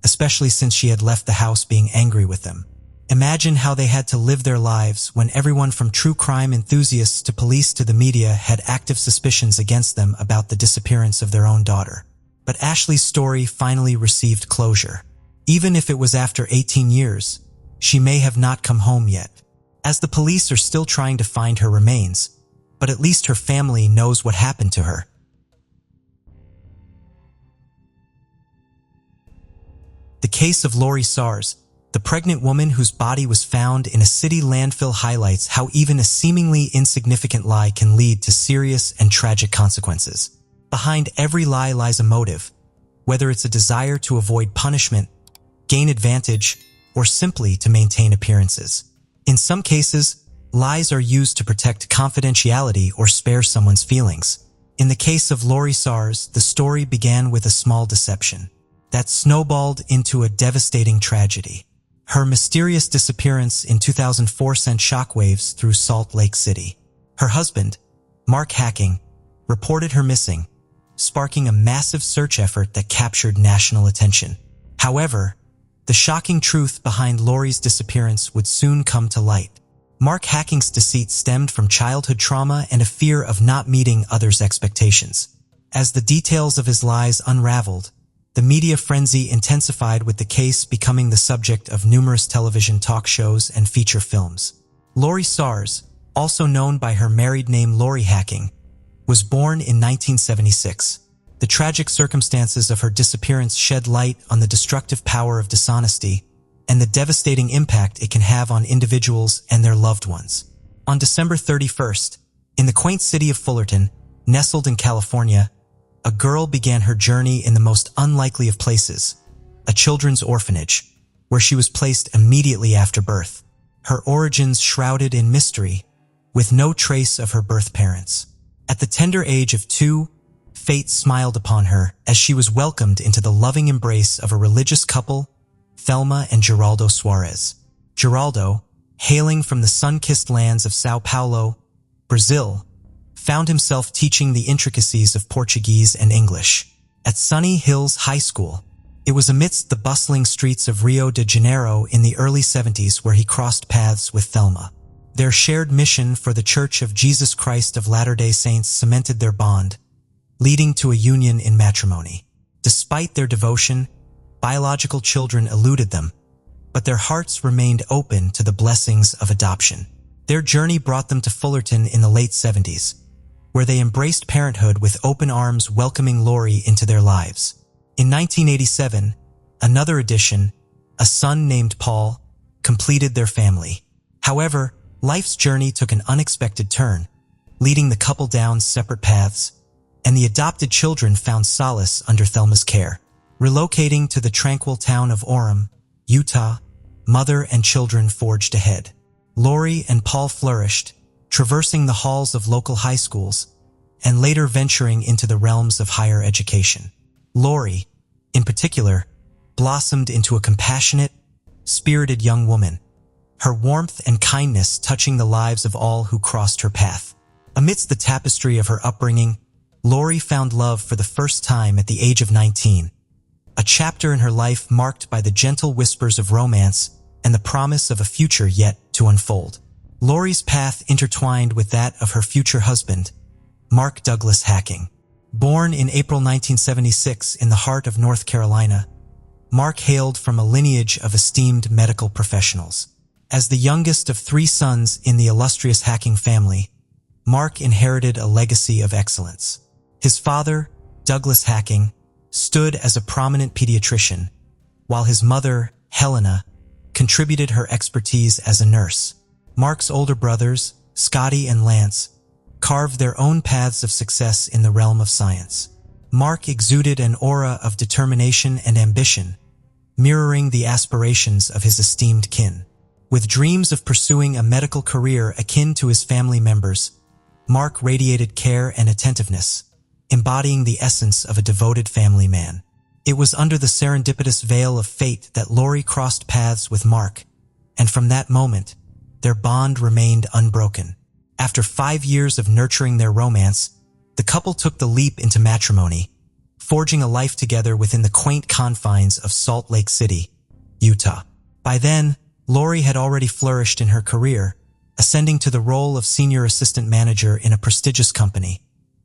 especially since she had left the house being angry with them. Imagine how they had to live their lives when everyone from true crime enthusiasts to police to the media had active suspicions against them about the disappearance of their own daughter. But Ashley's story finally received closure. Even if it was after 18 years, she may have not come home yet, as the police are still trying to find her remains, but at least her family knows what happened to her. The case of Lorie Sars, the pregnant woman whose body was found in a city landfill, highlights how even a seemingly insignificant lie can lead to serious and tragic consequences. Behind every lie lies a motive, whether it's a desire to avoid punishment, gain advantage, or simply to maintain appearances. In some cases, lies are used to protect confidentiality or spare someone's feelings. In the case of Lorie Sars, the story began with a small deception that snowballed into a devastating tragedy. Her mysterious disappearance in 2004 sent shockwaves through Salt Lake City. Her husband, Mark Hacking, reported her missing, sparking a massive search effort that captured national attention. However, the shocking truth behind Lorie's disappearance would soon come to light. Mark Hacking's deceit stemmed from childhood trauma and a fear of not meeting others' expectations. As the details of his lies unraveled, the media frenzy intensified, with the case becoming the subject of numerous television talk shows and feature films. Lorie Sars, also known by her married name Lorie Hacking, was born in 1976. The tragic circumstances of her disappearance shed light on the destructive power of dishonesty and the devastating impact it can have on individuals and their loved ones. On December 31st, in the quaint city of Fullerton, nestled in California, a girl began her journey in the most unlikely of places, a children's orphanage, where she was placed immediately after birth. Her origins shrouded in mystery, with no trace of her birth parents. At the tender age of 2, fate smiled upon her as she was welcomed into the loving embrace of a religious couple, Thelma and Geraldo Suarez. Geraldo, hailing from the sun-kissed lands of Sao Paulo, Brazil, found himself teaching the intricacies of Portuguese and English at Sunny Hills High School. It was amidst the bustling streets of Rio de Janeiro in the early 70s where he crossed paths with Thelma. Their shared mission for the Church of Jesus Christ of Latter-day Saints cemented their bond, leading to a union in matrimony. Despite their devotion, biological children eluded them, but their hearts remained open to the blessings of adoption. Their journey brought them to Fullerton in the late 70s, where they embraced parenthood with open arms, welcoming Lorie into their lives. In 1987, another addition, a son named Paul, completed their family. However, life's journey took an unexpected turn, leading the couple down separate paths, and the adopted children found solace under Thelma's care. Relocating to the tranquil town of Orem, Utah, mother and children forged ahead. Lorie and Paul flourished, traversing the halls of local high schools, and later venturing into the realms of higher education. Lorie, in particular, blossomed into a compassionate, spirited young woman, her warmth and kindness touching the lives of all who crossed her path. Amidst the tapestry of her upbringing, Lorie found love for the first time at the age of 19, a chapter in her life marked by the gentle whispers of romance and the promise of a future yet to unfold. Lorie's path intertwined with that of her future husband, Mark Douglas Hacking. Born in April 1976 in the heart of North Carolina, Mark hailed from a lineage of esteemed medical professionals. As the youngest of 3 sons in the illustrious Hacking family, Mark inherited a legacy of excellence. His father, Douglas Hacking, stood as a prominent pediatrician, while his mother, Helena, contributed her expertise as a nurse. Mark's older brothers, Scotty and Lance, carved their own paths of success in the realm of science. Mark exuded an aura of determination and ambition, mirroring the aspirations of his esteemed kin. With dreams of pursuing a medical career akin to his family members, Mark radiated care and attentiveness, embodying the essence of a devoted family man. It was under the serendipitous veil of fate that Lorie crossed paths with Mark, and from that moment, their bond remained unbroken. After 5 years of nurturing their romance, the couple took the leap into matrimony, forging a life together within the quaint confines of Salt Lake City, Utah. By then, Lorie had already flourished in her career, ascending to the role of senior assistant manager in a prestigious company,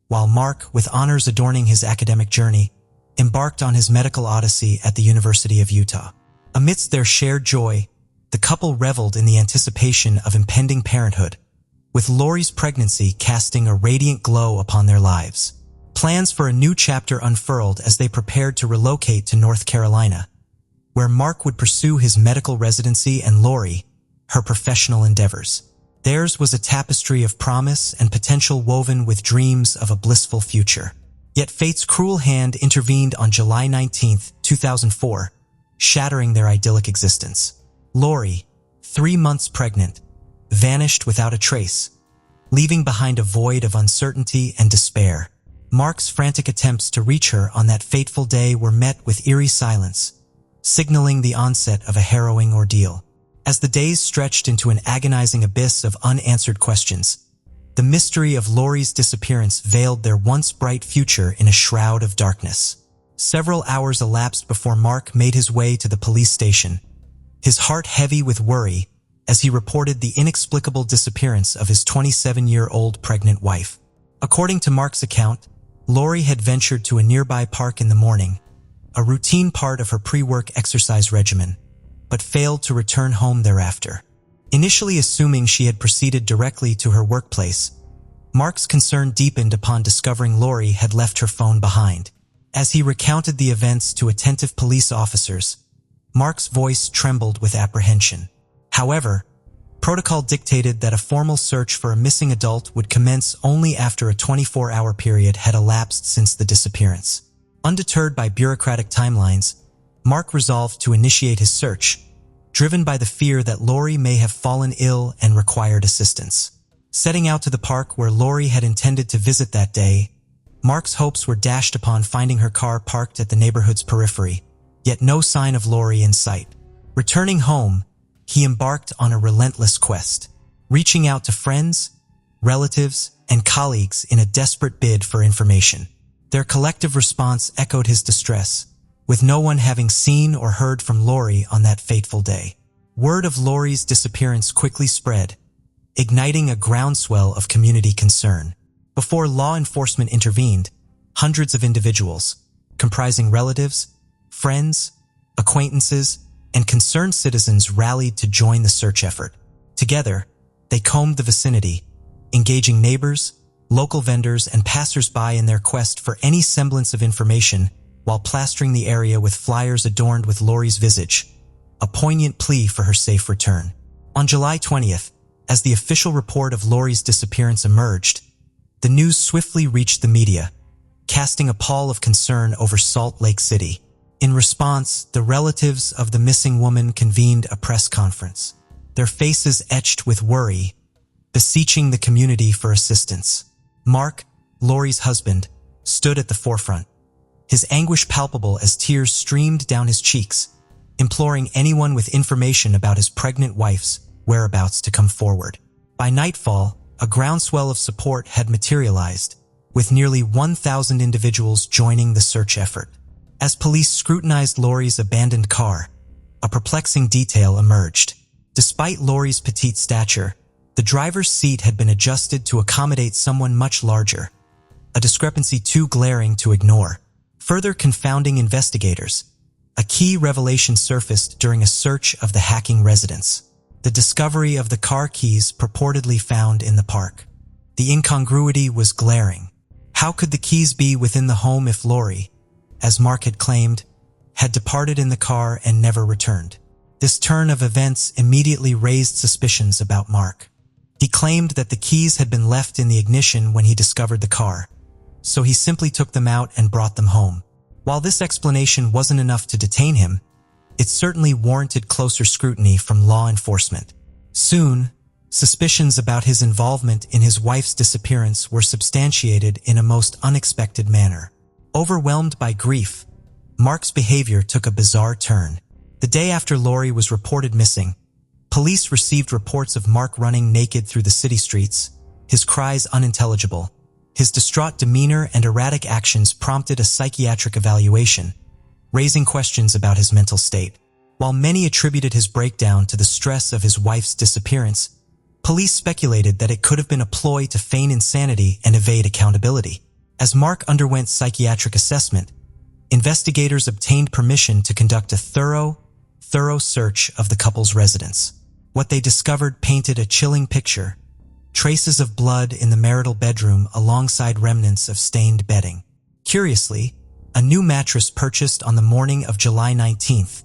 while Mark, with honors adorning his academic journey, embarked on his medical odyssey at the University of Utah. Amidst their shared joy, the couple reveled in the anticipation of impending parenthood, with Lorie's pregnancy casting a radiant glow upon their lives. Plans for a new chapter unfurled as they prepared to relocate to North Carolina, where Mark would pursue his medical residency and Lorie, her professional endeavors. Theirs was a tapestry of promise and potential woven with dreams of a blissful future. Yet fate's cruel hand intervened on July 19, 2004, shattering their idyllic existence. Lorie, 3 months pregnant, vanished without a trace, leaving behind a void of uncertainty and despair. Mark's frantic attempts to reach her on that fateful day were met with eerie silence, signaling the onset of a harrowing ordeal. As the days stretched into an agonizing abyss of unanswered questions, the mystery of Lorie's disappearance veiled their once bright future in a shroud of darkness. Several hours elapsed before Mark made his way to the police station, his heart heavy with worry as he reported the inexplicable disappearance of his 27-year-old pregnant wife. According to Mark's account, Lorie had ventured to a nearby park in the morning, a routine part of her pre-work exercise regimen, but failed to return home thereafter. Initially assuming she had proceeded directly to her workplace, Mark's concern deepened upon discovering Lorie had left her phone behind. As he recounted the events to attentive police officers, Mark's voice trembled with apprehension. However, protocol dictated that a formal search for a missing adult would commence only after a 24-hour period had elapsed since the disappearance. Undeterred by bureaucratic timelines, Mark resolved to initiate his search, driven by the fear that Lorie may have fallen ill and required assistance. Setting out to the park where Lorie had intended to visit that day, Mark's hopes were dashed upon finding her car parked at the neighborhood's periphery, yet no sign of Lorie in sight. Returning home, he embarked on a relentless quest, reaching out to friends, relatives, and colleagues in a desperate bid for information. Their collective response echoed his distress, with no one having seen or heard from Lorie on that fateful day. Word of Lorie's disappearance quickly spread, igniting a groundswell of community concern. Before law enforcement intervened, hundreds of individuals, comprising relatives, friends, acquaintances, and concerned citizens rallied to join the search effort. Together, they combed the vicinity, engaging neighbors, local vendors, and passers-by in their quest for any semblance of information while plastering the area with flyers adorned with Lorie's visage, a poignant plea for her safe return. On July 20th, as the official report of Lorie's disappearance emerged, the news swiftly reached the media, casting a pall of concern over Salt Lake City. In response, the relatives of the missing woman convened a press conference, their faces etched with worry, beseeching the community for assistance. Mark, Lorie's husband, stood at the forefront, his anguish palpable as tears streamed down his cheeks, imploring anyone with information about his pregnant wife's whereabouts to come forward. By nightfall, a groundswell of support had materialized, with nearly 1,000 individuals joining the search effort. As police scrutinized Lorie's abandoned car, a perplexing detail emerged. Despite Lorie's petite stature, the driver's seat had been adjusted to accommodate someone much larger, a discrepancy too glaring to ignore. Further confounding investigators, a key revelation surfaced during a search of the hacking residence: the discovery of the car keys purportedly found in the park. The incongruity was glaring. How could the keys be within the home if Lorie, as Mark had claimed, had departed in the car and never returned? This turn of events immediately raised suspicions about Mark. He claimed that the keys had been left in the ignition when he discovered the car, so he simply took them out and brought them home. While this explanation wasn't enough to detain him, it certainly warranted closer scrutiny from law enforcement. Soon, suspicions about his involvement in his wife's disappearance were substantiated in a most unexpected manner. Overwhelmed by grief, Mark's behavior took a bizarre turn. The day after Lorie was reported missing, police received reports of Mark running naked through the city streets, his cries unintelligible, His distraught demeanor and erratic actions prompted a psychiatric evaluation, raising questions about his mental state. While many attributed his breakdown to the stress of his wife's disappearance, police speculated that it could have been a ploy to feign insanity and evade accountability. As Mark underwent psychiatric assessment, investigators obtained permission to conduct a thorough search of the couple's residence. What they discovered painted a chilling picture: traces of blood in the marital bedroom alongside remnants of stained bedding. Curiously, a new mattress purchased on the morning of July 19th,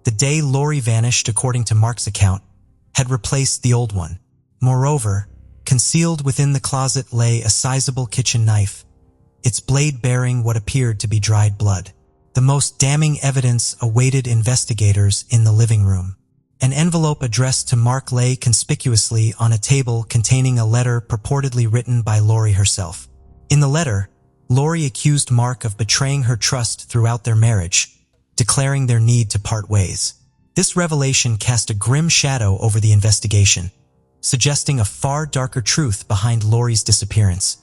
the day Lorie vanished according to Mark's account, had replaced the old one. Moreover, concealed within the closet lay a sizable kitchen knife, its blade bearing what appeared to be dried blood. The most damning evidence awaited investigators in the living room. An envelope addressed to Mark lay conspicuously on a table containing a letter purportedly written by Lorie herself. In the letter, Lorie accused Mark of betraying her trust throughout their marriage, declaring their need to part ways. This revelation cast a grim shadow over the investigation, suggesting a far darker truth behind Lorie's disappearance,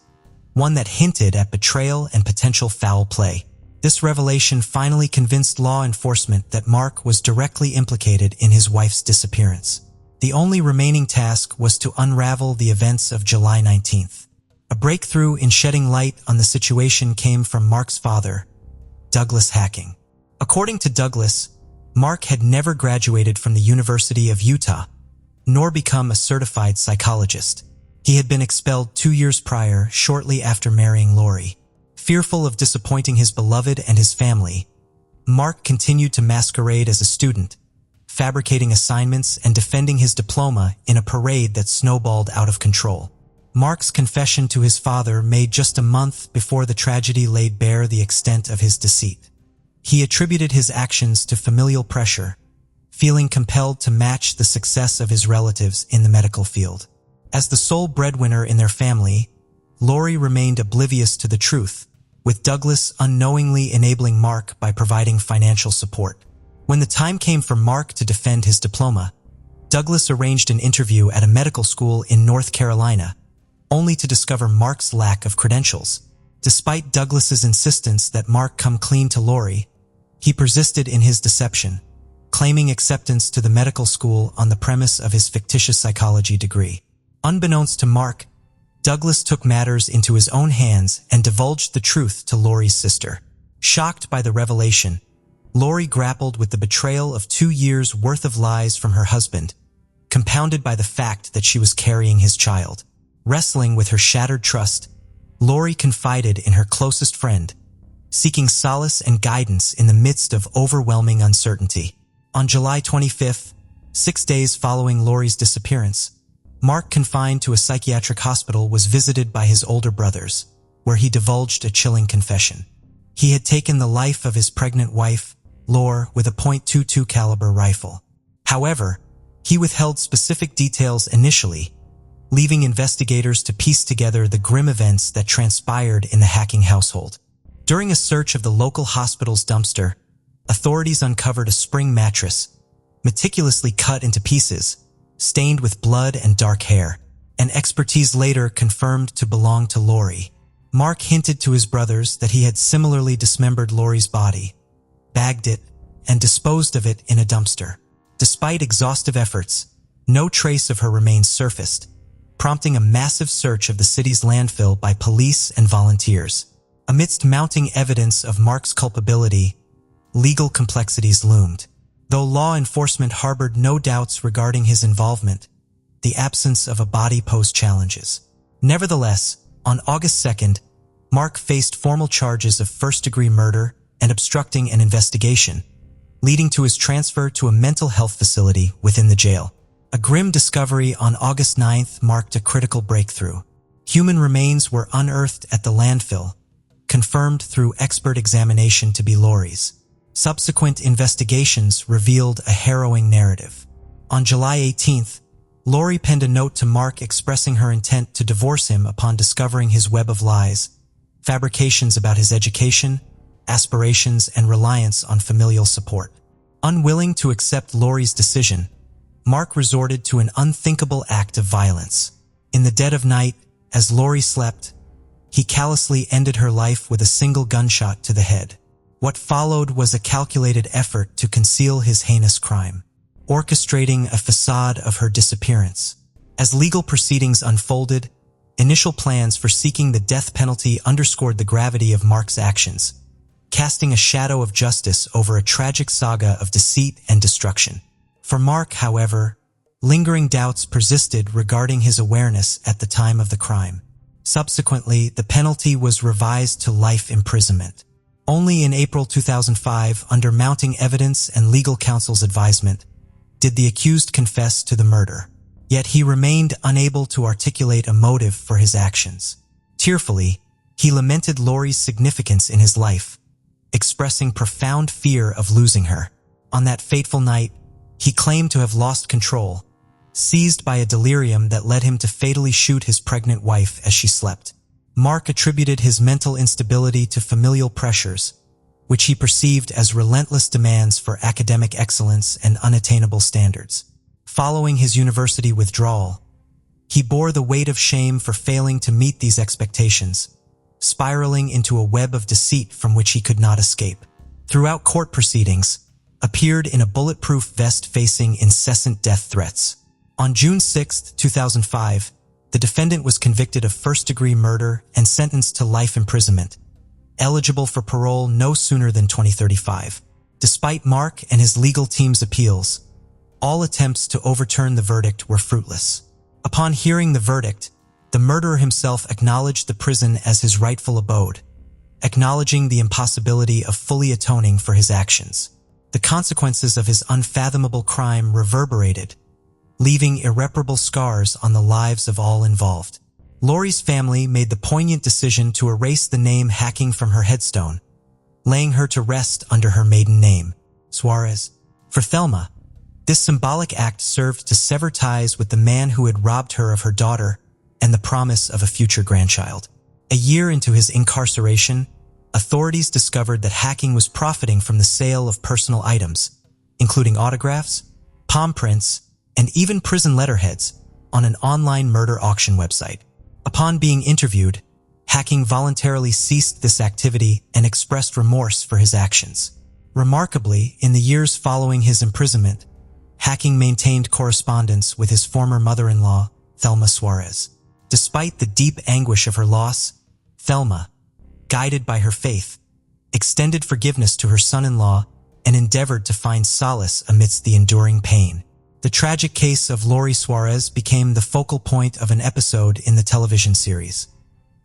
one that hinted at betrayal and potential foul play. This revelation finally convinced law enforcement that Mark was directly implicated in his wife's disappearance. The only remaining task was to unravel the events of July 19th. A breakthrough in shedding light on the situation came from Mark's father, Douglas Hacking. According to Douglas, Mark had never graduated from the University of Utah, nor become a certified psychologist. He had been expelled 2 years prior, shortly after marrying Lorie. Fearful of disappointing his beloved and his family, Mark continued to masquerade as a student, fabricating assignments and defending his diploma in a parade that snowballed out of control. Mark's confession to his father made just a month before the tragedy laid bare the extent of his deceit. He attributed his actions to familial pressure, feeling compelled to match the success of his relatives in the medical field. As the sole breadwinner in their family, Lorie remained oblivious to the truth, with Douglas unknowingly enabling Mark by providing financial support. When the time came for Mark to defend his diploma, Douglas arranged an interview at a medical school in North Carolina, only to discover Mark's lack of credentials. Despite Douglas's insistence that Mark come clean to Lorie, he persisted in his deception, claiming acceptance to the medical school on the premise of his fictitious psychology degree. Unbeknownst to Mark, Douglas took matters into his own hands and divulged the truth to Lorie's sister. Shocked by the revelation, Lorie grappled with the betrayal of 2 years' worth of lies from her husband, compounded by the fact that she was carrying his child. Wrestling with her shattered trust, Lorie confided in her closest friend, seeking solace and guidance in the midst of overwhelming uncertainty. On July 25th, 6 days following Lorie's disappearance, Mark, confined to a psychiatric hospital, was visited by his older brothers, where he divulged a chilling confession. He had taken the life of his pregnant wife, Lore, with a .22 caliber rifle. However, he withheld specific details initially, leaving investigators to piece together the grim events that transpired in the Hacking household. During a search of the local hospital's dumpster, authorities uncovered a spring mattress, meticulously cut into pieces, stained with blood and dark hair. An expertise later confirmed to belong to Lorie. Mark hinted to his brothers that he had similarly dismembered Lorie's body, bagged it, and disposed of it in a dumpster. Despite exhaustive efforts, no trace of her remains surfaced, prompting a massive search of the city's landfill by police and volunteers. Amidst mounting evidence of Mark's culpability, legal complexities loomed. Though law enforcement harbored no doubts regarding his involvement, the absence of a body posed challenges. Nevertheless, on August 2nd, Mark faced formal charges of first-degree murder and obstructing an investigation, leading to his transfer to a mental health facility within the jail. A grim discovery on August 9th marked a critical breakthrough. Human remains were unearthed at the landfill, confirmed through expert examination to be Lorie's. Subsequent investigations revealed a harrowing narrative. On July 18th, Lorie penned a note to Mark expressing her intent to divorce him upon discovering his web of lies, fabrications about his education, aspirations, and reliance on familial support. Unwilling to accept Lorie's decision, Mark resorted to an unthinkable act of violence. In the dead of night, as Lorie slept, he callously ended her life with a single gunshot to the head. What followed was a calculated effort to conceal his heinous crime, orchestrating a facade of her disappearance. As legal proceedings unfolded, initial plans for seeking the death penalty underscored the gravity of Mark's actions, casting a shadow of justice over a tragic saga of deceit and destruction. For Mark, however, lingering doubts persisted regarding his awareness at the time of the crime. Subsequently, the penalty was revised to life imprisonment. Only in April 2005, under mounting evidence and legal counsel's advisement, did the accused confess to the murder. Yet he remained unable to articulate a motive for his actions. Tearfully, he lamented Lorie's significance in his life, expressing profound fear of losing her. On that fateful night, he claimed to have lost control, seized by a delirium that led him to fatally shoot his pregnant wife as she slept. Mark attributed his mental instability to familial pressures, which he perceived as relentless demands for academic excellence and unattainable standards. Following his university withdrawal, he bore the weight of shame for failing to meet these expectations, spiraling into a web of deceit from which he could not escape. Throughout court proceedings, appeared in a bulletproof vest facing incessant death threats. On June 6, 2005, the defendant was convicted of first-degree murder and sentenced to life imprisonment, eligible for parole no sooner than 2035. Despite Mark and his legal team's appeals, all attempts to overturn the verdict were fruitless. Upon hearing the verdict, the murderer himself acknowledged the prison as his rightful abode, acknowledging the impossibility of fully atoning for his actions. The consequences of his unfathomable crime reverberated, leaving irreparable scars on the lives of all involved. Lorie's family made the poignant decision to erase the name Hacking from her headstone, laying her to rest under her maiden name, Suarez. For Thelma, this symbolic act served to sever ties with the man who had robbed her of her daughter and the promise of a future grandchild. A year into his incarceration, authorities discovered that Hacking was profiting from the sale of personal items, including autographs, palm prints, and even prison letterheads, on an online murder auction website. Upon being interviewed, Hacking voluntarily ceased this activity and expressed remorse for his actions. Remarkably, in the years following his imprisonment, Hacking maintained correspondence with his former mother-in-law, Thelma Suarez. Despite the deep anguish of her loss, Thelma, guided by her faith, extended forgiveness to her son-in-law and endeavored to find solace amidst the enduring pain. The tragic case of Lorie Suarez became the focal point of an episode in the television series,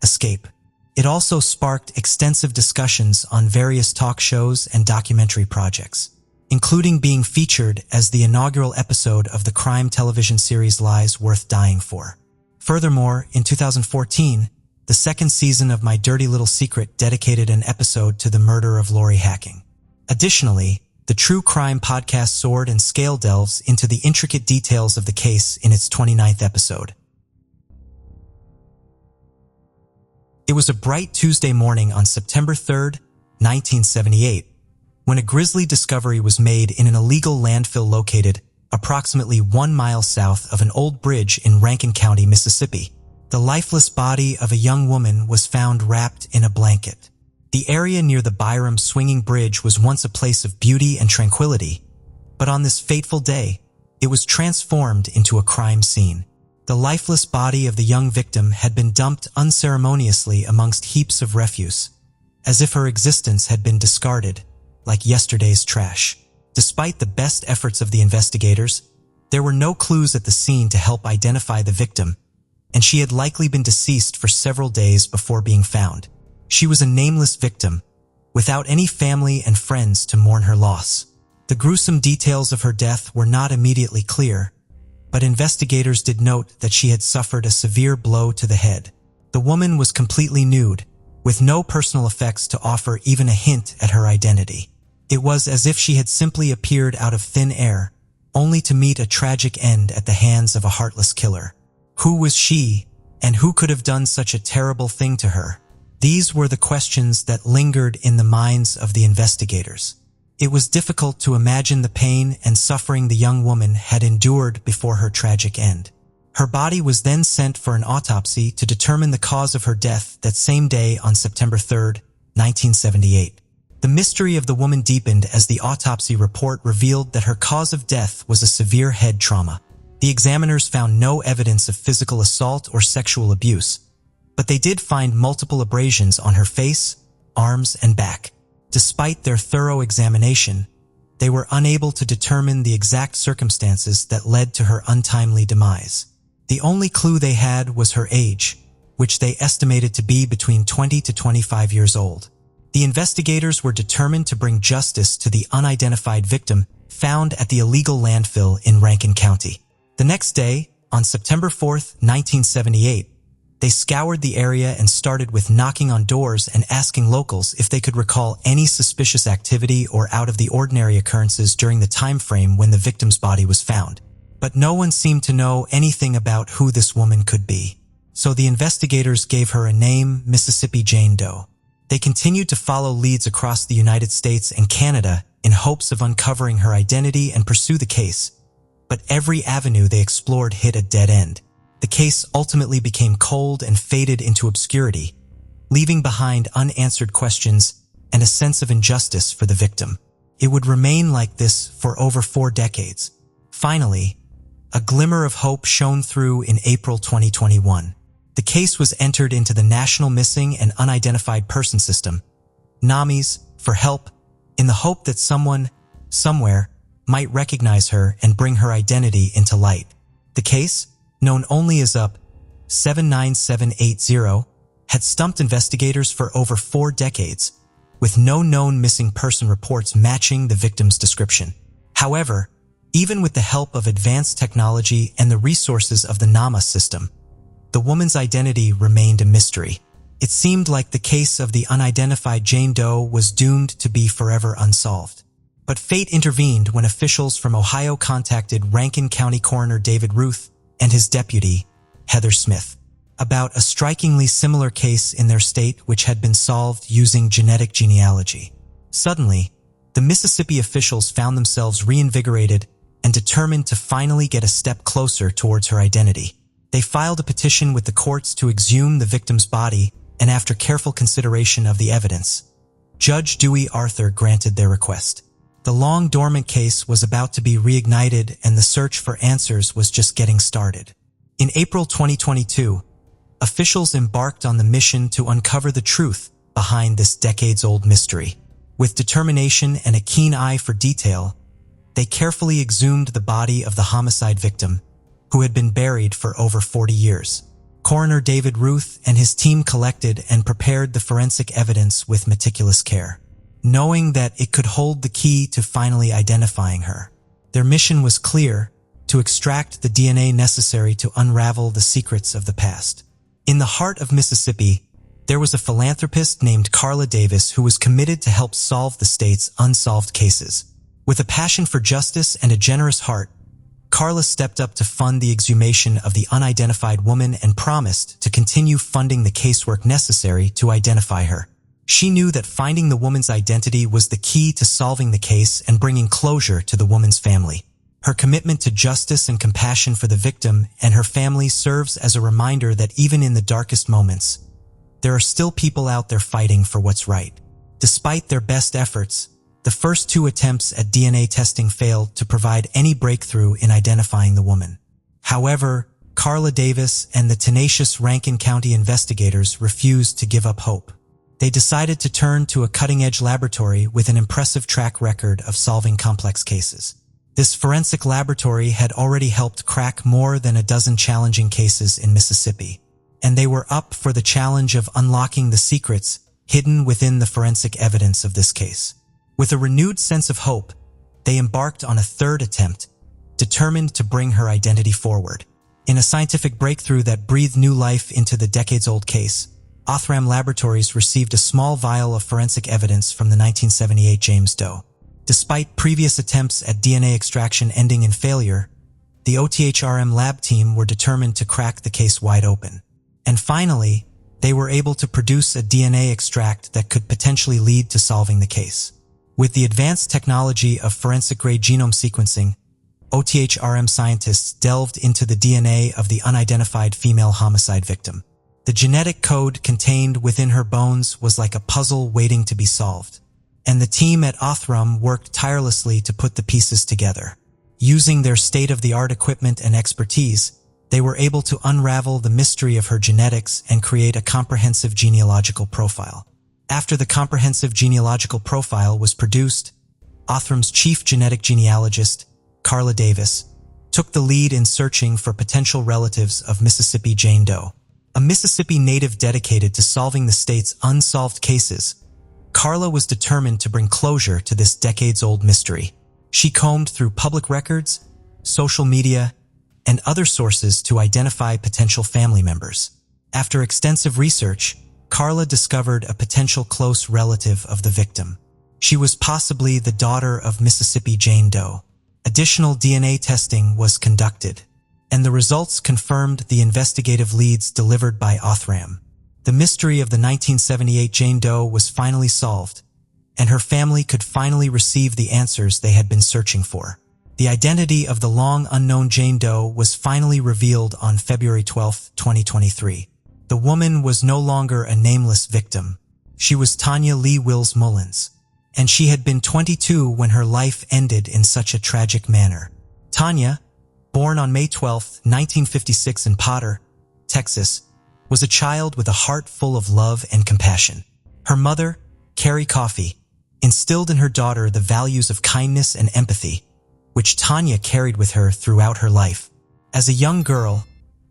Escape. It also sparked extensive discussions on various talk shows and documentary projects, including being featured as the inaugural episode of the crime television series Lies Worth Dying For. Furthermore, in 2014, the second season of My Dirty Little Secret dedicated an episode to the murder of Lorie Hacking. Additionally, the true crime podcast Sword and Scale delves into the intricate details of the case in its 29th episode. It was a bright Tuesday morning on September 3, 1978, when a grisly discovery was made in an illegal landfill located approximately 1 mile south of an old bridge in Rankin County, Mississippi. The lifeless body of a young woman was found wrapped in a blanket. The area near the Byram swinging bridge was once a place of beauty and tranquility, but on this fateful day, it was transformed into a crime scene. The lifeless body of the young victim had been dumped unceremoniously amongst heaps of refuse, as if her existence had been discarded, like yesterday's trash. Despite the best efforts of the investigators, there were no clues at the scene to help identify the victim, and she had likely been deceased for several days before being found. She was a nameless victim, without any family and friends to mourn her loss. The gruesome details of her death were not immediately clear, but investigators did note that she had suffered a severe blow to the head. The woman was completely nude, with no personal effects to offer even a hint at her identity. It was as if she had simply appeared out of thin air, only to meet a tragic end at the hands of a heartless killer. Who was she, and who could have done such a terrible thing to her? These were the questions that lingered in the minds of the investigators. It was difficult to imagine the pain and suffering the young woman had endured before her tragic end. Her body was then sent for an autopsy to determine the cause of her death that same day on September 3, 1978. The mystery of the woman deepened as the autopsy report revealed that her cause of death was a severe head trauma. The examiners found no evidence of physical assault or sexual abuse, but they did find multiple abrasions on her face, arms, and back. Despite their thorough examination, they were unable to determine the exact circumstances that led to her untimely demise. The only clue they had was her age, which they estimated to be between 20 to 25 years old. The investigators were determined to bring justice to the unidentified victim found at the illegal landfill in Rankin County. The next day, on September 4, 1978, they scoured the area and started with knocking on doors and asking locals if they could recall any suspicious activity or out-of-the-ordinary occurrences during the time frame when the victim's body was found. But no one seemed to know anything about who this woman could be. So the investigators gave her a name, Mississippi Jane Doe. They continued to follow leads across the United States and Canada in hopes of uncovering her identity and pursue the case. But every avenue they explored hit a dead end. The case ultimately became cold and faded into obscurity, leaving behind unanswered questions and a sense of injustice for the victim. It would remain like this for over 4 decades. Finally, a glimmer of hope shone through in April 2021. The case was entered into the National Missing and Unidentified Person System, NAMIS, for help, in the hope that someone, somewhere, might recognize her and bring her identity into light. The case, known only as UP 79780, had stumped investigators for over 4 decades, with no known missing person reports matching the victim's description. However, even with the help of advanced technology and the resources of the NAMA system, the woman's identity remained a mystery. It seemed like the case of the unidentified Jane Doe was doomed to be forever unsolved. But fate intervened when officials from Ohio contacted Rankin County Coroner David Ruth and his deputy, Heather Smith, about a strikingly similar case in their state which had been solved using genetic genealogy. Suddenly, the Mississippi officials found themselves reinvigorated and determined to finally get a step closer towards her identity. They filed a petition with the courts to exhume the victim's body, and after careful consideration of the evidence, Judge Dewey Arthur granted their request. The long-dormant case was about to be reignited, and the search for answers was just getting started. In April 2022, officials embarked on the mission to uncover the truth behind this decades-old mystery. With determination and a keen eye for detail, they carefully exhumed the body of the homicide victim, who had been buried for over 40 years. Coroner David Ruth and his team collected and prepared the forensic evidence with meticulous care, knowing that it could hold the key to finally identifying her. Their mission was clear: to extract the DNA necessary to unravel the secrets of the past. In the heart of Mississippi, there was a philanthropist named Carla Davis who was committed to help solve the state's unsolved cases. With a passion for justice and a generous heart, Carla stepped up to fund the exhumation of the unidentified woman and promised to continue funding the casework necessary to identify her. She knew that finding the woman's identity was the key to solving the case and bringing closure to the woman's family. Her commitment to justice and compassion for the victim and her family serves as a reminder that even in the darkest moments, there are still people out there fighting for what's right. Despite their best efforts, the first 2 attempts at DNA testing failed to provide any breakthrough in identifying the woman. However, Carla Davis and the tenacious Rankin County investigators refused to give up hope. They decided to turn to a cutting-edge laboratory with an impressive track record of solving complex cases. This forensic laboratory had already helped crack more than a dozen challenging cases in Mississippi, and they were up for the challenge of unlocking the secrets hidden within the forensic evidence of this case. With a renewed sense of hope, they embarked on a 3rd attempt, determined to bring her identity forward. In a scientific breakthrough that breathed new life into the decades-old case, Othram Laboratories received a small vial of forensic evidence from the 1978 James Doe. Despite previous attempts at DNA extraction ending in failure, the OTHRM lab team were determined to crack the case wide open. And finally, they were able to produce a DNA extract that could potentially lead to solving the case. With the advanced technology of forensic-grade genome sequencing, OTHRM scientists delved into the DNA of the unidentified female homicide victim. The genetic code contained within her bones was like a puzzle waiting to be solved, and the team at Othram worked tirelessly to put the pieces together. Using their state-of-the-art equipment and expertise, they were able to unravel the mystery of her genetics and create a comprehensive genealogical profile. After the comprehensive genealogical profile was produced, Othram's chief genetic genealogist, Carla Davis, took the lead in searching for potential relatives of Mississippi Jane Doe. A Mississippi native dedicated to solving the state's unsolved cases, Carla was determined to bring closure to this decades-old mystery. She combed through public records, social media, and other sources to identify potential family members. After extensive research, Carla discovered a potential close relative of the victim. She was possibly the daughter of Mississippi Jane Doe. Additional DNA testing was conducted, and the results confirmed the investigative leads delivered by Othram. The mystery of the 1978 Jane Doe was finally solved, and her family could finally receive the answers they had been searching for. The identity of the long-unknown Jane Doe was finally revealed on February 12, 2023. The woman was no longer a nameless victim. She was Tanya Lee Wills Mullins, and she had been 22 when her life ended in such a tragic manner. Tanya, born on May 12, 1956 in Potter, Texas, was a child with a heart full of love and compassion. Her mother, Carrie Coffey, instilled in her daughter the values of kindness and empathy, which Tanya carried with her throughout her life. As a young girl,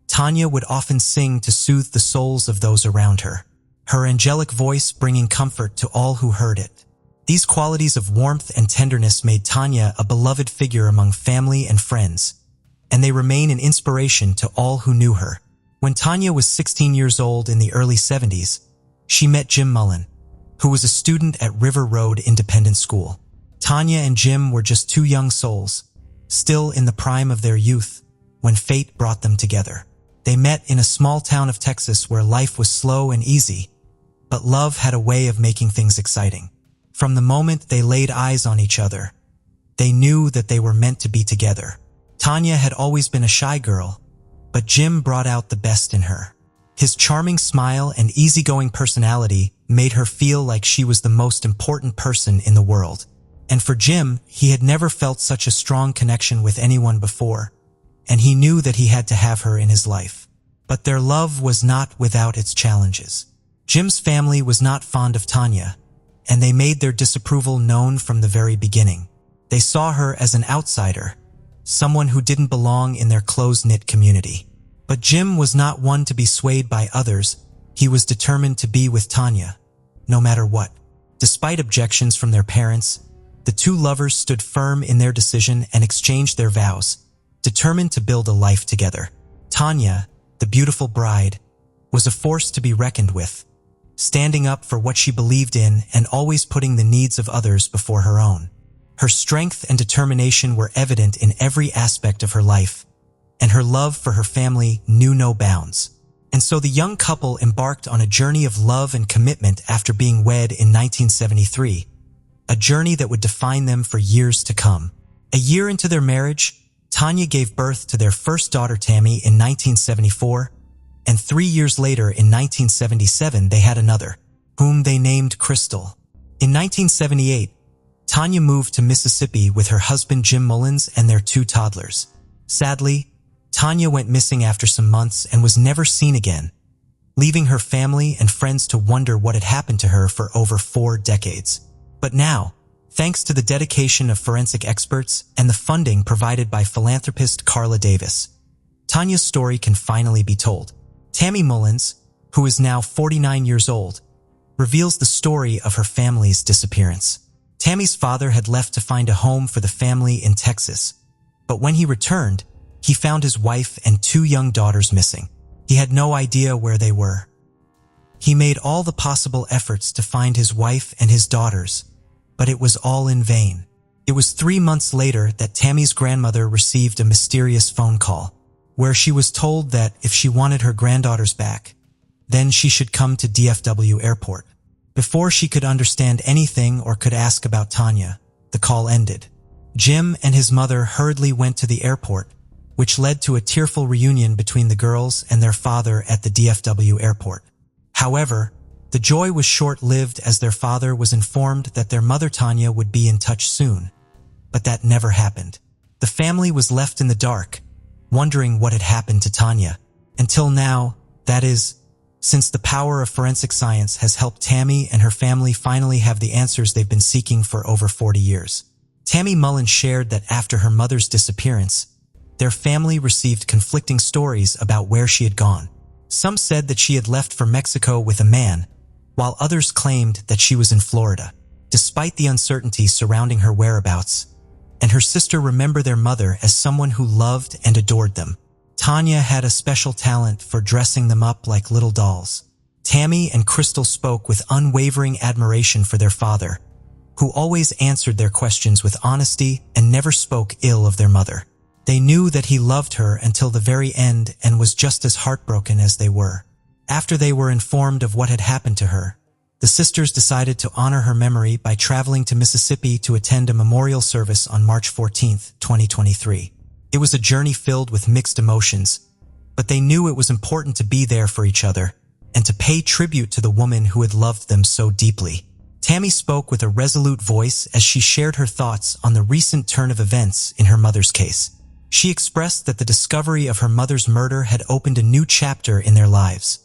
Tanya would often sing to soothe the souls of those around her, her angelic voice bringing comfort to all who heard it. These qualities of warmth and tenderness made Tanya a beloved figure among family and friends, and they remain an inspiration to all who knew her. When Tanya was 16 years old in the early 70s, she met Jim Mullen, who was a student at River Road Independent School. Tanya and Jim were just two young souls, still in the prime of their youth, when fate brought them together. They met in a small town of Texas where life was slow and easy, but love had a way of making things exciting. From the moment they laid eyes on each other, they knew that they were meant to be together. Tanya had always been a shy girl, but Jim brought out the best in her. His charming smile and easygoing personality made her feel like she was the most important person in the world. And for Jim, he had never felt such a strong connection with anyone before, and he knew that he had to have her in his life. But their love was not without its challenges. Jim's family was not fond of Tanya, and they made their disapproval known from the very beginning. They saw her as an outsider, someone who didn't belong in their close-knit community. But Jim was not one to be swayed by others. He was determined to be with Tanya, no matter what. Despite objections from their parents, the two lovers stood firm in their decision and exchanged their vows, determined to build a life together. Tanya, the beautiful bride, was a force to be reckoned with, standing up for what she believed in and always putting the needs of others before her own. Her strength and determination were evident in every aspect of her life, and her love for her family knew no bounds. And so the young couple embarked on a journey of love and commitment after being wed in 1973, a journey that would define them for years to come. A year into their marriage, Tanya gave birth to their first daughter Tammy in 1974, and 3 years later in 1977 they had another, whom they named Crystal. In 1978, Tanya moved to Mississippi with her husband Jim Mullins and their two toddlers. Sadly, Tanya went missing after some months and was never seen again, leaving her family and friends to wonder what had happened to her for over 4 decades. But now, thanks to the dedication of forensic experts and the funding provided by philanthropist Carla Davis, Tanya's story can finally be told. Tammy Mullins, who is now 49 years old, reveals the story of her family's disappearance. Tammy's father had left to find a home for the family in Texas, but when he returned, he found his wife and 2 young daughters missing. He had no idea where they were. He made all the possible efforts to find his wife and his daughters, but it was all in vain. It was 3 months later that Tammy's grandmother received a mysterious phone call, where she was told that if she wanted her granddaughters back, then she should come to DFW Airport. Before she could understand anything or could ask about Tanya, the call ended. Jim and his mother hurriedly went to the airport, which led to a tearful reunion between the girls and their father at the DFW airport. However, the joy was short-lived as their father was informed that their mother Tanya would be in touch soon. But that never happened. The family was left in the dark, wondering what had happened to Tanya. Until now, that is, since the power of forensic science has helped Tammy and her family finally have the answers they've been seeking for over 40 years. Tammy Mullen shared that after her mother's disappearance, their family received conflicting stories about where she had gone. Some said that she had left for Mexico with a man, while others claimed that she was in Florida. Despite the uncertainty surrounding her whereabouts, and her sister remember their mother as someone who loved and adored them, Tanya had a special talent for dressing them up like little dolls. Tammy and Crystal spoke with unwavering admiration for their father, who always answered their questions with honesty and never spoke ill of their mother. They knew that he loved her until the very end and was just as heartbroken as they were. After they were informed of what had happened to her, the sisters decided to honor her memory by traveling to Mississippi to attend a memorial service on March 14, 2023. It was a journey filled with mixed emotions, but they knew it was important to be there for each other and to pay tribute to the woman who had loved them so deeply. Tammy spoke with a resolute voice as she shared her thoughts on the recent turn of events in her mother's case. She expressed that the discovery of her mother's murder had opened a new chapter in their lives,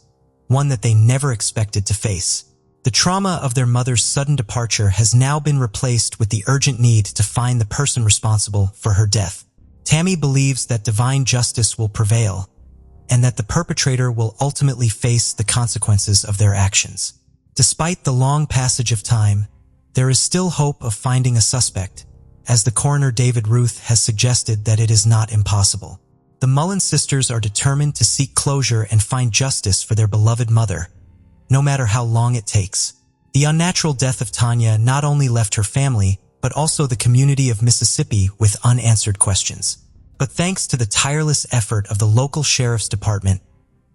one that they never expected to face. The trauma of their mother's sudden departure has now been replaced with the urgent need to find the person responsible for her death. Tammy believes that divine justice will prevail, and that the perpetrator will ultimately face the consequences of their actions. Despite the long passage of time, there is still hope of finding a suspect, as the coroner David Ruth has suggested that it is not impossible. The Mullen sisters are determined to seek closure and find justice for their beloved mother, no matter how long it takes. The unnatural death of Tanya not only left her family, but also the community of Mississippi with unanswered questions. But thanks to the tireless effort of the local sheriff's department,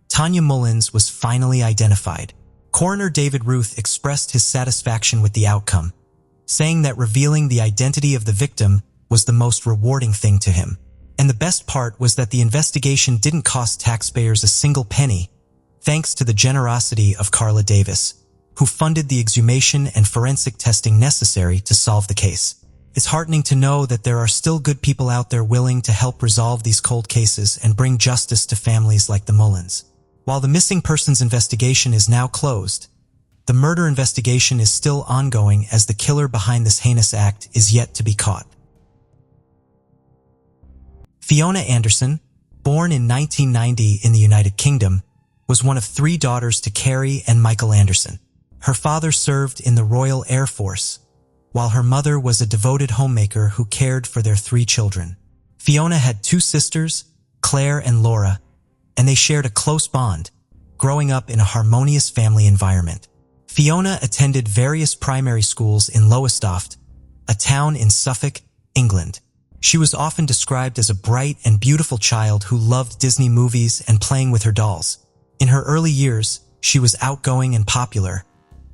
Tanya Mullins was finally identified. Coroner David Ruth expressed his satisfaction with the outcome, saying that revealing the identity of the victim was the most rewarding thing to him. And the best part was that the investigation didn't cost taxpayers a single penny, thanks to the generosity of Carla Davis, who funded the exhumation and forensic testing necessary to solve the case. It's heartening to know that there are still good people out there willing to help resolve these cold cases and bring justice to families like the Mullins. While the missing persons investigation is now closed, the murder investigation is still ongoing as the killer behind this heinous act is yet to be caught. Fiona Anderson, born in 1990 in the United Kingdom, was one of 3 daughters to Carrie and Michael Anderson. Her father served in the Royal Air Force, while her mother was a devoted homemaker who cared for their 3 children. Fiona had 2 sisters, Claire and Laura, and they shared a close bond, growing up in a harmonious family environment. Fiona attended various primary schools in Lowestoft, a town in Suffolk, England. She was often described as a bright and beautiful child who loved Disney movies and playing with her dolls. In her early years, she was outgoing and popular,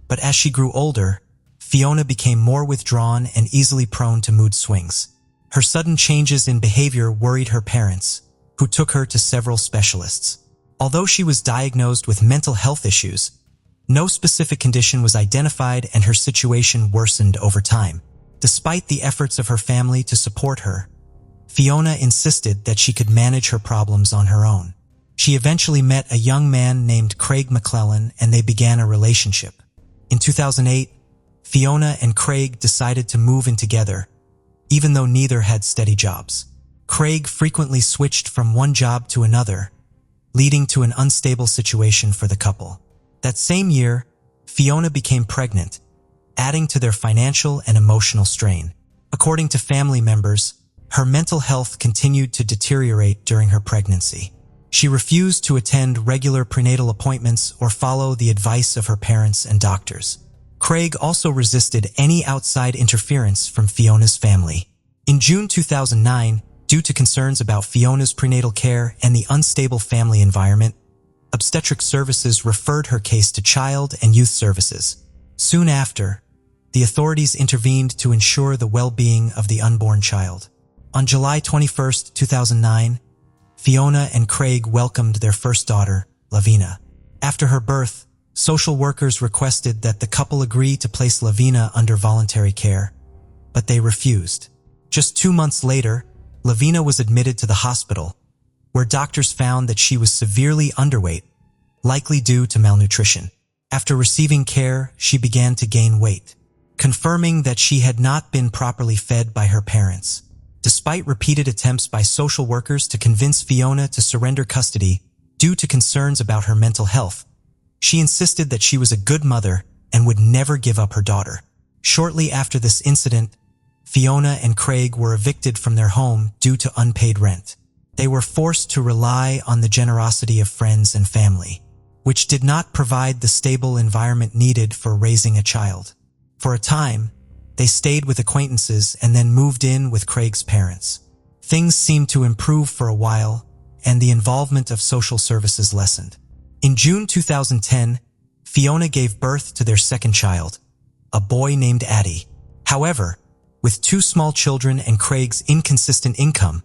but as she grew older, Fiona became more withdrawn and easily prone to mood swings. Her sudden changes in behavior worried her parents, who took her to several specialists. Although she was diagnosed with mental health issues, no specific condition was identified and her situation worsened over time. Despite the efforts of her family to support her, Fiona insisted that she could manage her problems on her own. She eventually met a young man named Craig McClellan and they began a relationship. In 2008, Fiona and Craig decided to move in together, even though neither had steady jobs. Craig frequently switched from one job to another, leading to an unstable situation for the couple. That same year, Fiona became pregnant, adding to their financial and emotional strain. According to family members, her mental health continued to deteriorate during her pregnancy. She refused to attend regular prenatal appointments or follow the advice of her parents and doctors. Craig also resisted any outside interference from Fiona's family. In June 2009, due to concerns about Fiona's prenatal care and the unstable family environment, obstetric services referred her case to Child and Youth Services. Soon after, the authorities intervened to ensure the well-being of the unborn child. On July 21, 2009, Fiona and Craig welcomed their first daughter, Lavina. After her birth, social workers requested that the couple agree to place Lavina under voluntary care, but they refused. Just 2 months later, Lavina was admitted to the hospital, where doctors found that she was severely underweight, likely due to malnutrition. After receiving care, she began to gain weight, confirming that she had not been properly fed by her parents. Despite repeated attempts by social workers to convince Fiona to surrender custody due to concerns about her mental health, she insisted that she was a good mother and would never give up her daughter. Shortly after this incident, Fiona and Craig were evicted from their home due to unpaid rent. They were forced to rely on the generosity of friends and family, which did not provide the stable environment needed for raising a child. For a time, they stayed with acquaintances and then moved in with Craig's parents. Things seemed to improve for a while, and the involvement of social services lessened. In June 2010, Fiona gave birth to their second child, a boy named Addie. However, with 2 small children and Craig's inconsistent income,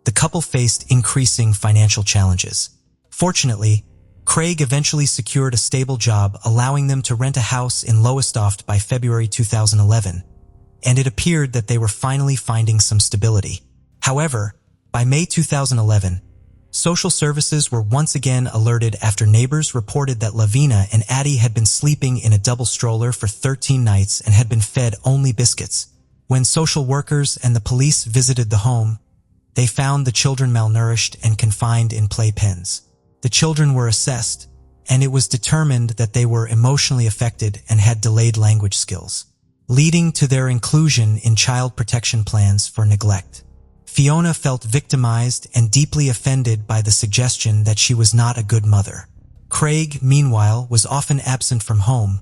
the couple faced increasing financial challenges. Fortunately, Craig eventually secured a stable job, allowing them to rent a house in Lowestoft by February 2011, and it appeared that they were finally finding some stability. However, by May 2011, social services were once again alerted after neighbors reported that Lavina and Addie had been sleeping in a double stroller for 13 nights and had been fed only biscuits. When social workers and the police visited the home, they found the children malnourished and confined in playpens. The children were assessed, and it was determined that they were emotionally affected and had delayed language skills, leading to their inclusion in child protection plans for neglect. Fiona felt victimized and deeply offended by the suggestion that she was not a good mother. Craig, meanwhile, was often absent from home,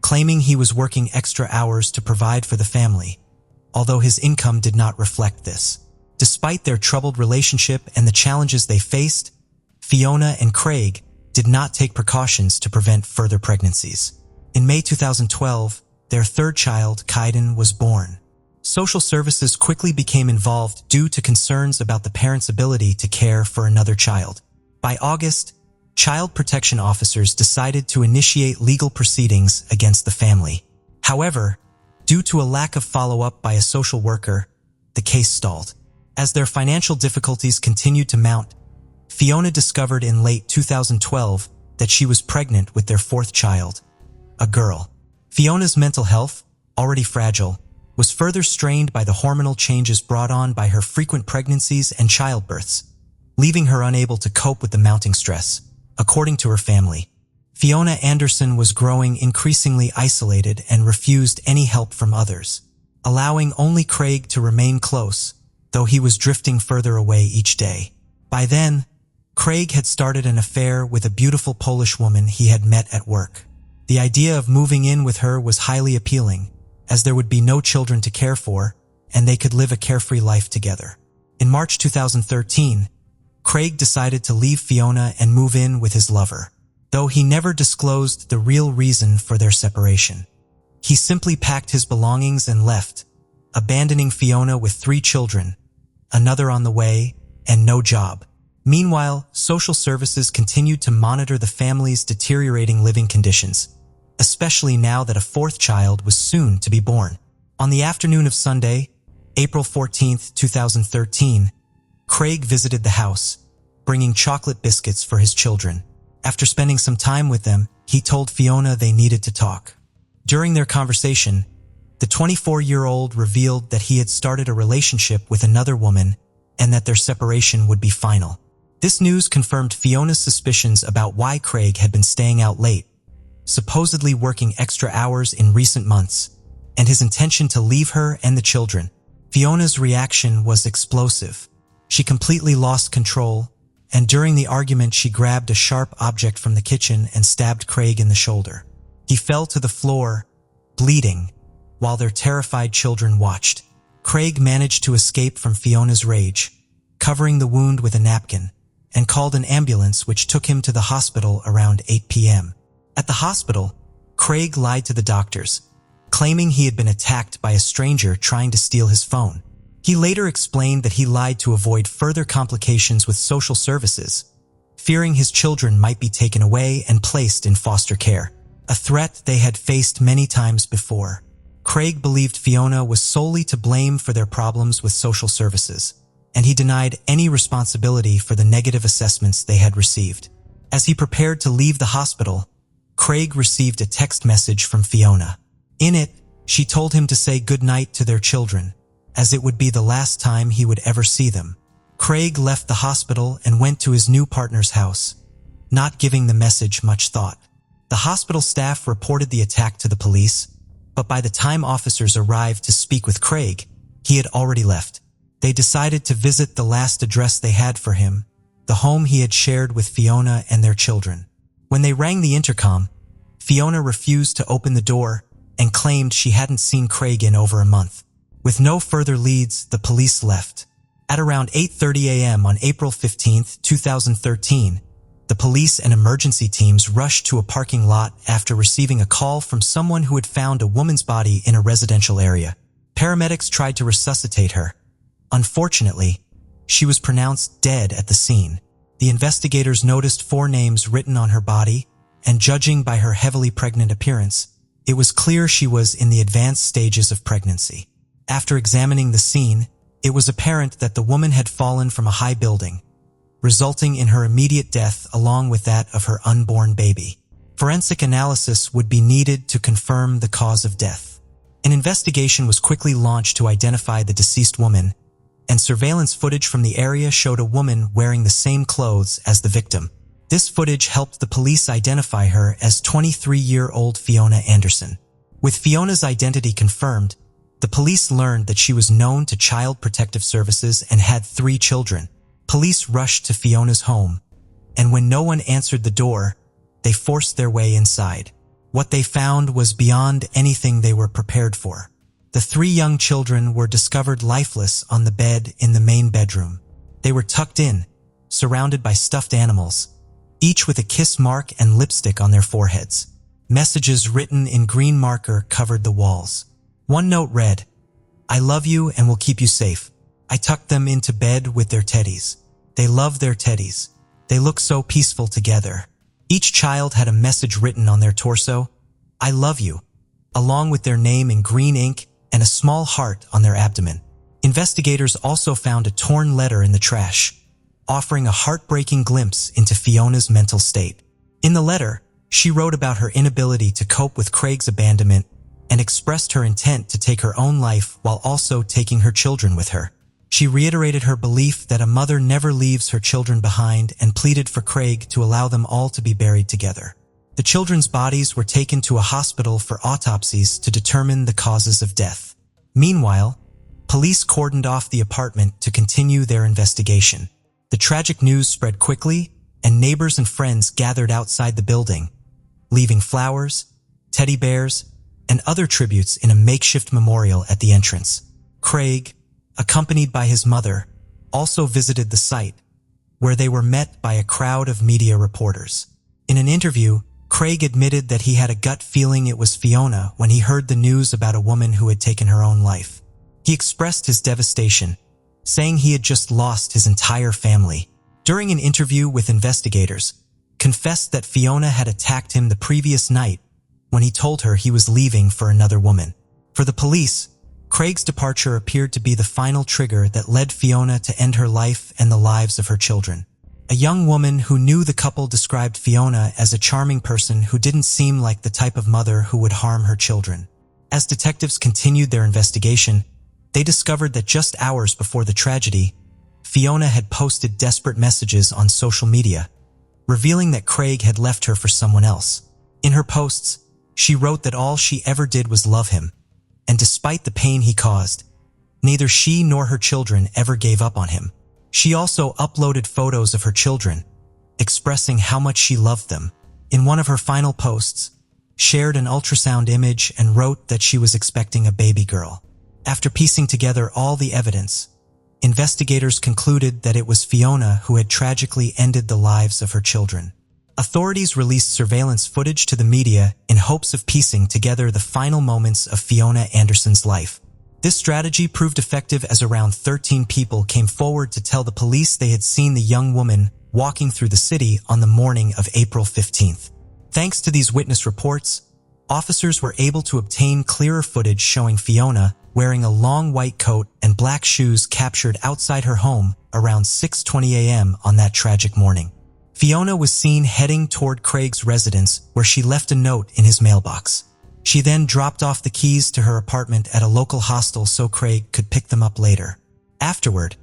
claiming he was working extra hours to provide for the family, although his income did not reflect this. Despite their troubled relationship and the challenges they faced, Fiona and Craig did not take precautions to prevent further pregnancies. In May 2012, their third child, Kaiden, was born. Social services quickly became involved due to concerns about the parents' ability to care for another child. By August, child protection officers decided to initiate legal proceedings against the family. However, due to a lack of follow-up by a social worker, the case stalled. As their financial difficulties continued to mount, Fiona discovered in late 2012 that she was pregnant with their fourth child, a girl. Fiona's mental health, already fragile, was further strained by the hormonal changes brought on by her frequent pregnancies and childbirths, leaving her unable to cope with the mounting stress. According to her family, Fiona Anderson was growing increasingly isolated and refused any help from others, allowing only Craig to remain close, though he was drifting further away each day. By then, Craig had started an affair with a beautiful Polish woman he had met at work. The idea of moving in with her was highly appealing, as there would be no children to care for, and they could live a carefree life together. In March 2013, Craig decided to leave Fiona and move in with his lover, though he never disclosed the real reason for their separation. He simply packed his belongings and left, abandoning Fiona with 3 children, another on the way, and no job. Meanwhile, social services continued to monitor the family's deteriorating living conditions, especially now that a fourth child was soon to be born. On the afternoon of Sunday, April 14, 2013, Craig visited the house, bringing chocolate biscuits for his children. After spending some time with them, he told Fiona they needed to talk. During their conversation, the 24-year-old revealed that he had started a relationship with another woman and that their separation would be final. This news confirmed Fiona's suspicions about why Craig had been staying out late, supposedly working extra hours in recent months, and his intention to leave her and the children. Fiona's reaction was explosive. She completely lost control, and during the argument she grabbed a sharp object from the kitchen and stabbed Craig in the shoulder. He fell to the floor, bleeding, while their terrified children watched. Craig managed to escape from Fiona's rage, covering the wound with a napkin, and called an ambulance which took him to the hospital around 8 p.m. At the hospital, Craig lied to the doctors, claiming he had been attacked by a stranger trying to steal his phone. He later explained that he lied to avoid further complications with social services, fearing his children might be taken away and placed in foster care, a threat they had faced many times before. Craig believed Fiona was solely to blame for their problems with social services, and he denied any responsibility for the negative assessments they had received. As he prepared to leave the hospital, Craig received a text message from Fiona. In it, she told him to say goodnight to their children, as it would be the last time he would ever see them. Craig left the hospital and went to his new partner's house, not giving the message much thought. The hospital staff reported the attack to the police, but by the time officers arrived to speak with Craig, he had already left. They decided to visit the last address they had for him, the home he had shared with Fiona and their children. When they rang the intercom, Fiona refused to open the door and claimed she hadn't seen Craig in over a month. With no further leads, the police left. At around 8:30 a.m. on April 15, 2013, the police and emergency teams rushed to a parking lot after receiving a call from someone who had found a woman's body in a residential area. Paramedics tried to resuscitate her. Unfortunately, she was pronounced dead at the scene. The investigators noticed 4 names written on her body, and judging by her heavily pregnant appearance, it was clear she was in the advanced stages of pregnancy. After examining the scene, it was apparent that the woman had fallen from a high building, resulting in her immediate death along with that of her unborn baby. Forensic analysis would be needed to confirm the cause of death. An investigation was quickly launched to identify the deceased woman, and surveillance footage from the area showed a woman wearing the same clothes as the victim. This footage helped the police identify her as 23-year-old Fiona Anderson. With Fiona's identity confirmed, the police learned that she was known to Child Protective Services and had 3 children. Police rushed to Fiona's home, and when no one answered the door, they forced their way inside. What they found was beyond anything they were prepared for. The 3 young children were discovered lifeless on the bed in the main bedroom. They were tucked in, surrounded by stuffed animals, each with a kiss mark and lipstick on their foreheads. Messages written in green marker covered the walls. One note read, "I love you and will keep you safe. I tucked them into bed with their teddies. They love their teddies. They look so peaceful together." Each child had a message written on their torso, "I love you," along with their name in green ink and a small heart on their abdomen. Investigators also found a torn letter in the trash, offering a heartbreaking glimpse into Fiona's mental state. In the letter, she wrote about her inability to cope with Craig's abandonment and expressed her intent to take her own life while also taking her children with her. She reiterated her belief that a mother never leaves her children behind and pleaded for Craig to allow them all to be buried together. The children's bodies were taken to a hospital for autopsies to determine the causes of death. Meanwhile, police cordoned off the apartment to continue their investigation. The tragic news spread quickly, and neighbors and friends gathered outside the building, leaving flowers, teddy bears, and other tributes in a makeshift memorial at the entrance. Craig, accompanied by his mother, also visited the site, where they were met by a crowd of media reporters. In an interview, Craig admitted that he had a gut feeling it was Fiona when he heard the news about a woman who had taken her own life. He expressed his devastation, saying he had just lost his entire family. During an interview with investigators, confessed that Fiona had attacked him the previous night when he told her he was leaving for another woman. For the police, Craig's departure appeared to be the final trigger that led Fiona to end her life and the lives of her children. A young woman who knew the couple described Fiona as a charming person who didn't seem like the type of mother who would harm her children. As detectives continued their investigation, they discovered that just hours before the tragedy, Fiona had posted desperate messages on social media, revealing that Craig had left her for someone else. In her posts, she wrote that all she ever did was love him, and despite the pain he caused, neither she nor her children ever gave up on him. She also uploaded photos of her children, expressing how much she loved them. In one of her final posts, shared an ultrasound image and wrote that she was expecting a baby girl. After piecing together all the evidence, investigators concluded that it was Fiona who had tragically ended the lives of her children. Authorities released surveillance footage to the media in hopes of piecing together the final moments of Fiona Anderson's life. This strategy proved effective as around 13 people came forward to tell the police they had seen the young woman walking through the city on the morning of April 15th. Thanks to these witness reports, officers were able to obtain clearer footage showing Fiona wearing a long white coat and black shoes captured outside her home around 6:20 a.m. on that tragic morning. Fiona was seen heading toward Craig's residence, where she left a note in his mailbox. She then dropped off the keys to her apartment at a local hostel so Craig could pick them up later. Afterward,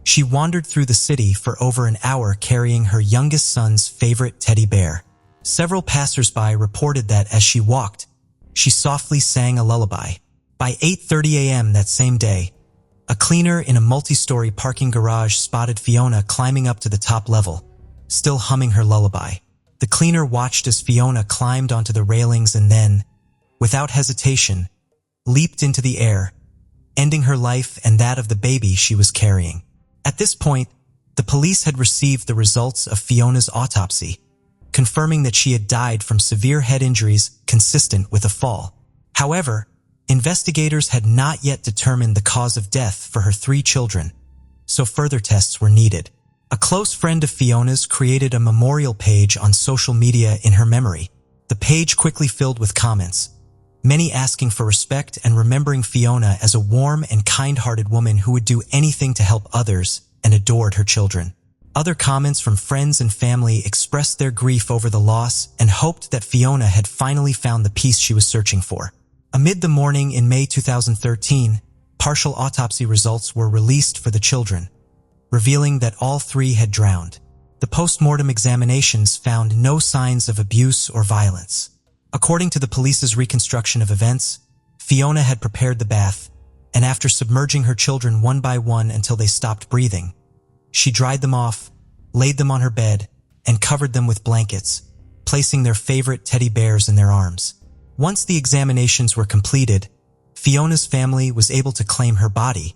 she wandered through the city for over an hour carrying her youngest son's favorite teddy bear. Several passersby reported that as she walked, she softly sang a lullaby. By 8:30 a.m. that same day, a cleaner in a multi-story parking garage spotted Fiona climbing up to the top level, still humming her lullaby. The cleaner watched as Fiona climbed onto the railings and then, without hesitation, leaped into the air, ending her life and that of the baby she was carrying. At this point, the police had received the results of Fiona's autopsy, confirming that she had died from severe head injuries consistent with a fall. However, investigators had not yet determined the cause of death for her 3 children, so further tests were needed. A close friend of Fiona's created a memorial page on social media in her memory. The page quickly filled with comments, many asking for respect and remembering Fiona as a warm and kind-hearted woman who would do anything to help others and adored her children. Other comments from friends and family expressed their grief over the loss and hoped that Fiona had finally found the peace she was searching for. Amid the mourning in May 2013, partial autopsy results were released for the children, revealing that all 3 had drowned. The post-mortem examinations found no signs of abuse or violence. According to the police's reconstruction of events, Fiona had prepared the bath, and after submerging her children one by one until they stopped breathing, she dried them off, laid them on her bed, and covered them with blankets, placing their favorite teddy bears in their arms. Once the examinations were completed, Fiona's family was able to claim her body,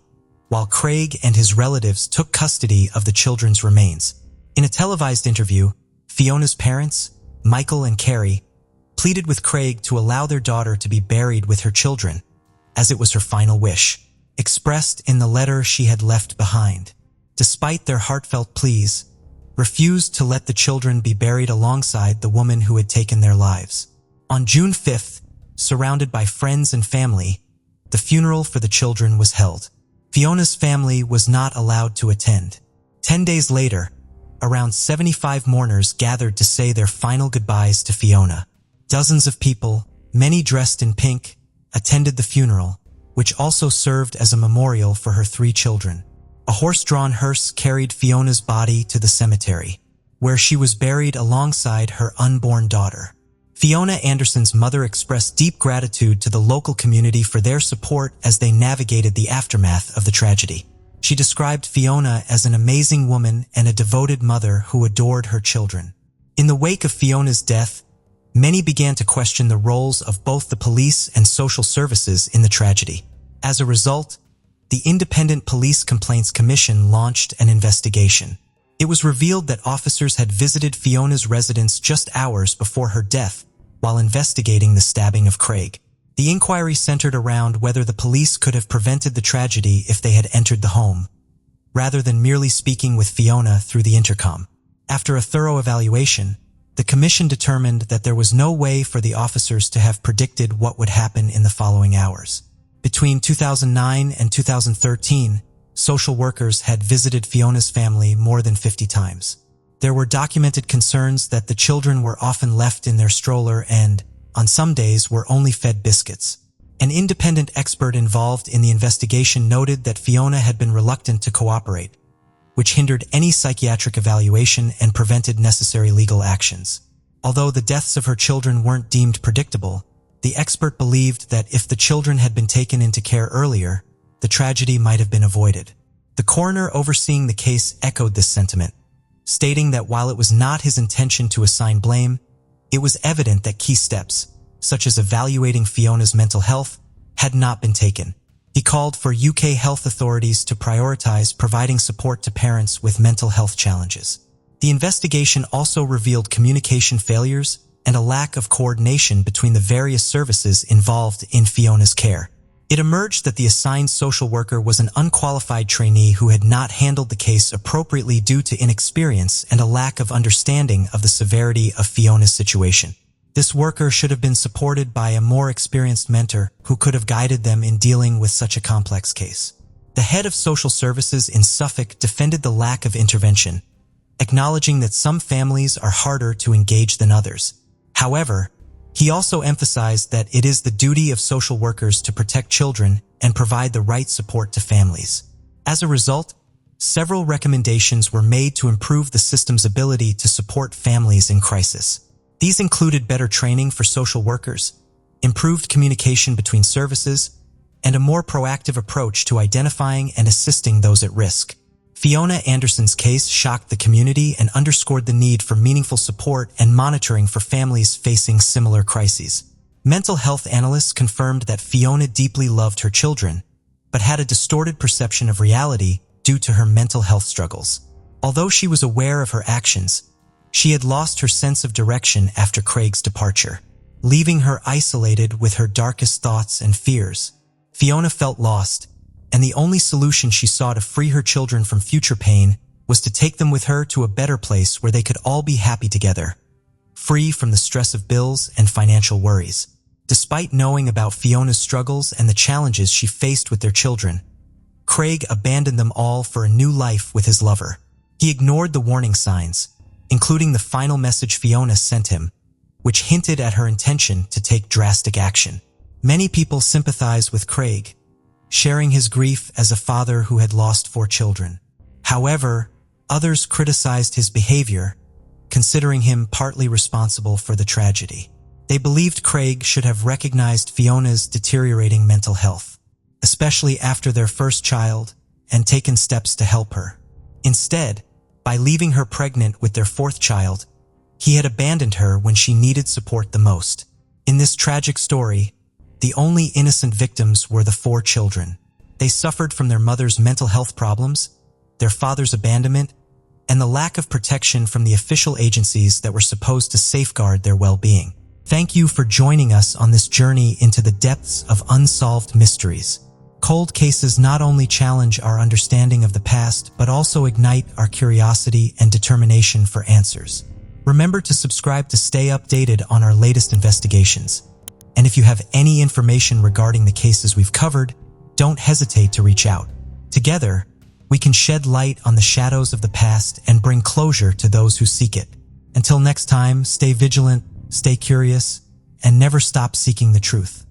while Craig and his relatives took custody of the children's remains. In a televised interview, Fiona's parents, Michael and Carrie, pleaded with Craig to allow their daughter to be buried with her children, as it was her final wish, expressed in the letter she had left behind. Despite their heartfelt pleas, refused to let the children be buried alongside the woman who had taken their lives. On June 5th, surrounded by friends and family, the funeral for the children was held. Fiona's family was not allowed to attend. 10 days later, around 75 mourners gathered to say their final goodbyes to Fiona. Dozens of people, many dressed in pink, attended the funeral, which also served as a memorial for her 3 children. A horse-drawn hearse carried Fiona's body to the cemetery, where she was buried alongside her unborn daughter. Fiona Anderson's mother expressed deep gratitude to the local community for their support as they navigated the aftermath of the tragedy. She described Fiona as an amazing woman and a devoted mother who adored her children. In the wake of Fiona's death, many began to question the roles of both the police and social services in the tragedy. As a result, the Independent Police Complaints Commission launched an investigation. It was revealed that officers had visited Fiona's residence just hours before her death while investigating the stabbing of Craig. The inquiry centered around whether the police could have prevented the tragedy if they had entered the home, rather than merely speaking with Fiona through the intercom. After a thorough evaluation, the commission determined that there was no way for the officers to have predicted what would happen in the following hours. Between 2009 and 2013, social workers had visited Fiona's family more than 50 times. There were documented concerns that the children were often left in their stroller and, on some days, were only fed biscuits. An independent expert involved in the investigation noted that Fiona had been reluctant to cooperate, which hindered any psychiatric evaluation and prevented necessary legal actions. Although the deaths of her children weren't deemed predictable, the expert believed that if the children had been taken into care earlier, the tragedy might have been avoided. The coroner overseeing the case echoed this sentiment, stating that while it was not his intention to assign blame, it was evident that key steps, such as evaluating Fiona's mental health, had not been taken. He called for UK health authorities to prioritize providing support to parents with mental health challenges. The investigation also revealed communication failures and a lack of coordination between the various services involved in Fiona's care. It emerged that the assigned social worker was an unqualified trainee who had not handled the case appropriately due to inexperience and a lack of understanding of the severity of Fiona's situation. This worker should have been supported by a more experienced mentor who could have guided them in dealing with such a complex case. The head of social services in Suffolk defended the lack of intervention, acknowledging that some families are harder to engage than others. However, he also emphasized that it is the duty of social workers to protect children and provide the right support to families. As a result, several recommendations were made to improve the system's ability to support families in crisis. These included better training for social workers, improved communication between services, and a more proactive approach to identifying and assisting those at risk. Fiona Anderson's case shocked the community and underscored the need for meaningful support and monitoring for families facing similar crises. Mental health analysts confirmed that Fiona deeply loved her children, but had a distorted perception of reality due to her mental health struggles. Although she was aware of her actions, she had lost her sense of direction after Craig's departure, leaving her isolated with her darkest thoughts and fears. Fiona felt lost, and the only solution she saw to free her children from future pain was to take them with her to a better place where they could all be happy together, free from the stress of bills and financial worries. Despite knowing about Fiona's struggles and the challenges she faced with their children, Craig abandoned them all for a new life with his lover. He ignored the warning signs, including the final message Fiona sent him, which hinted at her intention to take drastic action. Many people sympathized with Craig, sharing his grief as a father who had lost 4 children. However, others criticized his behavior, considering him partly responsible for the tragedy. They believed Craig should have recognized Fiona's deteriorating mental health, especially after their first child, and taken steps to help her. Instead, by leaving her pregnant with their 4th child, he had abandoned her when she needed support the most. In this tragic story, the only innocent victims were the 4 children. They suffered from their mother's mental health problems, their father's abandonment, and the lack of protection from the official agencies that were supposed to safeguard their well-being. Thank you for joining us on this journey into the depths of unsolved mysteries. Cold cases not only challenge our understanding of the past, but also ignite our curiosity and determination for answers. Remember to subscribe to stay updated on our latest investigations. And if you have any information regarding the cases we've covered, don't hesitate to reach out. Together, we can shed light on the shadows of the past and bring closure to those who seek it. Until next time, stay vigilant, stay curious, and never stop seeking the truth.